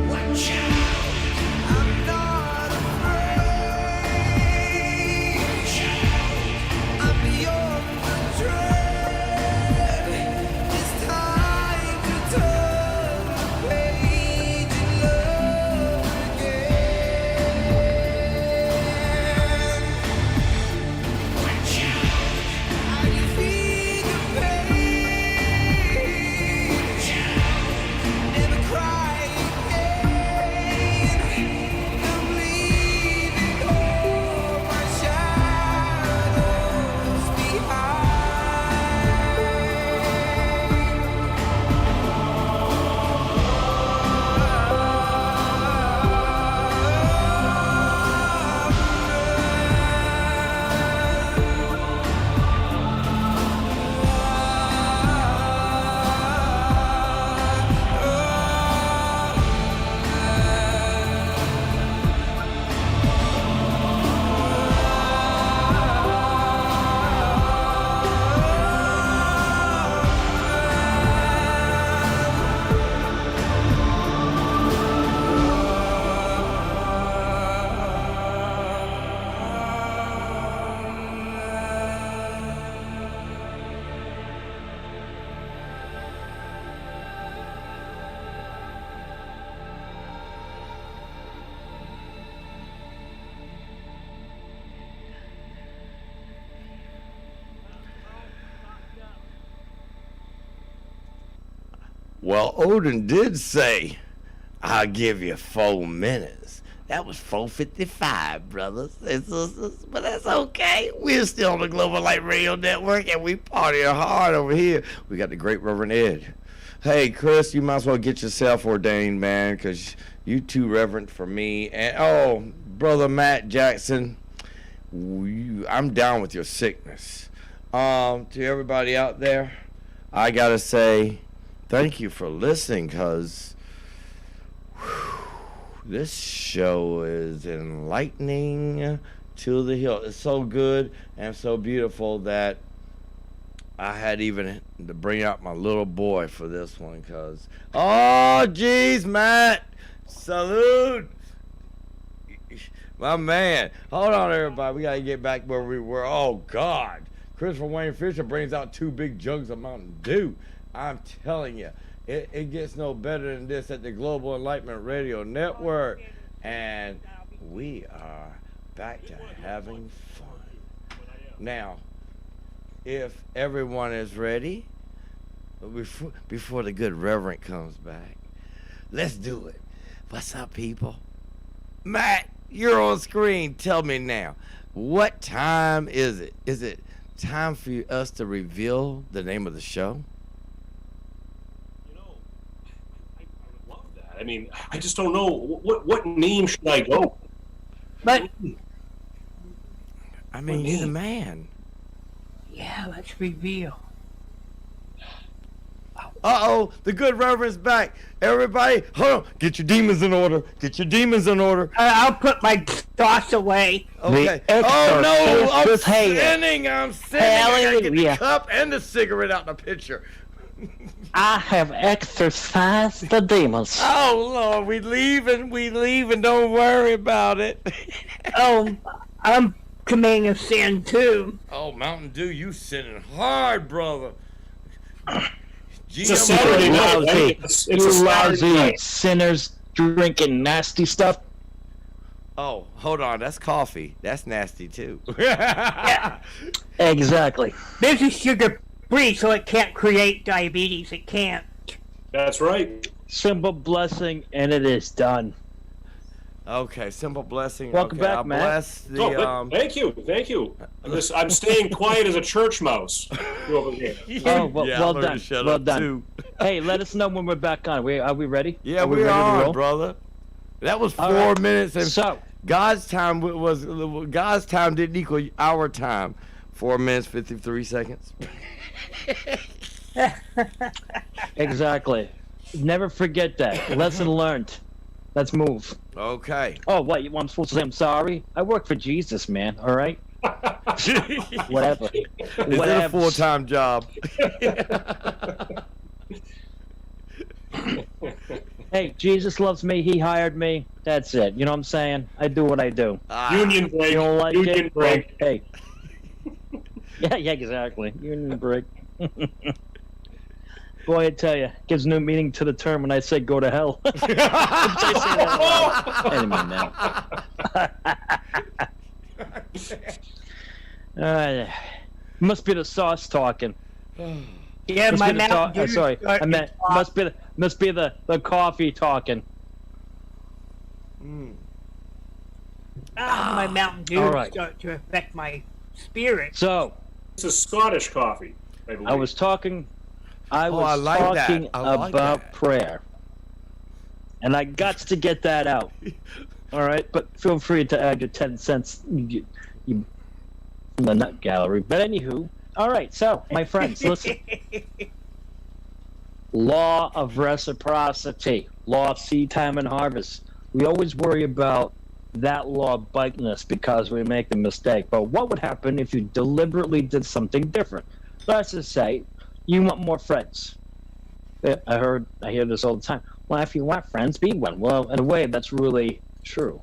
Watch out! I'm not afraid. Watch out! I'm beyond the dread. It's time to turn the page and love again. Watch out! I can feel the pain. Watch out! Never cry again. Well, Odin did say, "I'll give you 4 minutes." That was 4:55, brothers. But that's okay. We're still on the Global Light Radio Network, and we party hard over here. We got the great Reverend Ed. Hey, Chris, you might as well get yourself ordained, man, because you too reverent for me. And, Brother Matt Jackson, I'm down with your sickness. To everybody out there, I got to say thank you for listening, because this show is enlightening to the hill. It's so good and so beautiful that I had even to bring out my little boy for this one, because, oh, geez, Matt, salute. My man. Hold on, everybody. We got to get back where we were. Oh, God. Christopher Wayne Fisher brings out 2 big jugs of Mountain Dew. I'm telling you, it gets no better than this at the Global Enlightenment Radio Network. And we are back to having fun. Now, if everyone is ready, before the good Reverend comes back, let's do it. What's up, people? Matt, you're on screen. Tell me now, what time is it? Is it time for us to reveal the name of the show? You know, I would love that. I mean, I just don't know what name should I go. But I mean, you're the man. yeah, let's reveal. Uh-oh, the good Reverend's back. Everybody, hold on. Get your demons in order. Get your demons in order. I'll put my sauce away. Okay. Oh, no, I'm sinning. I gotta get the Hallelujah. cup and the cigarette out the pitcher. I have exorcised the demons. Oh, Lord, we leaving. Don't worry about it. Oh, I'm committing a sin too. Oh, Mountain Dew, you sinning hard, brother. It's a Saturday night, right? It's a You Saturday lousy night. sinners drinking nasty stuff. Oh, hold on. That's coffee. That's nasty, too. Exactly. This is sugar free, so it can't create diabetes. It can't. That's right. Simple blessing, and it is done. Okay, simple blessing. Welcome okay, back, I'll Matt. bless the, Oh, thank you. I'm staying quiet as a church mouse over here. Oh, well, yeah, well I'm gonna done. shut Well up, done. Too. Hey, let us know when we're back on. Are we ready? Yeah, Are we we're ready to on, roll? brother. That was 4 All right. minutes, and So, God's time didn't equal our time. 4 minutes 53 seconds. exactly. Never forget that. Lesson learned. Let's move. Okay. Oh, what? I'm supposed to say I'm sorry? I work for Jesus, man. All right? Whatever. Is it a full-time job? Hey, Jesus loves me. He hired me. That's it. You know what I'm saying? I do what I do. Union break. You don't like Union it? break. Hey. Yeah, exactly. Union break. Boy, I tell you, gives new meaning to the term when I say go to hell. I didn't mean that. Must be the sauce talking. Yeah, Must my be the Mountain Dew. sorry, I meant must be the coffee talking. My Mountain Dew All right. start to affect my spirit. So It's a Scottish coffee, I believe. I was talking. I was I like that. talking I like about that. prayer, and I got to get that out. All right, but feel free to add your 10 cents. You in the nut gallery. But anywho, all right. So my friends, listen. Law of reciprocity, law of seed time and harvest. We always worry about that law biting us because we make the mistake. But what would happen if you deliberately did something different? Let's just say you want more friends. I hear this all the time. Well, if you want friends, be one. Well, in a way, that's really true.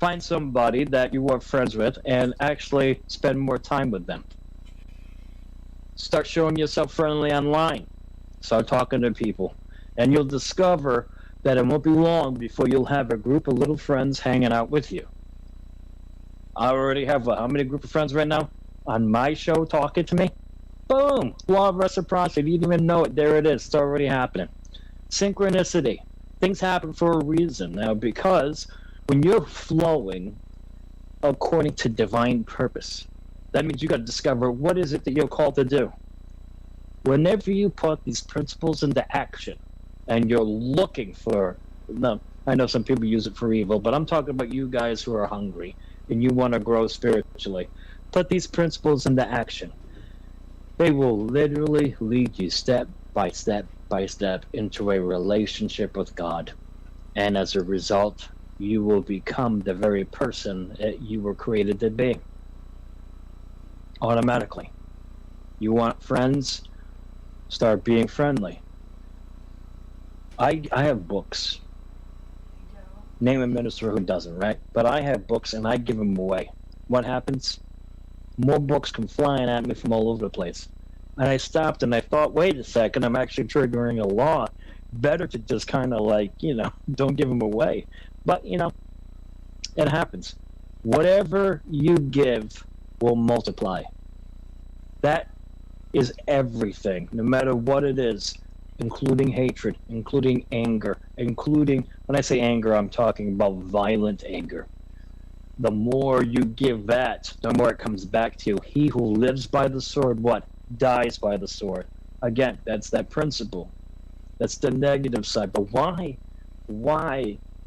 Find somebody that you are friends with and actually spend more time with them. Start showing yourself friendly online. Start talking to people. And you'll discover that it won't be long before you'll have a group of little friends hanging out with you. I already have how many group of friends right now on my show talking to me? Boom! Law of reciprocity. You didn't even know it. There it is. It's already happening. Synchronicity. Things happen for a reason. Now, because when you're flowing according to divine purpose, that means you got to discover what is it that you're called to do. Whenever you put these principles into action and you're looking for, no, I know some people use it for evil, but I'm talking about you guys who are hungry and you want to grow spiritually. Put these principles into action. They will literally lead you step by step by step into a relationship with God. And as a result, you will become the very person that you were created to be. Automatically. You want friends? Start being friendly. I have books. Name a minister who doesn't, right? But I have books and I give them away. What happens? More books come flying at me from all over the place. And I stopped and I thought, wait a second, I'm actually triggering a law. Better to just kind of like, don't give them away. But, it happens. Whatever you give will multiply. That is everything, no matter what it is, including hatred, including anger, including, when I say anger, I'm talking about violent anger. The more you give that, the more it comes back to you. He who lives by the sword, what? Dies by the sword. Again, that's that principle. That's the negative side. But why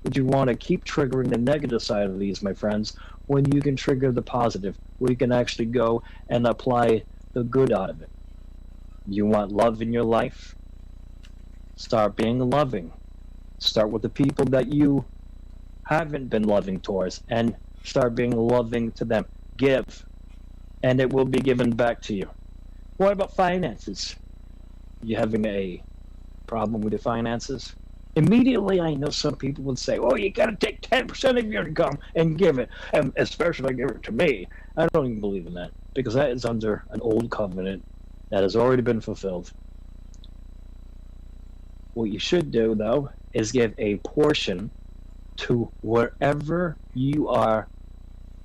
would you want to keep triggering the negative side of these, my friends, when you can trigger the positive, where you can actually go and apply the good out of it? You want love in your life? Start being loving. Start with the people that you haven't been loving towards and start being loving to them. Give, and it will be given back to you. What about finances? You having a problem with your finances? Immediately, I know some people would say, oh, you got to take 10% of your income and give it, and especially give it to me. I don't even believe in that, because that is under an old covenant that has already been fulfilled. What you should do, though, is give a portion to wherever you are,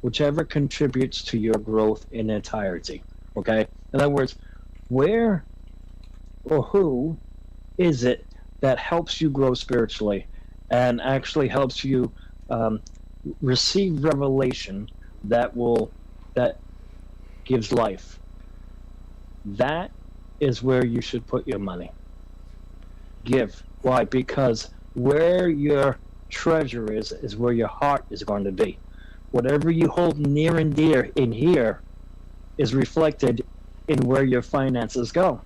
whichever contributes to your growth in entirety. Okay? In other words, where or who is it that helps you grow spiritually and actually helps you receive revelation that gives life? That is where you should put your money. Give. Why? Because where your treasure is where your heart is going to be. Whatever you hold near and dear in here is reflected in where your finances go.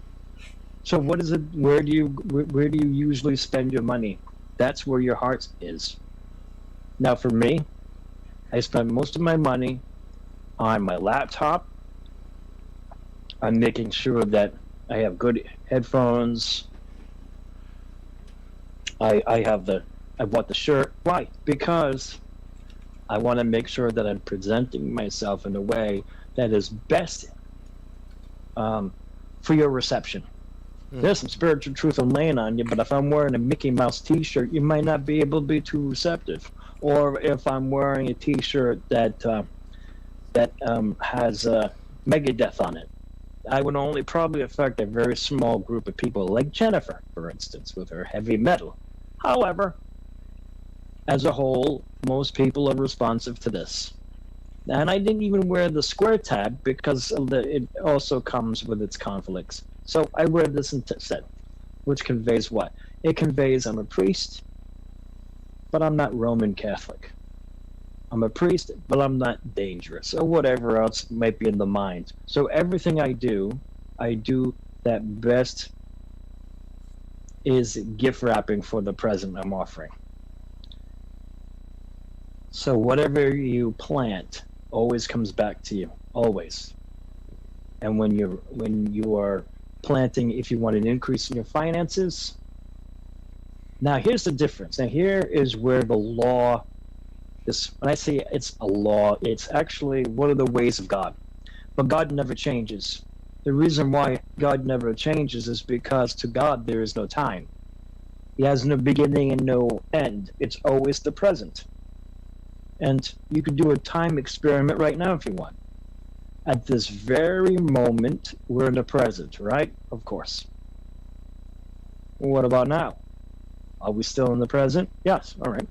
So what is it? Where do you usually spend your money? That's where your heart is. Now, for me, I spend most of my money on my laptop. I'm making sure that I have good headphones. I bought the shirt. Why? Because I want to make sure that I'm presenting myself in a way that is best for your reception. There's some spiritual truth I'm laying on you, but if I'm wearing a Mickey Mouse t-shirt, you might not be able to be too receptive. Or if I'm wearing a t-shirt that has Megadeth on it, I would only probably affect a very small group of people, like Jennifer, for instance, with her heavy metal. However, as a whole, most people are responsive to this. And I didn't even wear the square tag because it also comes with its conflicts. So I wear this instead, which conveys what? It conveys I'm a priest, but I'm not Roman Catholic. I'm a priest, but I'm not dangerous, or whatever else might be in the mind. So everything I do that best is gift wrapping for the present I'm offering. So whatever you plant always comes back to you, always. And when you are planting, if you want an increase in your finances, now here's the difference. Now here is where the law is. When I say it's a law, it's actually one of the ways of God. But God never changes. The reason why God never changes is because to God there is no time. He has no beginning and no end. It's always the present. And you could do a time experiment right now if you want. At this very moment, we're in the present, right? Of course. What about now? Are we still in the present? Yes, all right.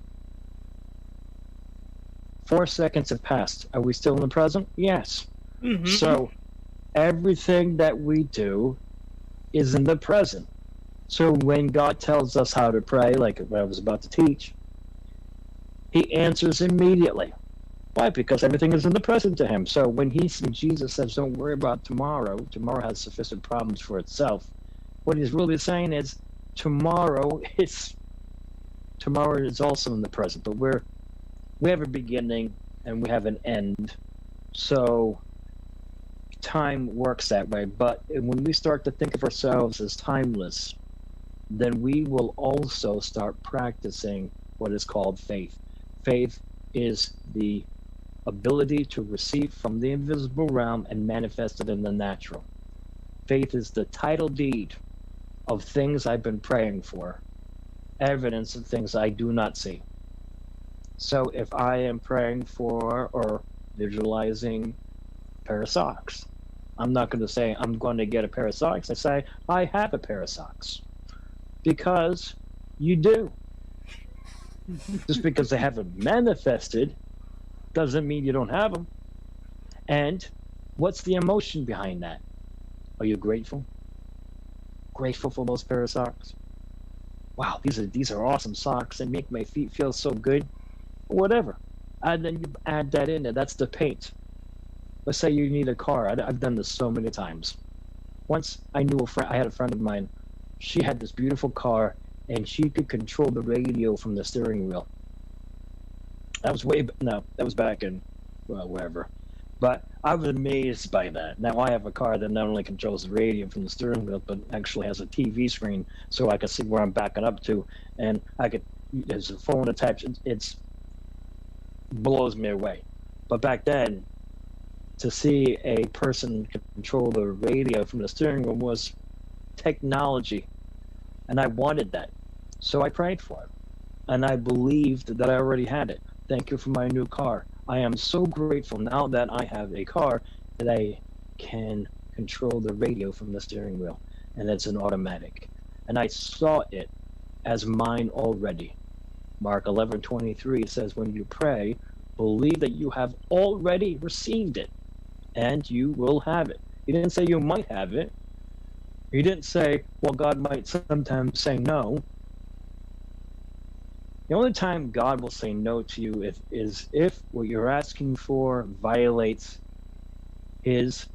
4 seconds have passed. Are we still in the present? Yes. Mm-hmm. So everything that we do is in the present. So when God tells us how to pray, like what I was about to teach, he answers immediately. Why? Because everything is in the present to him. So when Jesus says, don't worry about tomorrow, tomorrow has sufficient problems for itself. What he's really saying is tomorrow is also in the present, but we have a beginning and we have an end. So time works that way. But when we start to think of ourselves as timeless, then we will also start practicing what is called faith. Faith is the ability to receive from the invisible realm and manifest it in the natural. Faith is the title deed of things I've been praying for, evidence of things I do not see. So if I am praying for or visualizing a pair of socks, I'm not going to say I'm going to get a pair of socks. I say I have a pair of socks, because you do. Just because they haven't manifested doesn't mean you don't have them. And what's the emotion behind that? Are you grateful? Grateful for those pair of socks? Wow, these are awesome socks. They make my feet feel so good. Whatever. And then you add that in there. That's the paint. Let's say you need a car. I've done this so many times. Once I had a friend of mine. She had this beautiful car, and she could control the radio from the steering wheel. That was back in, well, wherever. But I was amazed by that. Now I have a car that not only controls the radio from the steering wheel, but actually has a TV screen, so I can see where I'm backing up to, and there's a phone attached. It's blows me away. But back then, to see a person control the radio from the steering wheel was technology, and I wanted that, so I prayed for it, and I believed that I already had it. Thank you for my new car. I am so grateful now that I have a car that I can control the radio from the steering wheel, and it's an automatic, and I saw it as mine already. Mark 11:23 says, when you pray, believe that you have already received it, and you will have it. He didn't say you might have it. He didn't say, well, God might sometimes say no. The only time God will say no to you is if what you're asking for violates his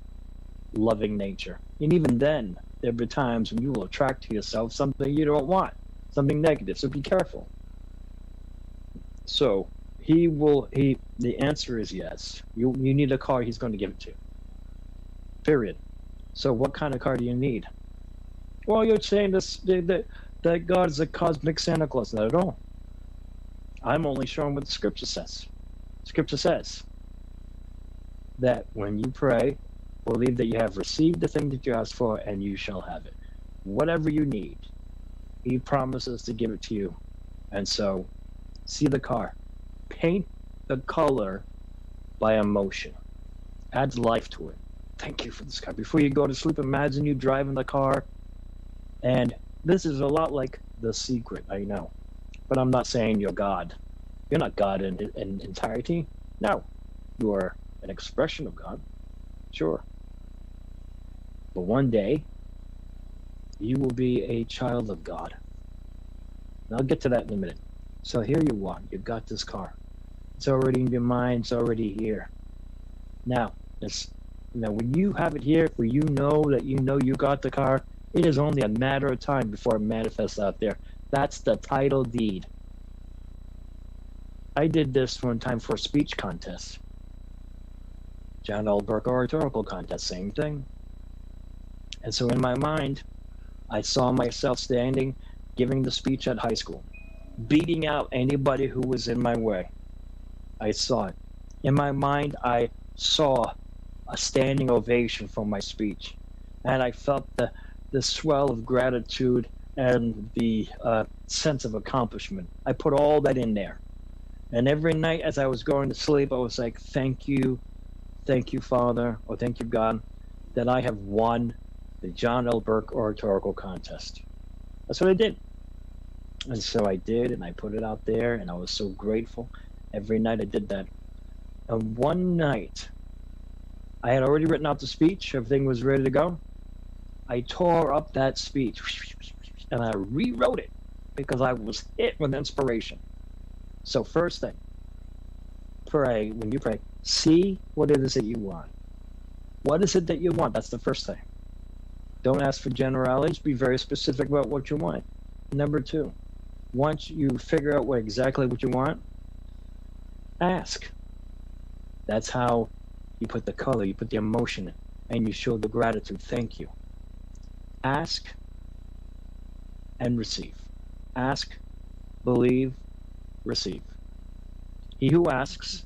loving nature. And even then, there'll be times when you will attract to yourself something you don't want, something negative, so be careful. So the answer is yes. You need a car, he's going to give it to you. Period. So what kind of car do you need? Well, you're saying that God is a cosmic Santa Claus. Not at all. I'm only showing what the scripture says. Scripture says that when you pray, believe that you have received the thing that you asked for, and you shall have it. Whatever you need, he promises to give it to you. And so, see the car. Paint the color by emotion. Adds life to it. Thank you for this car. Before you go to sleep, imagine you driving the car. And this is a lot like The Secret, I know. But I'm not saying you're God. You're not God in entirety. No. You are an expression of God. Sure. But one day, you will be a child of God. And I'll get to that in a minute. So here you are. You've got this car. It's already in your mind. It's already here. Now, when you have it here, where you know you got the car, it is only a matter of time before it manifests out there. That's the title deed. I did this one time for a speech contest. John L. Burke oratorical contest, same thing. And so in my mind, I saw myself standing, giving the speech at high school, beating out anybody who was in my way. I saw it. In my mind, I saw a standing ovation for my speech. And I felt the swell of gratitude and the sense of accomplishment. I put all that in there. And every night as I was going to sleep, I was like, thank you thank you, Father, or thank you, God, that I have won the John L. Burke Oratorical Contest. That's what I did. And so I did, and I put it out there, and I was so grateful. Every night I did that. And one night, I had already written out the speech. Everything was ready to go. I tore up that speech, and I rewrote it because I was hit with inspiration. So first thing, pray. When you pray, see what it is that you want. What is it that you want? That's the first thing. Don't ask for generalities. Be very specific about what you want. Number two, once you figure out exactly what you want, ask. That's how you put the color, you put the emotion in, and you show the gratitude. Thank you. Ask and receive. Ask, believe, receive. He who asks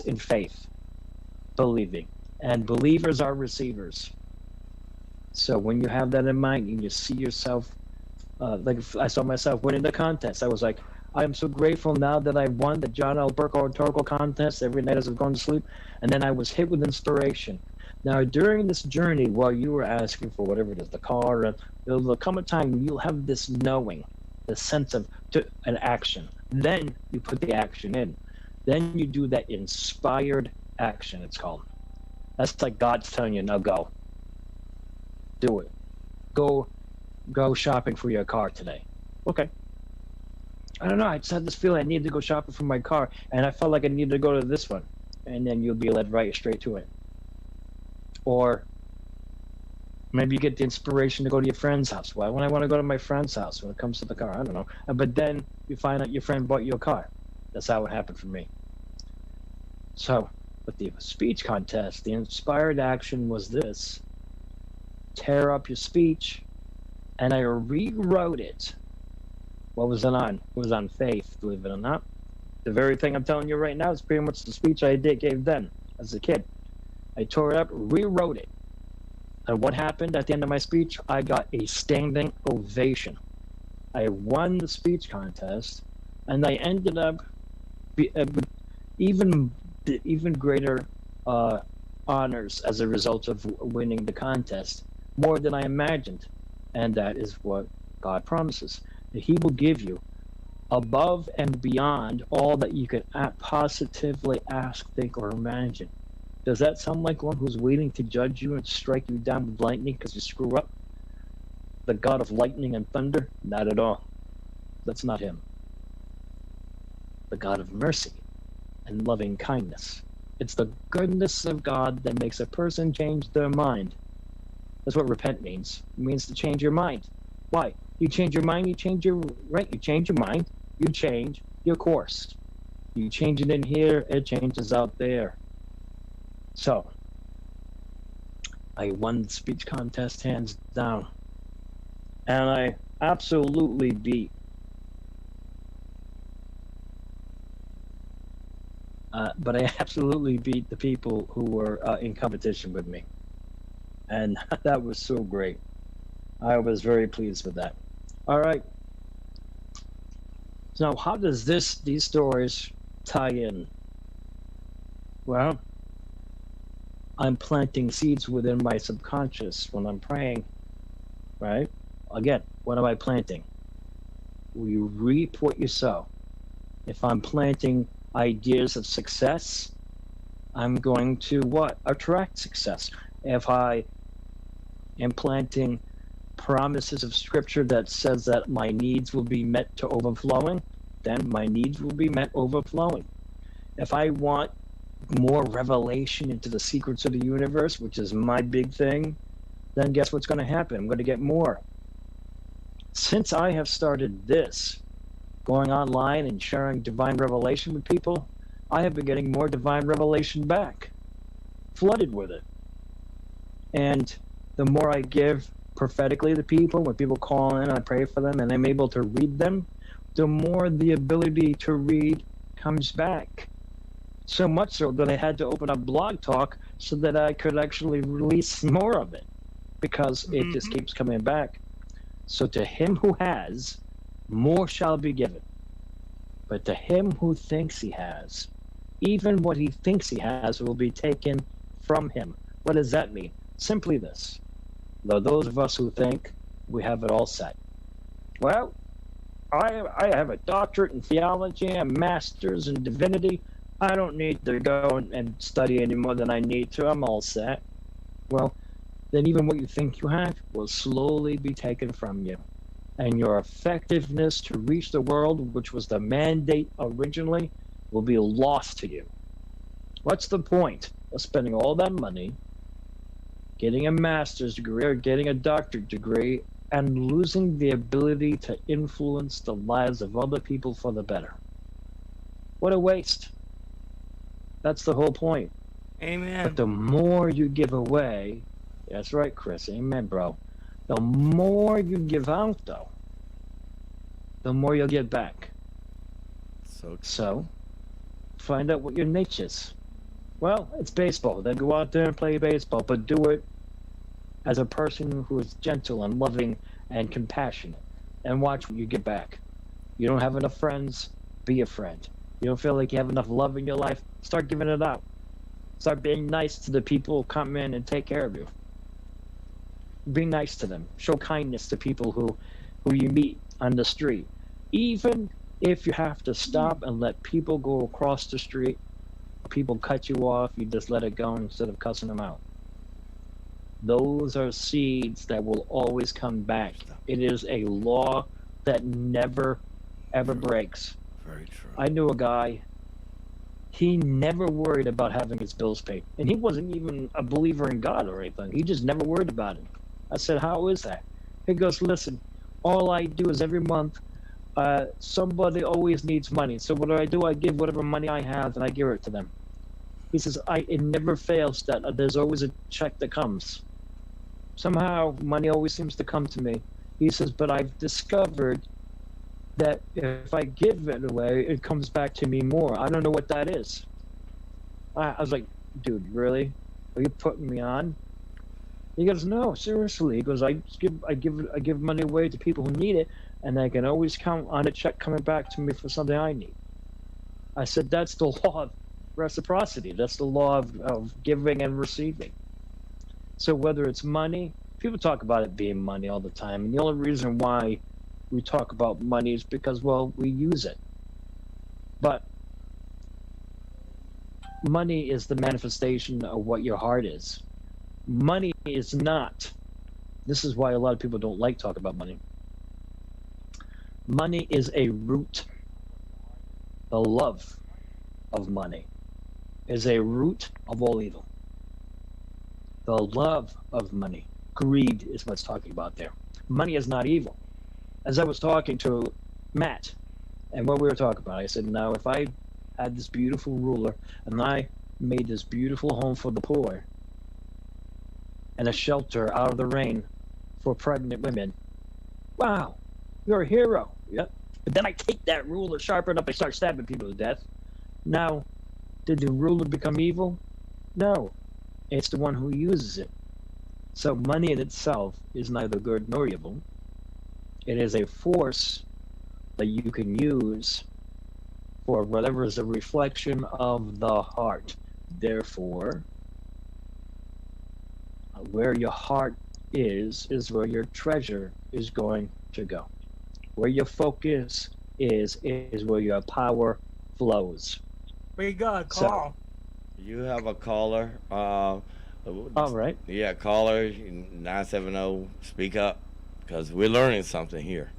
in faith, believing. And believers are receivers. So when you have that in mind and you see yourself, like I saw myself winning the contest, I was like, I am so grateful now that I won the John L. Burke Oratorical Contest every night as I was going to sleep. And then I was hit with inspiration. Now, during this journey, while you were asking for whatever it is, the car, there'll come a time when you'll have this knowing, the sense of an action. Then you put the action in. Then you do that inspired action, it's called. That's like God's telling you, now go. Do it. Go shopping for your car today. Okay. I don't know. I just had this feeling I needed to go shopping for my car, and I felt like I needed to go to this one. And then you'll be led right straight to it. Or maybe you get the inspiration to go to your friend's house. Why would I want to go to my friend's house when it comes to the car? I don't know. But then you find out your friend bought you a car. That's how it happened for me. So, with the speech contest, the inspired action was this. Tear up your speech, and I rewrote it. What was it on? It was on faith, believe it or not. The very thing I'm telling you right now is pretty much the speech I gave then as a kid. I tore it up, rewrote it. And what happened at the end of my speech? I got a standing ovation. I won the speech contest, and I ended up with even greater honors as a result of winning the contest, more than I imagined. And that is what God promises. That He will give you above and beyond all that you could positively ask, think, or imagine. Does that sound like one who's waiting to judge you and strike you down with lightning because you screw up? The God of lightning and thunder? Not at all. That's not Him. The God of mercy and loving kindness. It's the goodness of God that makes a person change their mind. That's what repent means. It means to change your mind. Why? You change your mind, you change your you change your mind, you change your course. You change it in here, it changes out there. So, I won the speech contest hands down. And I absolutely beat the people who were in competition with me. And that was so great. I was very pleased with that. All right. So how does these stories tie in? Well, I'm planting seeds within my subconscious when I'm praying, right? Again, what am I planting? You reap what you sow. If I'm planting ideas of success, I'm going to what? Attract success. If I am planting promises of scripture that says that my needs will be met to overflowing, then my needs will be met overflowing. If I want more revelation into the secrets of the universe, which is my big thing, then guess what's going to happen? I'm going to get more. Since I have started this, going online and sharing divine revelation with people, I have been getting more divine revelation back, flooded with it. And the more I give prophetically to people, when people call in, I pray for them, and I'm able to read them, the more the ability to read comes back. So much so that I had to open up Blog Talk so that I could actually release more of it, because it just keeps coming back. So to him who has, more shall be given. But to him who thinks he has, Even what he thinks he has will be taken from him. What does that mean? Simply this. Though those of us who think we have it all set. Well, I have a doctorate in theology, a master's in divinity. I don't need to go and study any more than I need to. I'm all set. Well, then even what you think you have will slowly be taken from you. And your effectiveness to reach the world, which was the mandate originally, will be lost to you. What's the point of spending all that money, getting a master's degree or getting a doctorate degree, and losing the ability to influence the lives of other people for the better? What a waste. That's the whole point. Amen. But the more you give away, that's right, Chris, amen, bro. The more you give out, though, the more you'll get back. So, find out what your niche is. Well, it's baseball. Then go out there and play baseball, but do it as a person who is gentle and loving and compassionate, and watch what you get back. You don't have enough friends, be a friend. You don't feel like you have enough love in your life, start giving it out. Start being nice to the people who come in and take care of you. Be nice to them. Show kindness to people who you meet on the street. Even if you have to stop and let people go across the street, people cut you off, you just let it go instead of cussing them out. Those are seeds that will always come back. It is a law that never, ever breaks. Very true. I knew a guy, he never worried about having his bills paid. And he wasn't even a believer in God or anything. He just never worried about it. I said, how is that? He goes, listen, all I do is every month, somebody always needs money. So what do? I give whatever money I have and I give it to them. He says, it never fails that there's always a check that comes. Somehow money always seems to come to me. He says, but I've discovered that if I give it away, it comes back to me more. I don't know what that is. I was like, dude, really? Are you putting me on? He goes, no, seriously. He goes, I give money away to people who need it, and I can always count on a check coming back to me for something I need. I said, that's the law of reciprocity. That's the law of giving and receiving. So whether it's money, people talk about it being money all the time, and the only reason why we talk about money is because, well, we use it. But money is the manifestation of what your heart is. Money is not. This is why a lot of people don't like talk about money. Money is a root. The love of money is a root of all evil. The love of money. Greed is what's talking about there. Money is not evil. As I was talking to Matt, and what we were talking about, I said, now if I had this beautiful ruler and I made this beautiful home for the poor and a shelter out of the rain for pregnant women, wow, you're a hero. Yep. But then I take that ruler, sharpen up, and start stabbing people to death. Now, did the ruler become evil? No. It's the one who uses it. So money in itself is neither good nor evil. It is a force that you can use for whatever is a reflection of the heart. Therefore, where your heart is where your treasure is going to go. Where your focus is where your power flows. We got a call. You have a caller. All right. Yeah, caller 970. Speak up, because we're learning something here.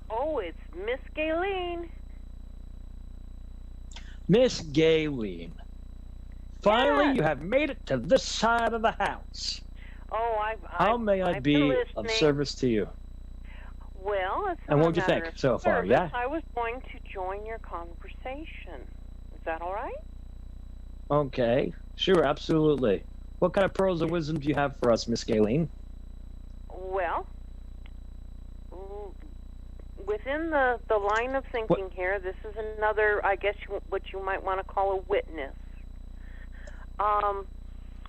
Oh, it's Miss Gayleen. Miss Gayleen, finally Yeah. you have made it to this side of the house. Oh, How may I I've be been of listening. service to you? Well, it's And not what'd you a matter think of so far, service. yeah? I was going to join your conversation. Is that all right? Okay, sure, absolutely. What kind of pearls of wisdom do you have for us, Miss Gayleen? Well, within the line of thinking here, this is another, I guess, what you might want to call a witness.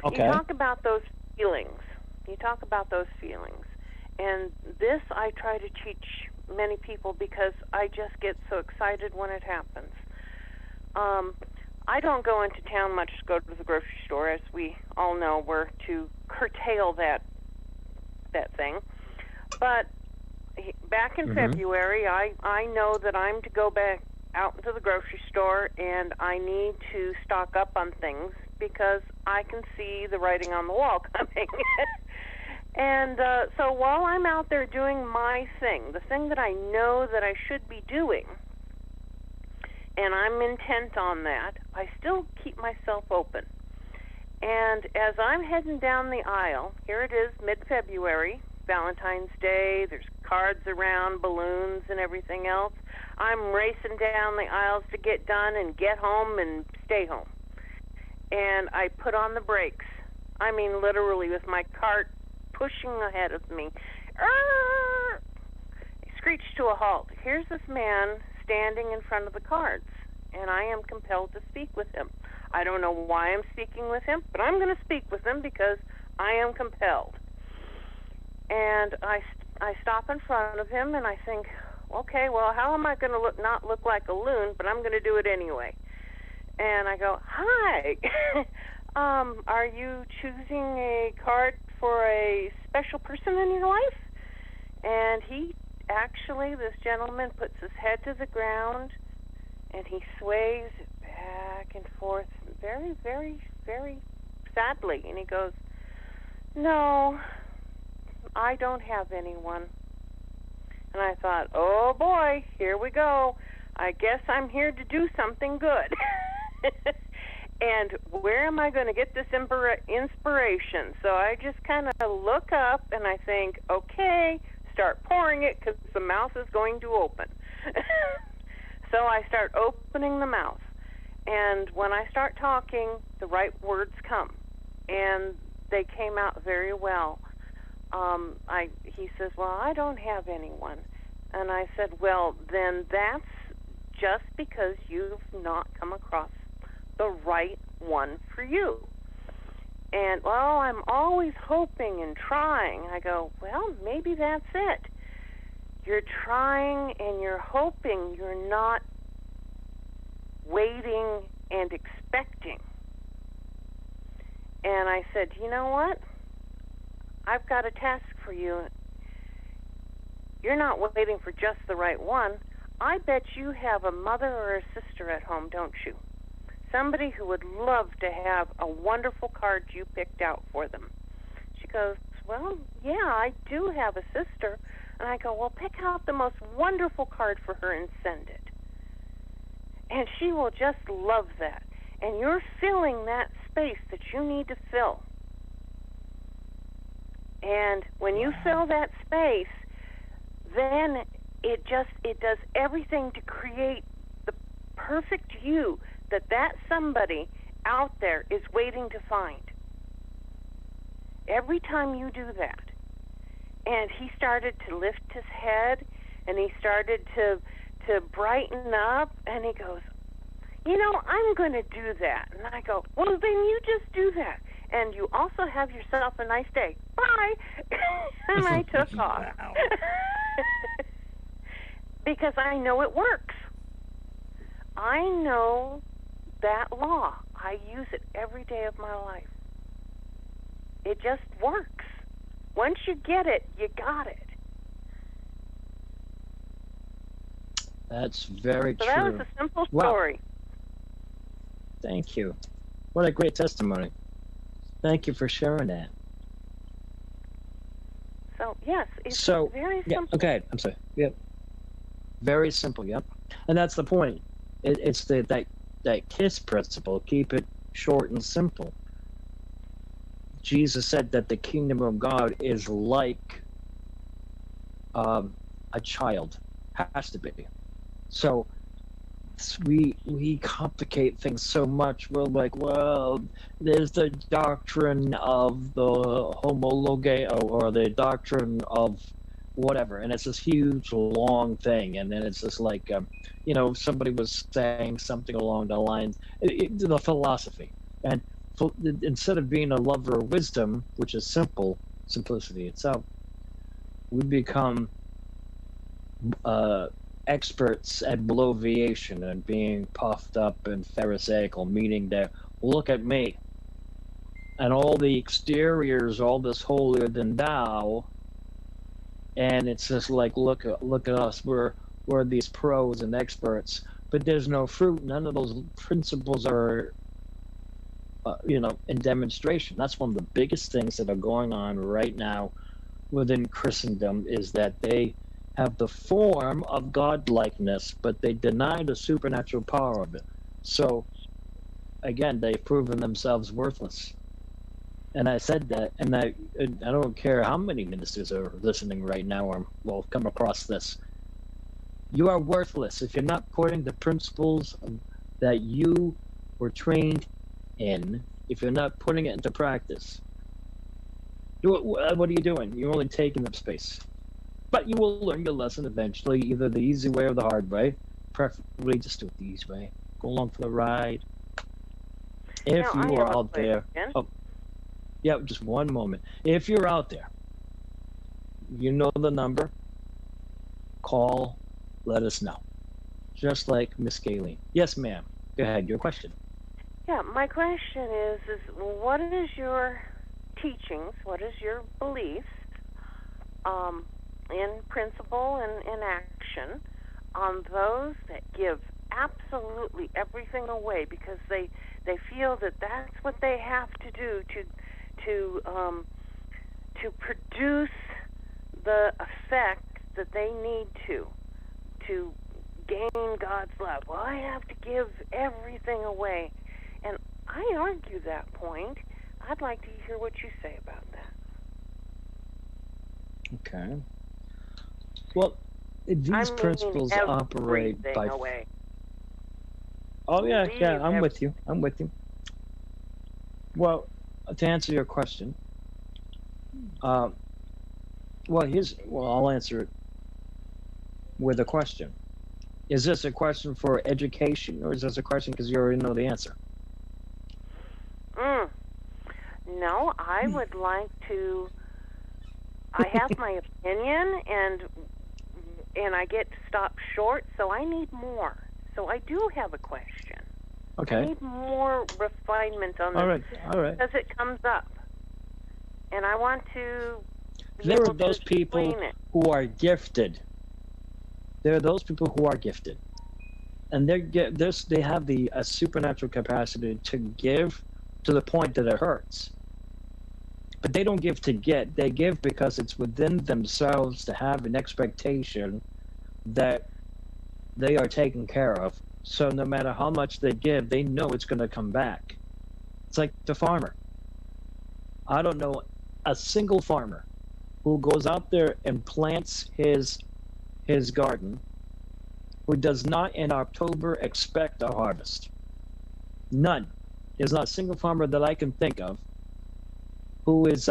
Okay. You talk about those feelings. And this I try to teach many people because I just get so excited when it happens. I don't go into town much to go to the grocery store, as we all know. We're to curtail that thing. But back in February, I know that I'm to go back out into the grocery store, and I need to stock up on things because I can see the writing on the wall coming. And so while I'm out there doing my thing, the thing that I know that I should be doing, and I'm intent on that, I still keep myself open. And as I'm heading down the aisle, here it is, mid-February, Valentine's Day, there's cards around, balloons and everything else. I'm racing down the aisles to get done and get home and stay home. And I put on the brakes. I mean, literally, with my cart pushing ahead of me. I screeched to a halt. Here's this man standing in front of the cards, and I am compelled to speak with him. I don't know why I'm speaking with him, but I'm going to speak with him because I am compelled. And I stop in front of him, and I think, okay, well, how am I going to not look like a loon, but I'm going to do it anyway. And I go, hi, are you choosing a card for a special person in your life? And this gentleman puts his head to the ground, and he sways back and forth very, very, very sadly. And he goes, no, I don't have anyone. And I thought, oh boy, here we go. I guess I'm here to do something good. And where am I going to get this inspiration? So I just kind of look up and I think, okay, start pouring it because the mouth is going to open. So I start opening the mouth. And when I start talking, the right words come. And they came out very well. He says, well, I don't have anyone. And I said, well, then that's just because you've not come across the right one for you. And, well, I'm always hoping and trying. I go, well, maybe that's it. You're trying and you're hoping. You're not waiting and expecting. And I said, you know what? I've got a task for you. You're not waiting for just the right one. I bet you have a mother or a sister at home, don't you? Somebody who would love to have a wonderful card you picked out for them. She goes, well, yeah, I do have a sister. And I go, well, pick out the most wonderful card for her and send it. And she will just love that. And you're filling that space that you need to fill. And when you fill that space, then it does everything to create the perfect you that somebody out there is waiting to find. Every time you do that. And he started to lift his head, and he started to brighten up, and he goes, you know, I'm going to do that. And I go, well, then you just do that. And you also have yourself a nice day. Bye. And I took off. Because I know it works. I know that law. I use it every day of my life. It just works. Once you get it, you got it. That's very true. So that was a simple story. Thank you. What a great testimony. Thank you for sharing that. So, yes, it's very simple. Yeah, okay, I'm sorry. Yep. Very simple, yep. And that's the point. It's that KISS principle. Keep it short and simple. Jesus said that the kingdom of God is like a child. Has to be. So we complicate things so much. We're like, well, there's the doctrine of the homologeo or the doctrine of whatever, and it's this huge long thing, and then it's just like somebody was saying something along the lines the philosophy, and instead of being a lover of wisdom, which is simplicity itself, we become experts at bloviation and being puffed up and pharisaical, meaning that look at me and all the exteriors, all this holier than thou, and it's just like look at us, we're these pros and experts, but there's no fruit. None of those principles are in demonstration. That's one of the biggest things that are going on right now within Christendom, is that they have the form of godlikeness, but they deny the supernatural power of it. So again, they've proven themselves worthless. And I said that, and I don't care how many ministers are listening right now or will come across this. You are worthless if you're not putting the principles that you were trained in. If you're not putting it into practice, what are you doing? You're only taking up space. But you will learn your lesson eventually, either the easy way or the hard way. Preferably just do it the easy way. Go along for the ride. If you are out there, yeah, just one moment. If you're out there, you know the number. Call, let us know. Just like Miss Galen. Yes, ma'am. Go ahead. Your question. Yeah, my question is what is your teachings? What is your beliefs? In principle and in action on those that give absolutely everything away because they feel that that's what they have to do to produce the effect that they need to gain God's love. Well, I have to give everything away, and I argue that point. I'd like to hear what you say about that. Okay. Well, these principles operate by. Away. Oh yeah, I'm with you. Well, to answer your question, I'll answer it with a question. Is this a question for education, or is this a question because you already know the answer? No, I would like to. I have my opinion, and I get stopped short, so I need more. So I do have a question. Okay. I need more refinement on this. All right. Because it comes up, and I want to. There are those people who are gifted. There are those people who are gifted, and they have the supernatural capacity to give to the point that it hurts. But they don't give to get. They give because it's within themselves to have an expectation that they are taken care of. So no matter how much they give, they know it's going to come back. It's like the farmer. I don't know a single farmer who goes out there and plants his garden who does not in October expect a harvest. None. There's not a single farmer that I can think of who is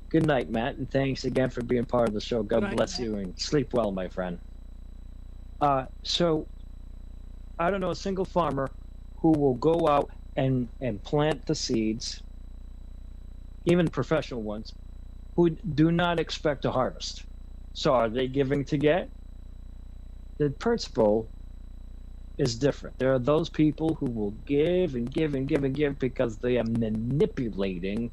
good night, Matt, and thanks again for being part of the show. God bless you and sleep well, my friend. So I don't know a single farmer who will go out and plant the seeds, even professional ones, who do not expect a harvest. So are they giving to get? The principle is different. There are those people who will give and give and give and give because they are manipulating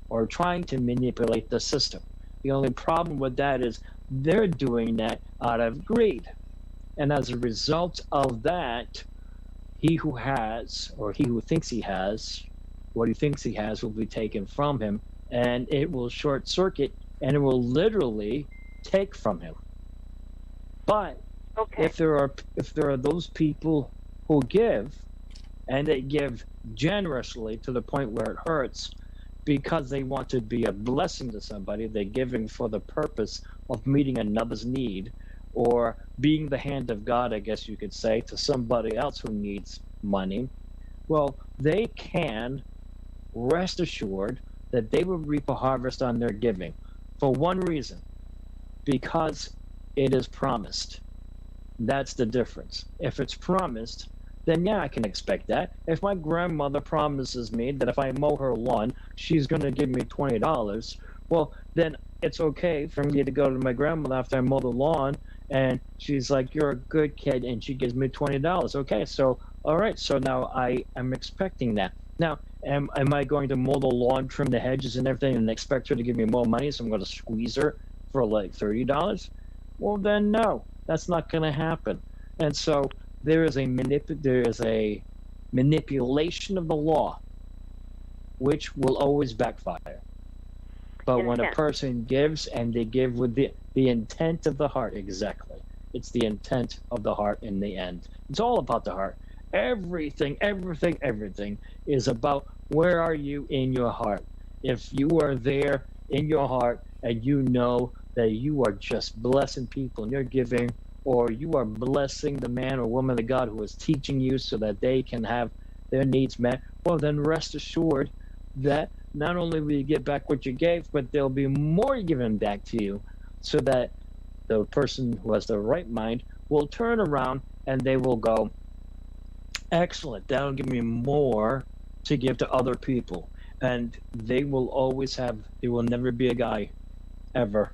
or trying to manipulate the system. The only problem with that is they're doing that out of greed. And as a result of that, he who has, or he who thinks he has, what he thinks he has will be taken from him, and it will short circuit, and it will literally take from him. But if there are those people who give, and they give generously to the point where it hurts, because they want to be a blessing to somebody, they're giving for the purpose of meeting another's need, or being the hand of God, I guess you could say, to somebody else who needs money. Well, they can rest assured that they will reap a harvest on their giving for one reason, because it is promised. That's the difference. If it's promised, then yeah, I can expect that. If my grandmother promises me that if I mow her lawn, she's going to give me $20, well, then it's okay for me to go to my grandmother after I mow the lawn, and she's like, "You're a good kid," and she gives me $20. Okay, so all right, so now I am expecting that. Now, am I going to mow the lawn, trim the hedges and everything, and expect her to give me more money? So I'm going to squeeze her for like $30? Well, then no, that's not going to happen. And so there is a manipulation of the law, which will always backfire. But when a person gives, and they give with the intent of the heart, exactly. It's the intent of the heart in the end. It's all about the heart. Everything is about where are you in your heart. If you are there in your heart and you know that you are just blessing people and you're giving, or you are blessing the man or woman of God who is teaching you so that they can have their needs met, well, then rest assured that not only will you get back what you gave, but there'll be more given back to you, so that the person who has the right mind will turn around and they will go, excellent, that'll give me more to give to other people. And they will always have, there will never be a guy ever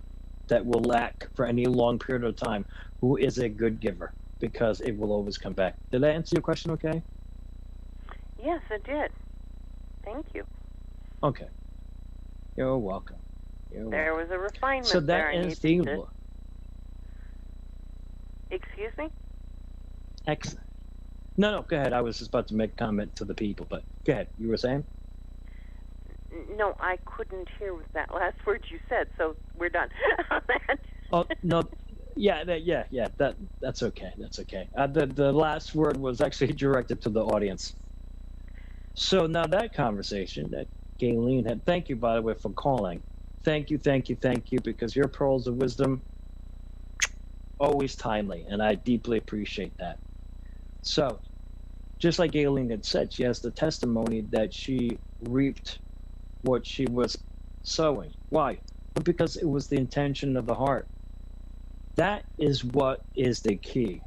that will lack for any long period of time who is a good giver, because it will always come back. Did I answer your question okay? Yes, it did. Thank you. Okay. You're welcome. There was a refinement so there. That is the... Excuse me? Excellent. No, go ahead. I was just about to make a comment to the people, but go ahead. You were saying? No, I couldn't hear with that last word you said, so we're done on that. Oh, no. Yeah, that's okay. That's okay. The last word was actually directed to the audience. So now that conversation that Gayleen had, thank you, by the way, for calling. Thank you, because your pearls of wisdom, always timely, and I deeply appreciate that. So, just like Gayleen had said, she has the testimony that she reaped what she was sowing. Why? Because it was the intention of the heart. That is what is the key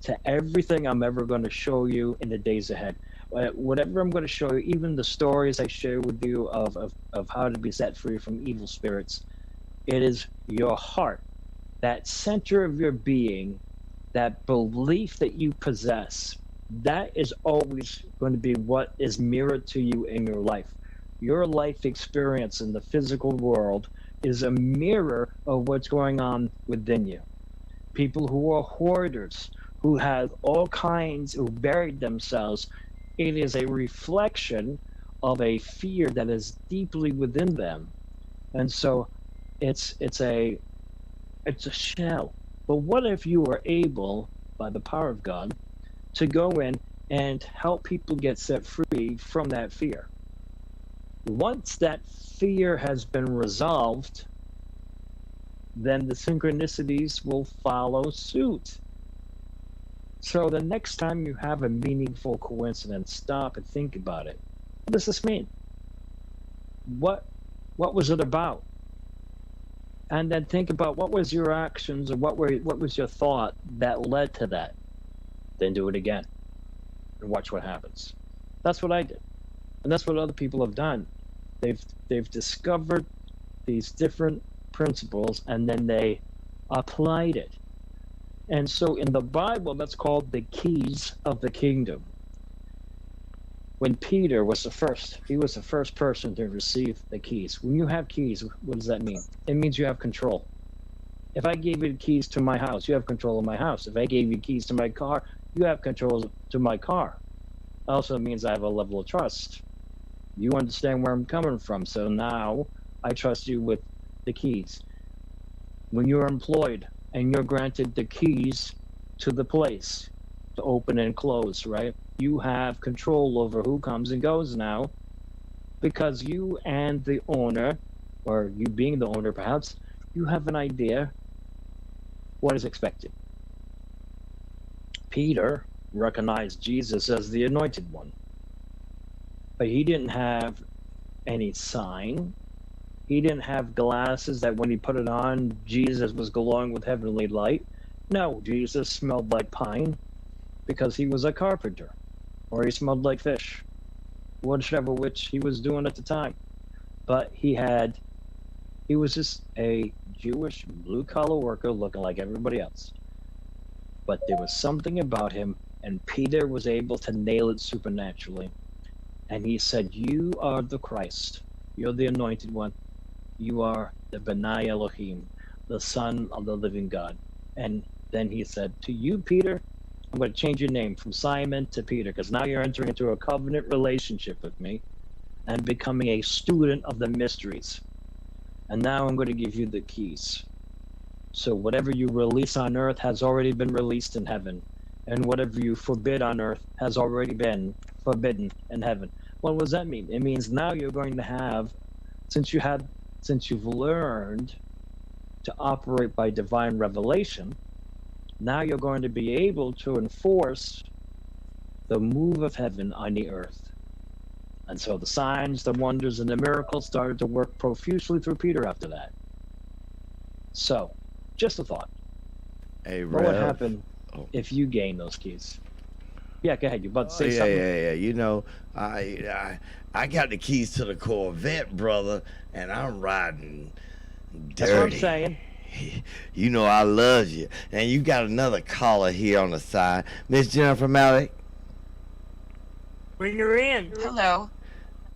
to everything I'm ever going to show you in the days ahead. Whatever I'm going to show you, even the stories I share with you of how to be set free from evil spirits, it is your heart, that center of your being, that belief that you possess. That is always going to be what is mirrored to you in your life. Your life experience in the physical world is a mirror of what's going on within you. People who are hoarders, who have all kinds, who buried themselves, it is a reflection of a fear that is deeply within them. And so it's a shell. But what if you were able, by the power of God, to go in and help people get set free from that fear? Once that fear has been resolved, then the synchronicities will follow suit. So the next time you have a meaningful coincidence, stop and think about it. What does this mean? What was it about? And then think about what was your actions, or what was your thought that led to that. Then do it again and watch what happens. That's what I did. And that's what other people have done. They've discovered these different principles, and then they applied it. And so in the Bible, that's called the keys of the kingdom. When Peter was he was the first person to receive the keys. When you have keys, what does that mean? It means you have control. If I gave you the keys to my house, you have control of my house. If I gave you keys to my car, you have control to my car. Also means I have a level of trust. You understand where I'm coming from, so now I trust you with the keys. When you're employed and you're granted the keys to the place to open and close, right? You have control over who comes and goes now, because you and the owner, or you being the owner perhaps, you have an idea what is expected. Peter recognized Jesus as the anointed one, but he didn't have any sign. He didn't have glasses that when he put it on, Jesus was glowing with heavenly light. No, Jesus smelled like pine because he was a carpenter, or he smelled like fish, whichever which he was doing at the time. But he had He was just a Jewish blue-collar worker looking like everybody else. But there was something about him, and Peter was able to nail it supernaturally. And he said, "You are the Christ. You're the anointed one. You are the Benai Elohim, the Son of the living God." And then he said, "To you, Peter, I'm going to change your name from Simon to Peter, because now you're entering into a covenant relationship with me and becoming a student of the mysteries. And now I'm going to give you the keys. So whatever you release on earth has already been released in heaven, and whatever you forbid on earth has already been forbidden in heaven." What does that mean? It means now you're going to have, since you've learned to operate by divine revelation, now you're going to be able to enforce the move of heaven on the earth. And so the signs, the wonders, and the miracles started to work profusely through Peter after that. So, just a thought. Hey, What would Rev. happen if you gain those keys? Yeah, go ahead. You're about to say Yeah, something? yeah. You know, I got the keys to the Corvette, brother, and I'm riding dirty. That's what I'm saying. You know I love you. And you got another caller here on the side. Miss Jennifer Malik. Bring her in. Hello.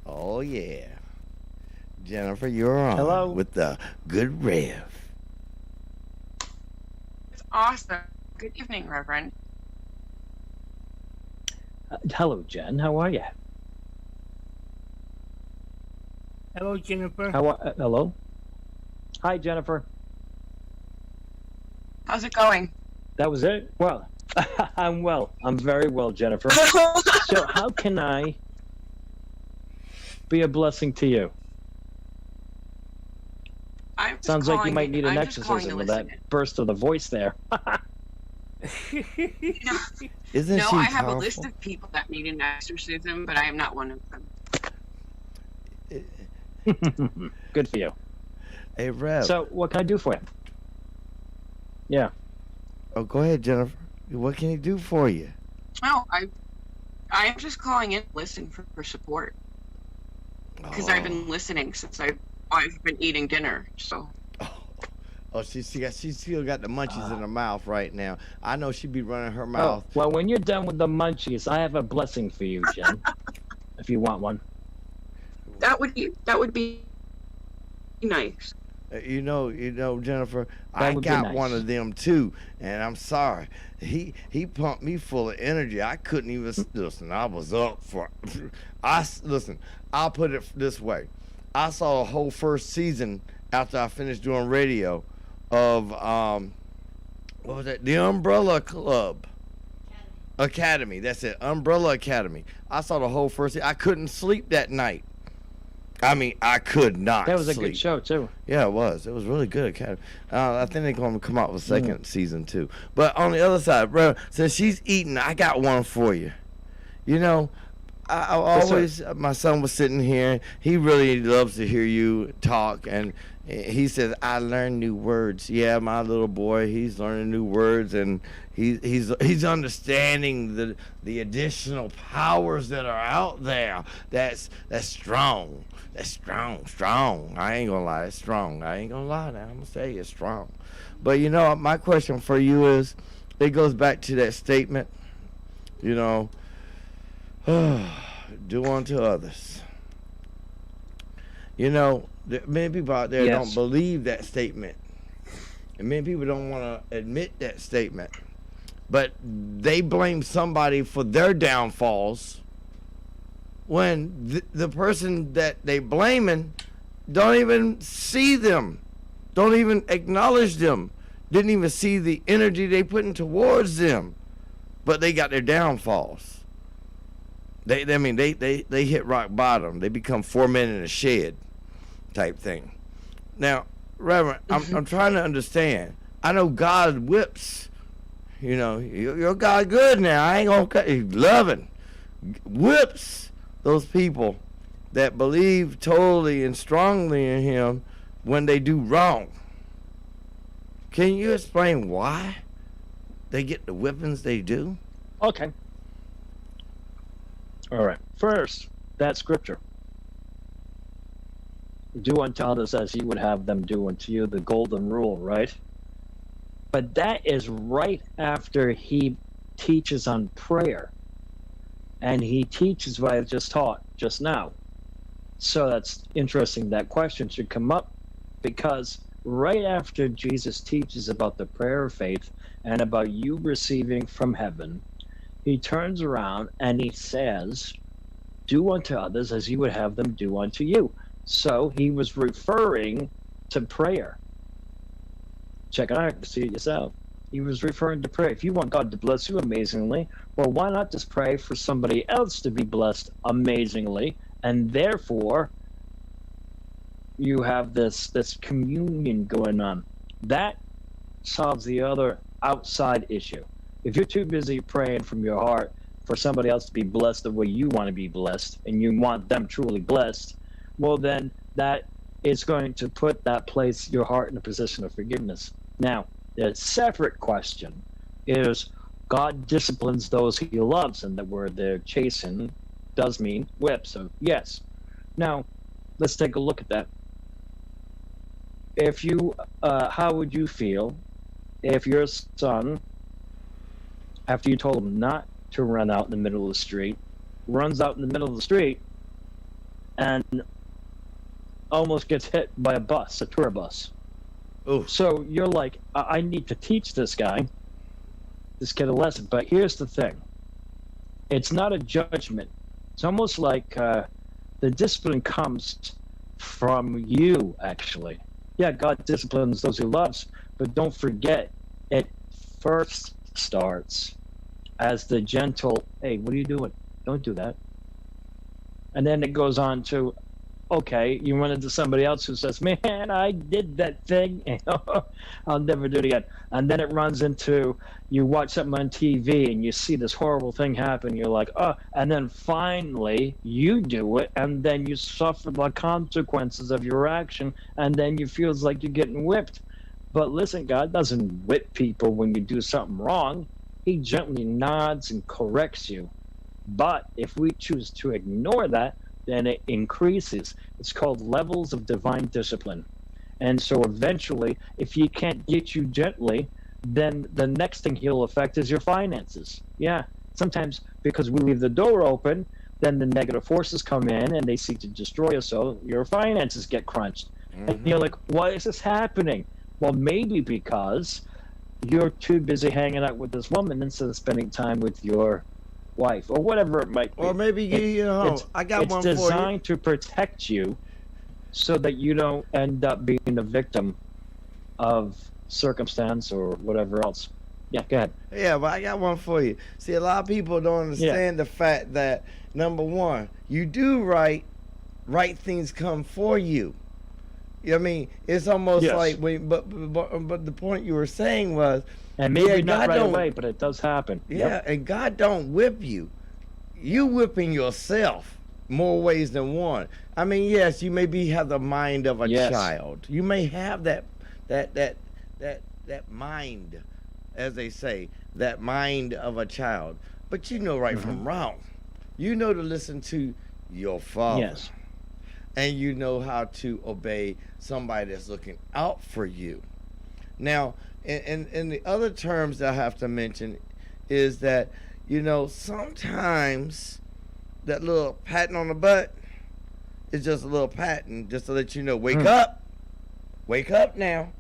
Oh, yeah. Jennifer, you're on. Hello. With the Good Rev. It's awesome. Good evening, Reverend. Hello, Jen. How are you? Hello, Jennifer. Hello? Hi, Jennifer. How's it going? That was it? Well, I'm well. I'm very well, Jennifer. So how can I be a blessing to you? I'm just Sounds like you calling- might need an I'm just calling to exorcism with that listen. burst of the voice there. Isn't No, she I have powerful? a list of people that need an exorcism, but I am not one of them. Good for you. Hey, Rev. So what can I do for you? Yeah. Oh, go ahead, Jennifer. What can he do for you? No, I'm just calling in to listen for support because I've been listening since I've been eating dinner. So Oh, she still got the munchies in her mouth right now. I know she'd be running her Oh, mouth. well, when you're done with the munchies, I have a blessing for you, Jen. If you want one. that would be nice. You know, Jennifer, That I would be got nice. one of them too, and I'm sorry. He pumped me full of energy. I couldn't even listen. I was up for. Listen. I'll put it this way. I saw a whole first season after I finished doing radio of what was that? The Umbrella Club. Academy. That's it. Umbrella Academy. I saw the whole first season. I couldn't sleep that night. I mean, I could not. That was a sleep. good show, too. Yeah, it was. It was really good. Academy. I think they're going to come out with a second season too. But on the other side, bro, since she's eating, I got one for you. You know, I always, my son was sitting here. He really loves to hear you talk, and he says, "I learn new words." Yeah, my little boy, he's learning new words, and he's understanding the additional powers that are out there. That's strong. That's strong. I ain't gonna lie, it's strong. I ain't gonna lie now. I'm gonna say it's strong. But you know, my question for you is, it goes back to that statement. You know, do unto others. You know, many people out there don't believe that statement, and many people don't want to admit that statement. But they blame somebody for their downfalls when the person that they blaming don't even see them, don't even acknowledge them, didn't even see the energy they putting towards them, but they got their downfalls. They hit rock bottom. They become 4 men in a shed type thing. Now, Reverend, I'm trying to understand. I know God whips. You know, your God good now. I ain't gonna cut. He's loving. Whips those people that believe totally and strongly in Him when they do wrong. Can you explain why they get the whippings they do? Okay. All right. First, that scripture. do unto others as you would have them do unto you, the golden rule, right? But that is right after he teaches on prayer. And he teaches what I just taught just now. So that's interesting. That question should come up because right after Jesus teaches about the prayer of faith and about you receiving from heaven, he turns around and he says, do unto others as you would have them do unto you. So he was referring to prayer. Check it out, see it yourself. He was referring to prayer. If you want God to bless you amazingly, well, why not just pray for somebody else to be blessed amazingly? And therefore, you have this communion going on. That solves the other outside issue. If you're too busy praying from your heart for somebody else to be blessed the way you want to be blessed, and you want them truly blessed, well, then that is going to put your heart in a position of forgiveness. Now, the separate question is God disciplines those he loves, and that word there, chasten, does mean whip. So, yes. Now, let's take a look at that. If you, how would you feel if your son, after you told him not to run out in the middle of the street, runs out in the middle of the street and almost gets hit by a bus, a tour bus? Oh, So you're like, I need to teach this kid a lesson. But here's the thing. It's not a judgment. It's almost like the discipline comes from you, actually. Yeah, God disciplines those he loves, but don't forget, it first starts as the gentle, hey, what are you doing? Don't do that. And then it goes on to, okay, you run into somebody else who says, man, I did that thing. I'll never do it again. And then it runs into, you watch something on TV and you see this horrible thing happen. You're like, oh, and then finally you do it. And then you suffer the consequences of your action. And then you feel like you're getting whipped. But listen, God doesn't whip people when you do something wrong. He gently nods and corrects you. But if we choose to ignore that, then it increases. It's called levels of divine discipline. And so eventually, if he can't get you gently, then the next thing he'll affect is your finances. Yeah, sometimes because we leave the door open, then the negative forces come in and they seek to destroy us, so your finances get crunched. Mm-hmm. And you're like, why is this happening? Well, maybe because you're too busy hanging out with this woman instead of spending time with your wife or whatever it might be. Or maybe I got one for you. It's designed to protect you so that you don't end up being a victim of circumstance or whatever else. Yeah, go ahead. Yeah, but I got one for you. See, a lot of people don't understand the fact that, number one, you do right things come for you. You know what I mean? It's almost like, but the point you were saying was, and maybe not right away, but it does happen. Yeah, and God don't whip you. You whipping yourself more ways than one. I mean, yes, you maybe have the mind of a child. You may have that mind, as they say, that mind of a child. But you know right from wrong. You know to listen to your father. Yes. And you know how to obey somebody that's looking out for you. Now, and the other terms that I have to mention is that, sometimes that little patting on the butt is just a little patting just to let you know, wake up now.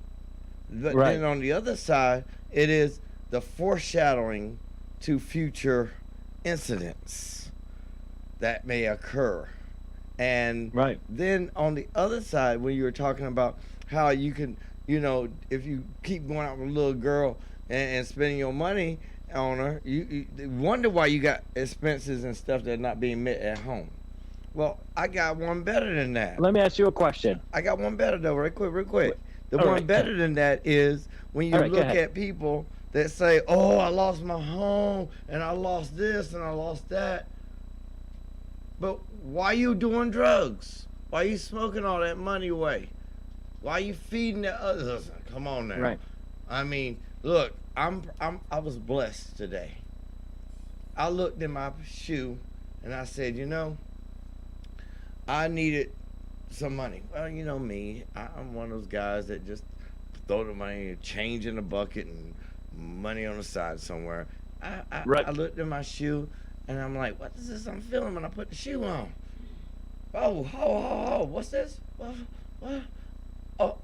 But then on the other side, it is the foreshadowing to future incidents that may occur. And then on the other side, when you were talking about how you can, if you keep going out with a little girl and spending your money on her, you wonder why you got expenses and stuff that are not being met at home. Well, I got one better than that. Let me ask you a question. I got one better though, real quick. The one better than that is when you look at people that say, oh, I lost my home and I lost this and I lost that. But why you doing drugs? Why you smoking all that money away? Why you feeding the others? Come on now. Right. I mean, look, I was blessed today. I looked in my shoe and I said, I needed some money. Well, you know me, I'm one of those guys that just throw the money, change in the bucket, and money on the side somewhere. I looked at my shoe, and I'm like, what is this I'm feeling when I put the shoe on? Oh, what's this? What? Oh,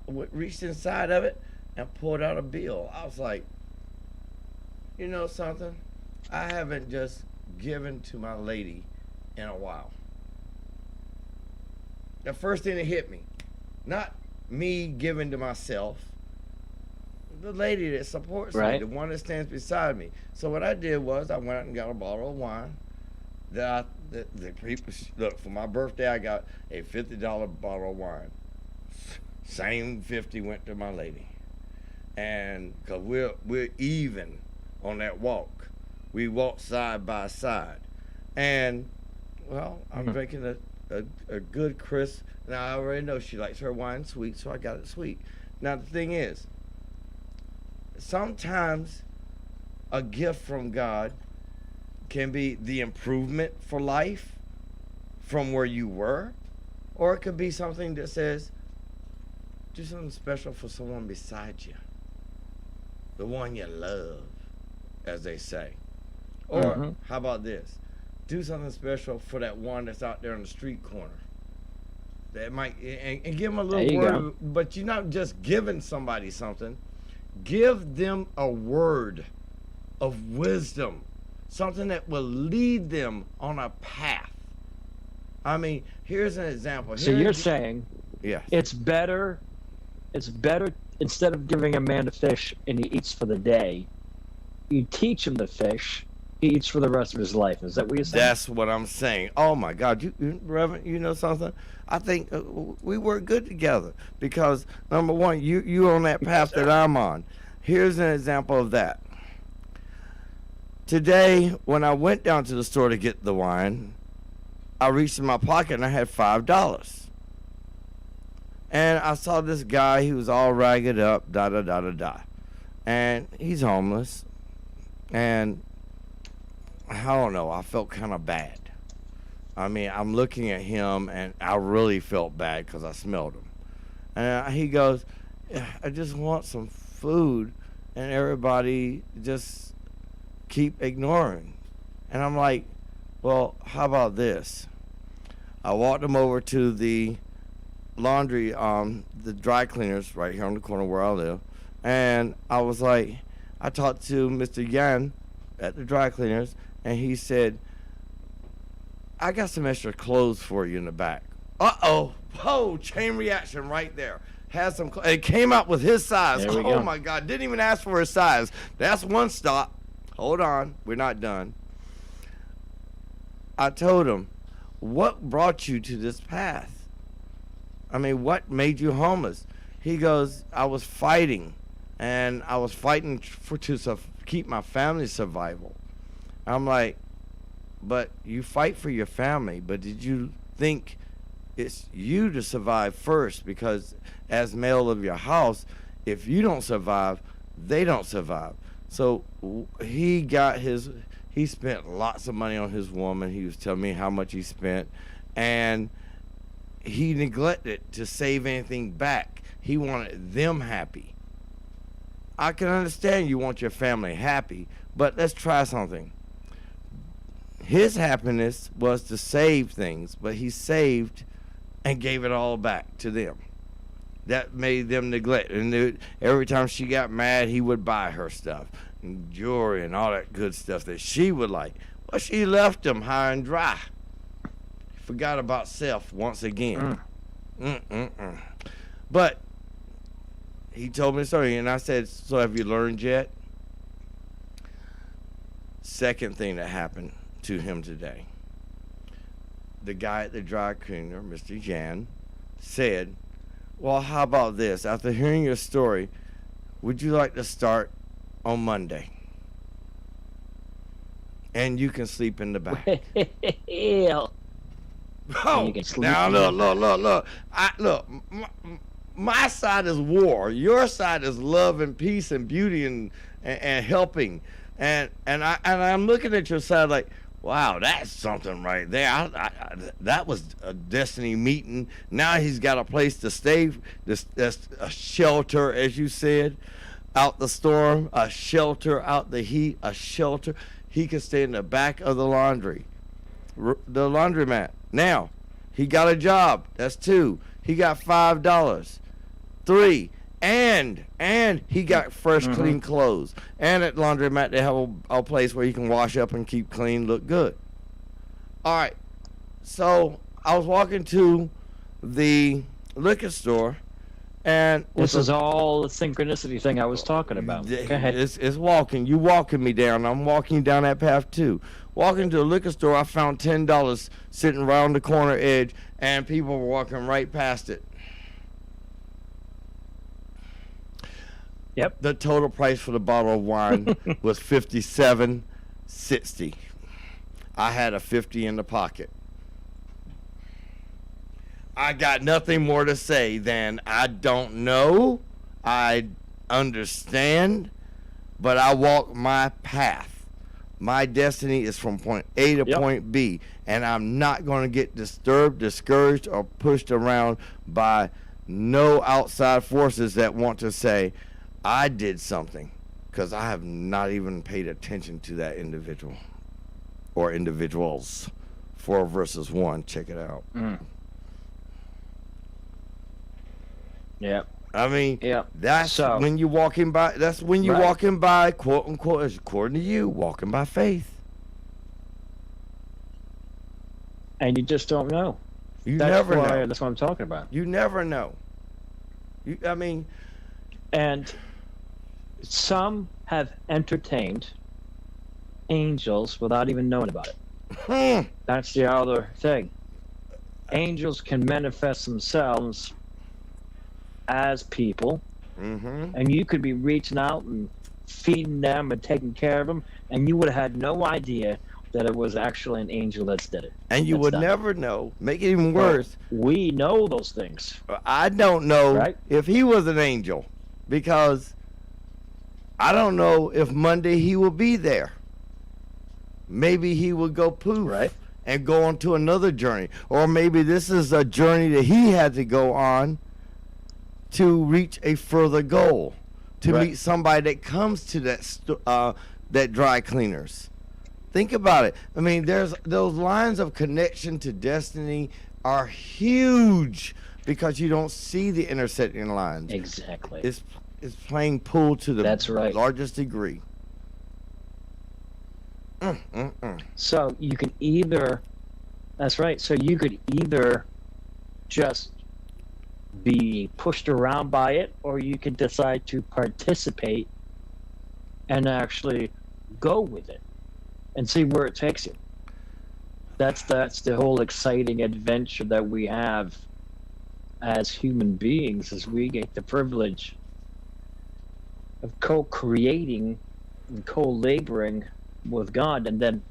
reached inside of it and pulled out a bill. I was like, you know something? I haven't just given to my lady in a while. The first thing that hit me, not me giving to myself, the lady that supports me, the one that stands beside me. So what I did was I went out and got a bottle of wine. Look, for my birthday, I got a $50 bottle of wine. Same 50 went to my lady. And because we're even on that walk. We walk side by side. And, well, I'm drinking a good crisp. Now, I already know she likes her wine sweet, so I got it sweet. Now, the thing is, sometimes a gift from God can be the improvement for life from where you were, or it could be something that says, do something special for someone beside you, the one you love, as they say. Or how about this? Do something special for that one that's out there on the street corner. That might, and give them a little word, but you're not just giving somebody something. Give them a word of wisdom, something that will lead them on a path. I mean, here's an example. So you're saying, yes, it's better instead of giving a man a fish and he eats for the day, you teach him to fish, he eats for the rest of his life. Is that what you're saying? That's what I'm saying. Oh my God, you Reverend, you know something? I think we work good together because number one, you on that path that I'm on. Here's an example of that. Today, when I went down to the store to get the wine, I reached in my pocket and I had $5. And I saw this guy, he was all ragged up, and he's homeless. And I don't know, I felt kind of bad. I mean, I'm looking at him and I really felt bad because I smelled him. And he goes, I just want some food, and everybody just keep ignoring. And I'm like, well, how about this? I walked him over to the laundry, the dry cleaners right here on the corner where I live. And I was like, I talked to Mr. Yan at the dry cleaners, and he said, I got some extra clothes for you in the back. Oh, chain reaction right there. Had some, it came out with his size. Oh my God, didn't even ask for his size. That's one stop. Hold on, we're not done. I told him, what brought you to this path? I mean, what made you homeless? He goes, I was fighting, and I was fighting to keep my family's survival. I'm like, but you fight for your family, but did you think it's you to survive first? Because as male of your house, if you don't survive, they don't survive. So he spent lots of money on his woman. He was telling me how much he spent, and he neglected to save anything back. He wanted them happy. I can understand you want your family happy, but let's try something. His happiness was to save things, but he saved and gave it all back to them. That made them neglect. And every time she got mad, he would buy her stuff, and jewelry and all that good stuff that she would like. Well, she left him high and dry. Forgot about self once again. But he told me the story, and I said, so have you learned yet? Second thing that happened to him today. The guy at the dry cleaner, Mr. Jan, said, well, how about this? After hearing your story, would you like to start on Monday? And you can sleep in the back. Oh, now look. My side is war. Your side is love and peace and beauty and helping. And I'm looking at your side like, Wow, that's something right there. That was a destiny meeting. Now he's got a place to stay, a shelter, as you said, out the storm, a shelter out the heat, a shelter. He can stay in the back of the the laundromat. Now, he got a job. That's 2. He got $5. 3. And he got fresh, clean clothes. And at laundromat, they have a place where you can wash up and keep clean, look good. All right. So I was walking to the liquor store, and this is all the synchronicity thing I was talking about. Go ahead. It's walking. You walking me down. I'm walking down that path too. Walking to the liquor store, I found $10 sitting around the corner edge, and people were walking right past it. Yep. The total price for the bottle of wine was $57.60. I had a 50 in the pocket. I got nothing more to say than I don't know, I understand, but I walk my path. My destiny is from point A to point B, and I'm not going to get disturbed, discouraged, or pushed around by no outside forces that want to say, I did something, because I have not even paid attention to that individual or individuals. 4 verses 1. Check it out. Yeah. I mean, yeah. That's when you're walking by. That's when you're walking by, quote unquote, according to you, walking by faith. And you just don't know. You never know. That's what I'm talking about. You never know. And some have entertained angels without even knowing about it. That's the other thing. Angels can manifest themselves as people, and you could be reaching out and feeding them and taking care of them, and you would have had no idea that it was actually an angel that did it. And you would never know. Make it even worse. We know those things. I don't know if he was an angel, because I don't know if Monday he will be there. Maybe he will go poof and go on to another journey. Or maybe this is a journey that he had to go on to reach a further goal, to meet somebody that comes to that dry cleaners. Think about it. I mean, there's those lines of connection to destiny are huge, because you don't see the intersecting lines. Exactly. It's playing pool to the largest degree. So you can either, so you could either just be pushed around by it, or you can decide to participate and actually go with it and see where it takes you. That's the whole exciting adventure that we have as human beings, as we get the privilege of co-creating and co-laboring with God, and then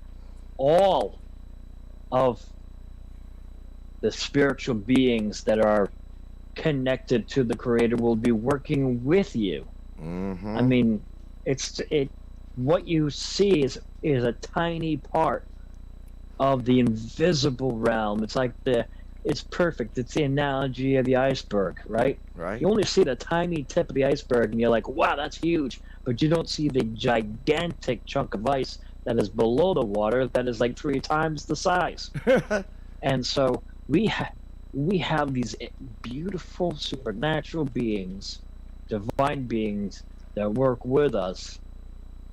all of the spiritual beings that are connected to the Creator will be working with you. I mean, what you see is a tiny part of the invisible realm. It's like it's perfect. It's the analogy of the iceberg, right? You only see the tiny tip of the iceberg, and you're like, wow, that's huge. But you don't see the gigantic chunk of ice that is below the water that is like 3 times the size. And so we have these beautiful supernatural beings, divine beings, that work with us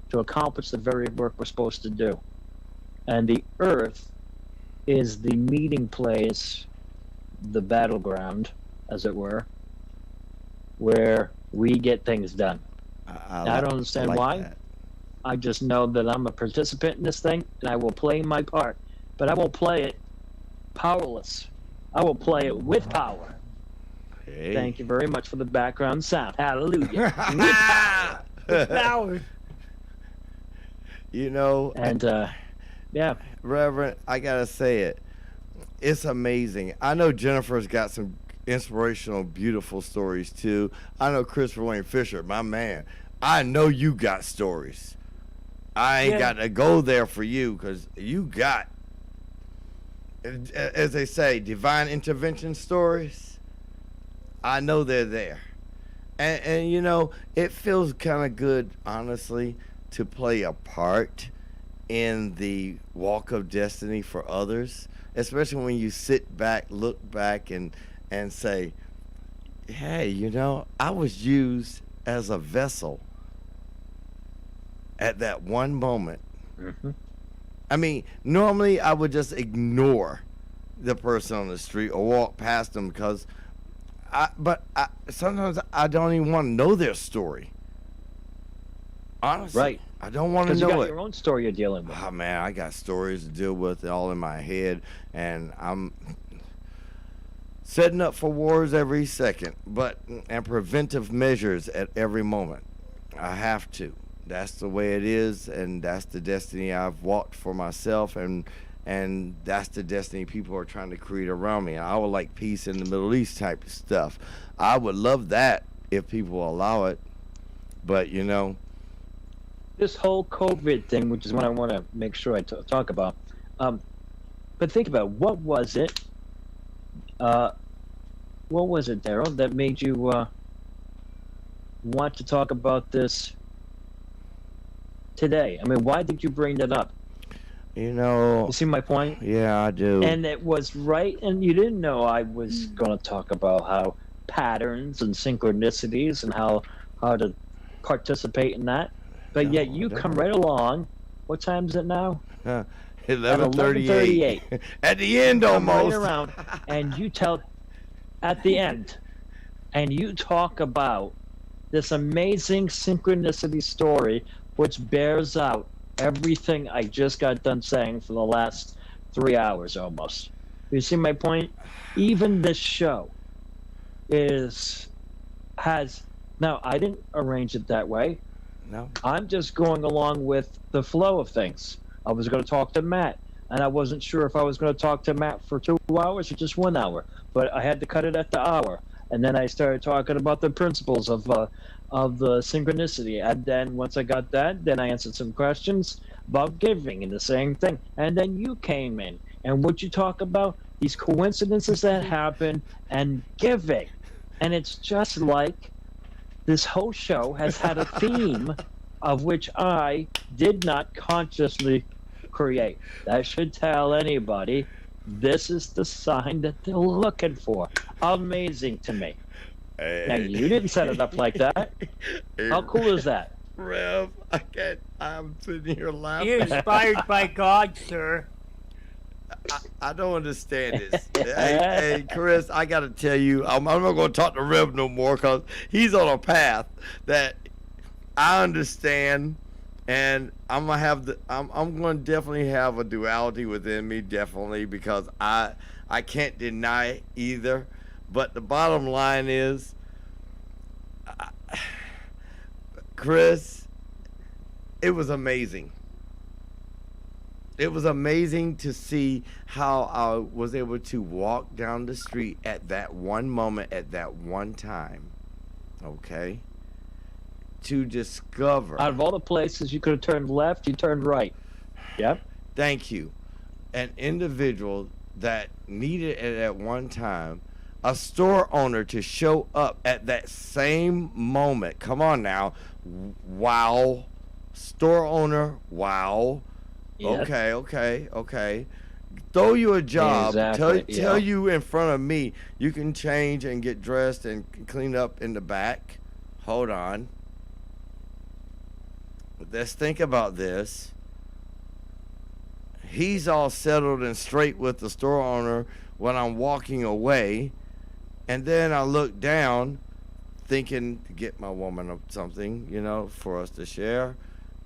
to accomplish the very work we're supposed to do. And the earth is the meeting place, the battleground, as it were, where we get things done. I don't understand why. That. I just know that I'm a participant in this thing, and I will play my part. But I won't play it powerless. I will play it with power. Hey. Thank you very much for the background sound. Hallelujah. With power. You know, and Reverend, I gotta say it. It's amazing. I know Jennifer's got some inspirational, beautiful stories too. I know Christopher Wayne Fisher, my man. I know you got stories. I ain't got to go there for you because you got, as they say, divine intervention stories. I know they're there. And you know, it feels kind of good, honestly, to play a part in the walk of destiny for others, especially when you sit back, look back, and say, hey, you know, I was used as a vessel at that one moment. Mm-hmm. I mean, normally I would just ignore the person on the street or walk past them because sometimes I don't even want to know their story. Honestly, right? I don't want to know you got it. your own story you're dealing with. Oh man, I got stories to deal with all in my head, and I'm setting up for wars every second, and preventive measures at every moment. I have to. That's the way it is, and that's the destiny I've walked for myself, and that's the destiny people are trying to create around me. I would like peace in the Middle East type of stuff. I would love that if people allow it, but you know, this whole COVID thing, which is what I want to make sure I talk about. But think about what was it? What was it, Daryl, that made you want to talk about this today? I mean, why did you bring that up? You know, you see my point? Yeah, I do. And it was right, and you didn't know I was going to talk about how patterns and synchronicities and how to participate in that. But yet you come right along. What time is it now? 11:38. At the end, almost. Right around, and you tell at the end, and you talk about this amazing synchronicity story, which bears out everything I just got done saying for the last 3 hours almost. You see my point? Even this show has now, I didn't arrange it that way. No. I'm just going along with the flow of things. I was going to talk to Matt, and I wasn't sure if I was going to talk to Matt for 2 hours or just 1 hour, but I had to cut it at the hour. And then I started talking about the principles of the synchronicity. And then once I got that, then I answered some questions about giving and the same thing. And then you came in, and what you talk about, these coincidences that happen and giving. And it's just like this whole show has had a theme of which I did not consciously create. That should tell anybody this is the sign that they're looking for. Amazing to me. Now, you didn't set it up like that. How cool is that? Rev, I'm sitting here laughing. You're inspired by God, sir. I don't understand this. hey, Chris, I got to tell you, I'm not going to talk to Rev no more because he's on a path that I understand, and I'm going to definitely have a duality within me, definitely, because I can't deny either. But the bottom line is, Chris, it was amazing. It was amazing to see how I was able to walk down the street at that one moment, at that one time, okay? To discover. Out of all the places you could have turned left, you turned right. Yep. Thank you. An individual that needed it at one time, a store owner to show up at that same moment. Come on now. Wow. Store owner, wow. Yes. Okay. Throw you a job. Exactly. Tell you in front of me you can change and get dressed and clean up in the back. Hold on. Let's think about this. He's all settled and straight with the store owner when I'm walking away. And then I look down thinking to get my woman something, for us to share.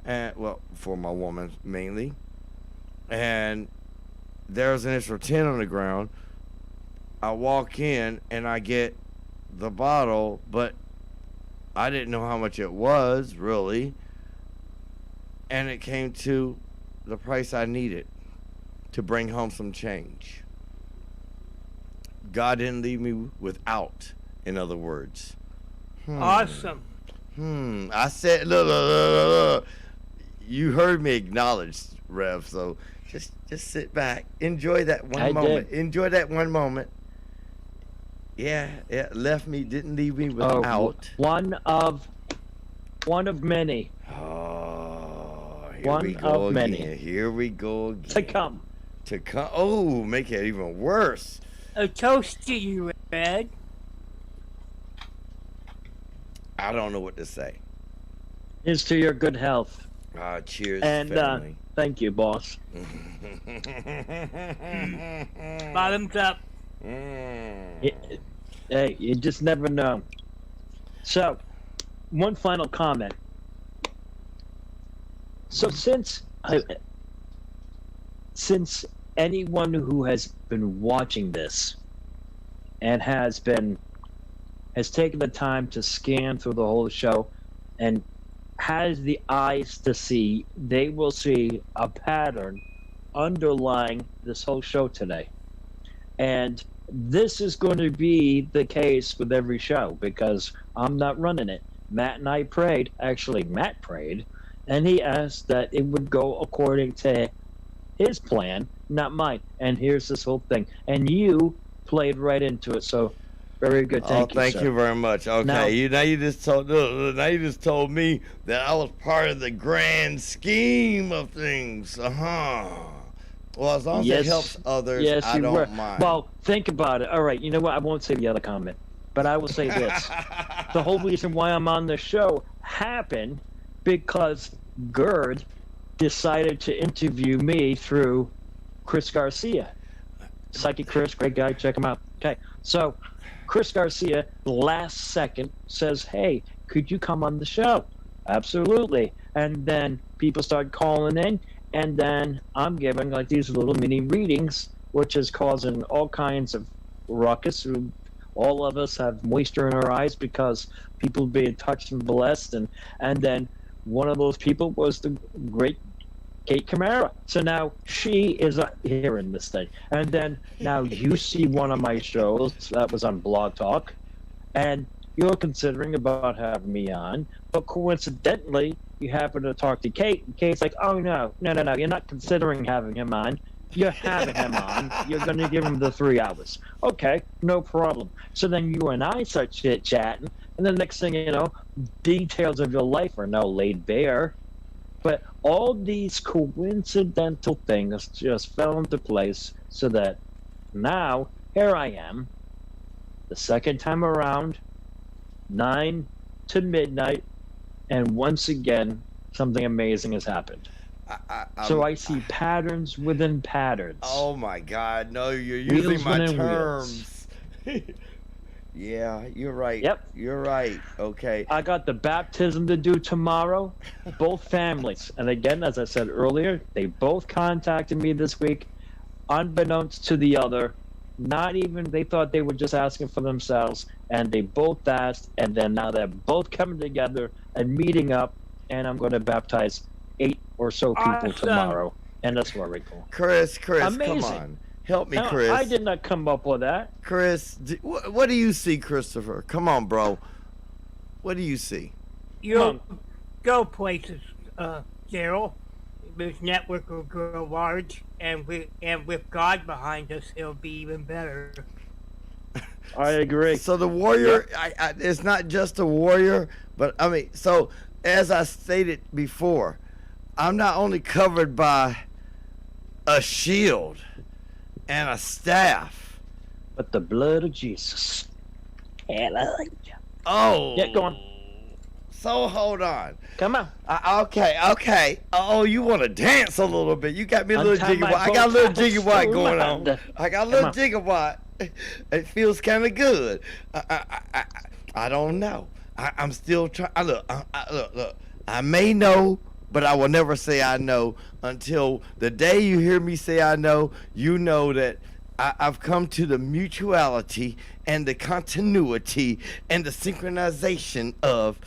And for my woman mainly. And there's an extra 10 on the ground. I walk in and I get the bottle, but I didn't know how much it was really. And it came to the price I needed to bring home some change. God didn't leave me without, in other words. Awesome. I said, look. you heard me acknowledge, Rev. So just sit back, enjoy that one moment. Enjoy that one moment. Yeah, left me, didn't leave me without. One of many. Oh, here One we go of again. many. Here we go again. To come. Oh, make it even worse. A toast to you, Ed. I don't know what to say. Here's to your good health. Cheers, and family. Thank you, boss. Bottoms up. Hey, you just never know. So, one final comment. So since anyone who has been watching this and has taken the time to scan through the whole show and has the eyes to see, they will see a pattern underlying this whole show today. And this is going to be the case with every show because I'm not running it. Matt and I prayed, actually Matt prayed, and he asked that it would go according to his plan, not mine. And here's this whole thing. And you played right into it, so very good. Thank you very much. Okay, now you just told me that I was part of the grand scheme of things. Well, as long as it helps others, I don't mind. Well, think about it. All right, you know what? I won't say the other comment, but I will say this. The whole reason why I'm on the show happened because Gerd decided to interview me through Chris Garcia. Psychic Chris, great guy. Check him out. Okay, so Chris Garcia, last second, says, hey, could you come on the show? Absolutely. And then people start calling in. And then I'm giving like these little mini readings, which is causing all kinds of ruckus. All of us have moisture in our eyes because people being touched and blessed. And then one of those people was the great Kate Camara. So now she is hearing this thing. And then now you see one of my shows that was on Blog Talk, and you're considering about having me on, but coincidentally, you happen to talk to Kate, and Kate's like, oh, no, you're not considering having him on. You're having him on. You're going to give him the 3 hours. Okay, no problem. So then you and I start chit-chatting, and the next thing you know, details of your life are now laid bare. But all these coincidental things just fell into place so that now, here I am, the second time around, 9 to midnight, and once again, something amazing has happened. So I see patterns within patterns. Oh my God! No, you're using my terms. Yeah, you're right. Yep, you're right. Okay. I got the baptism to do tomorrow. Both families, and again, as I said earlier, they both contacted me this week, unbeknownst to the other. Not even, they thought they were just asking for themselves, and they both asked, and then now they're both coming together and meeting up, and I'm going to baptize 8 or so people tomorrow, and that's very cool. Chris, amazing. Come on. Help me, Chris. I did not come up with that. Chris, what do you see, Christopher? Come on, bro. What do you see? You'll go places, Daryl. This network will grow large, and with God behind us, it'll be even better. I agree. So the warrior, it's not just a warrior, but I mean, so as I stated before, I'm not only covered by a shield and a staff, but the blood of Jesus. Hallelujah. Oh. Yeah, go on. So hold on. Come on. Okay. Oh, you want to dance a little bit? You got me a little gigawatt. I got a little gigawatt going on. I got a little gigawatt. It feels kind of good. I don't know. I'm still trying. Look. I may know, but I will never say I know until the day you hear me say I know. You know that I've come to the mutuality and the continuity and the synchronization of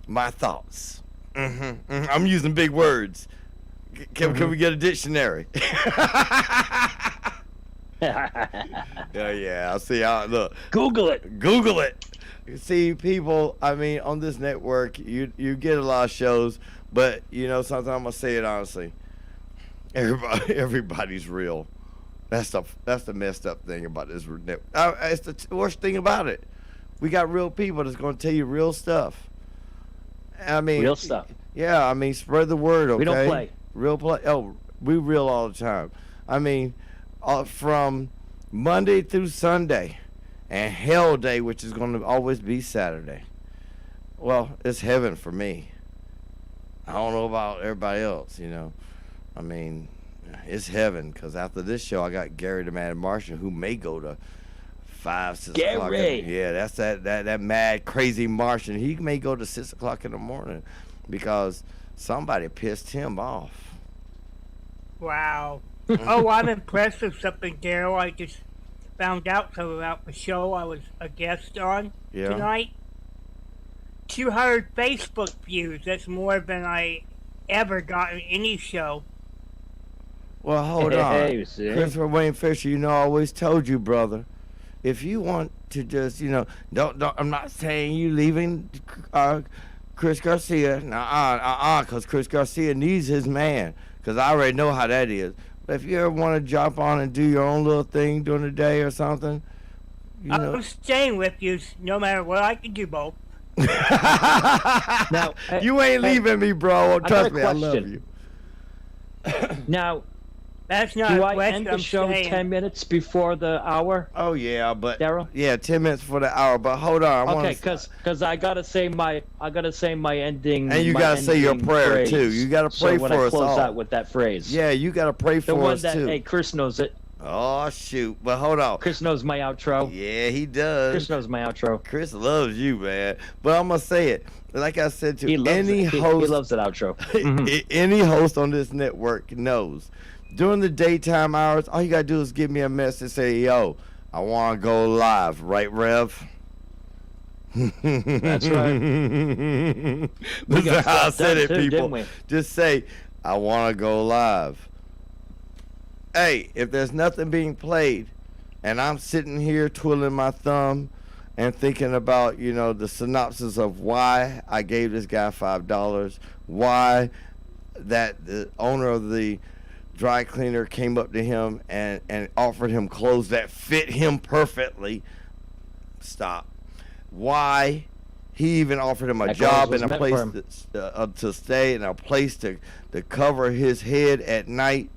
my thoughts. I'm using big words. Can we get a dictionary? Yeah. I see. Look. Google it. see, people, I mean, on this network, you get a lot of shows, but, you know, sometimes I'm going to say it honestly. Everybody's real. That's the messed up thing about this network. It's the worst thing about it. We got real people that's going to tell you real stuff. I mean, real stuff. Yeah, I mean, spread the word, okay? We don't play. Real play. Oh, we real all the time. I mean, from Monday through Sunday, and Hell Day, which is going to always be Saturday. Well, it's heaven for me. I don't know about everybody else, you know. I mean, it's heaven, because after this show, I got Gary the Mad Martian, who may go to 5, 6 o'clock. Yeah, that's that mad, crazy Martian. He may go to 6 o'clock in the morning because somebody pissed him off. Wow. Oh, I'm impressed with something, Daryl. I just found out something about the show I was a guest on tonight. 200 Facebook views. That's more than I ever got in any show. Well, hold on. Christopher Wayne Fisher, you know, I always told you, brother, if you want to just, you know, don't I'm not saying you leaving Chris Garcia. Because Chris Garcia needs his man. Because I already know how that is. But if you ever want to jump on and do your own little thing during the day or something, you know. I'm staying with you no matter what. I can do both. Now, you ain't leaving me, bro. Trust me, I love you. Now, that's not do a I question. end the show 10 minutes before the hour? Oh yeah, but Daryl? Yeah, 10 minutes for the hour. But hold on, okay, because I gotta say my ending. And you gotta say your prayer phrase. too. You gotta pray so for us all. Close out with that phrase. Yeah, you gotta pray for us too. Hey, Chris knows it. Oh shoot! But hold on. Chris knows my outro. Yeah, he does. Chris knows my outro. Chris loves you, man. But I'm gonna say it. Like I said to any host, he loves that outro. Any host on this network knows. During the daytime hours, all you gotta do is give me a message, say, "Yo, I want to go live," right, Rev? That's right. This is how I said it, too, people. Just say, "I want to go live." Hey, if there's nothing being played, and I'm sitting here twiddling my thumb and thinking about, you know, the synopsis of why I gave this guy $5, why that the owner of the dry cleaner came up to him and offered him clothes that fit him perfectly. Stop. Why he even offered him a job and a place to stay and a place to cover his head at night.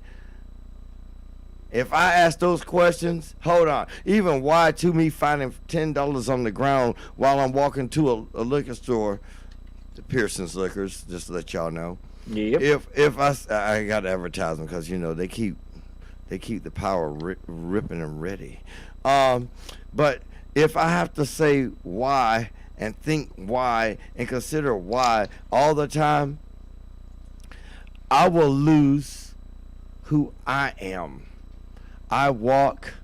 If I ask those questions, hold on. Even why to me finding $10 on the ground while I'm walking to a liquor store, the Pearson's Liquors, just to let y'all know. Yep. If I got to advertise them because, you know, they keep the power ripping and ready. But if I have to say why and think why and consider why all the time, I will lose who I am. I walk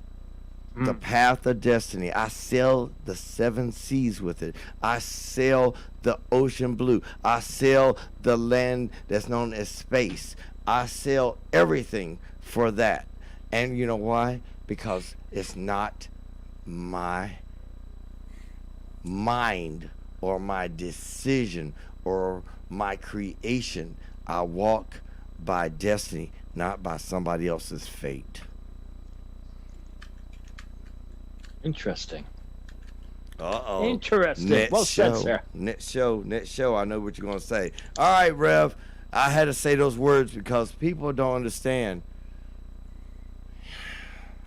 the path of destiny. I sail the 7 seas with it. I sail the ocean blue. I sail the land that's known as space. I sail everything for that. And you know why? Because it's not my mind or my decision or my creation. I walk by destiny, not by somebody else's fate. Interesting. Uh-oh. Interesting. Well said, sir. Next show. I know what you're going to say. All right, Rev. I had to say those words because people don't understand.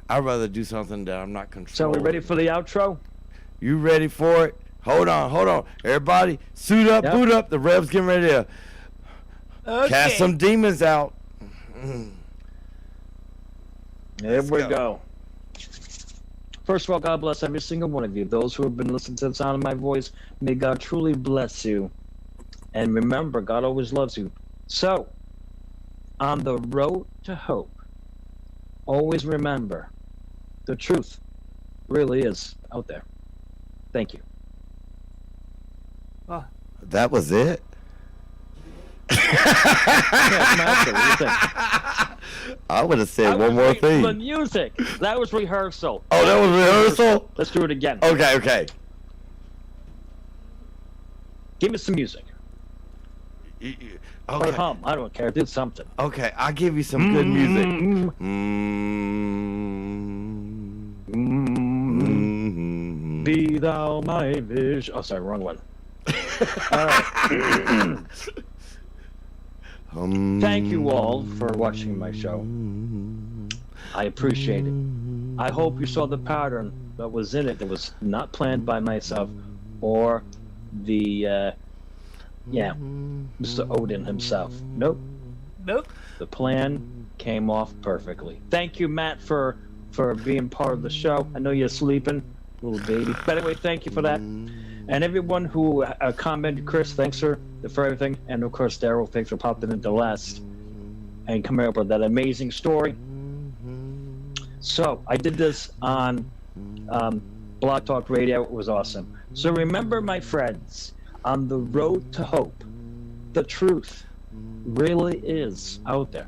I'd rather do something that I'm not controlling. So we ready for the outro? You ready for it? Hold on. Everybody, suit up, boot up. The Rev's getting ready to cast some demons out. There we go. First of all, God bless every single one of you. Those who have been listening to the sound of my voice, may God truly bless you. And remember, God always loves you. So, on the road to hope, always remember, the truth really is out there. Thank you. Oh. That was it? I would have said one more thing. The music. That was rehearsal. Oh, that was rehearsal? Let's do it again. Okay. Give me some music. Or Okay. hum. I don't care. Do something. Okay, I'll give you some good music. Be thou my vision. Oh, sorry, wrong one. All right. Thank you all for watching my show. I appreciate it. I hope you saw the pattern that was in it that was not planned by myself or the, Mr. Odin himself. Nope. The plan came off perfectly. Thank you, Matt, for being part of the show. I know you're sleeping, little baby. But anyway, thank you for that. And everyone who commented, Chris, thanks for everything. And of course, Daryl, thanks for popping into last and coming up with that amazing story. So I did this on Blog Talk Radio. It was awesome. So remember, my friends, on the road to hope, the truth really is out there.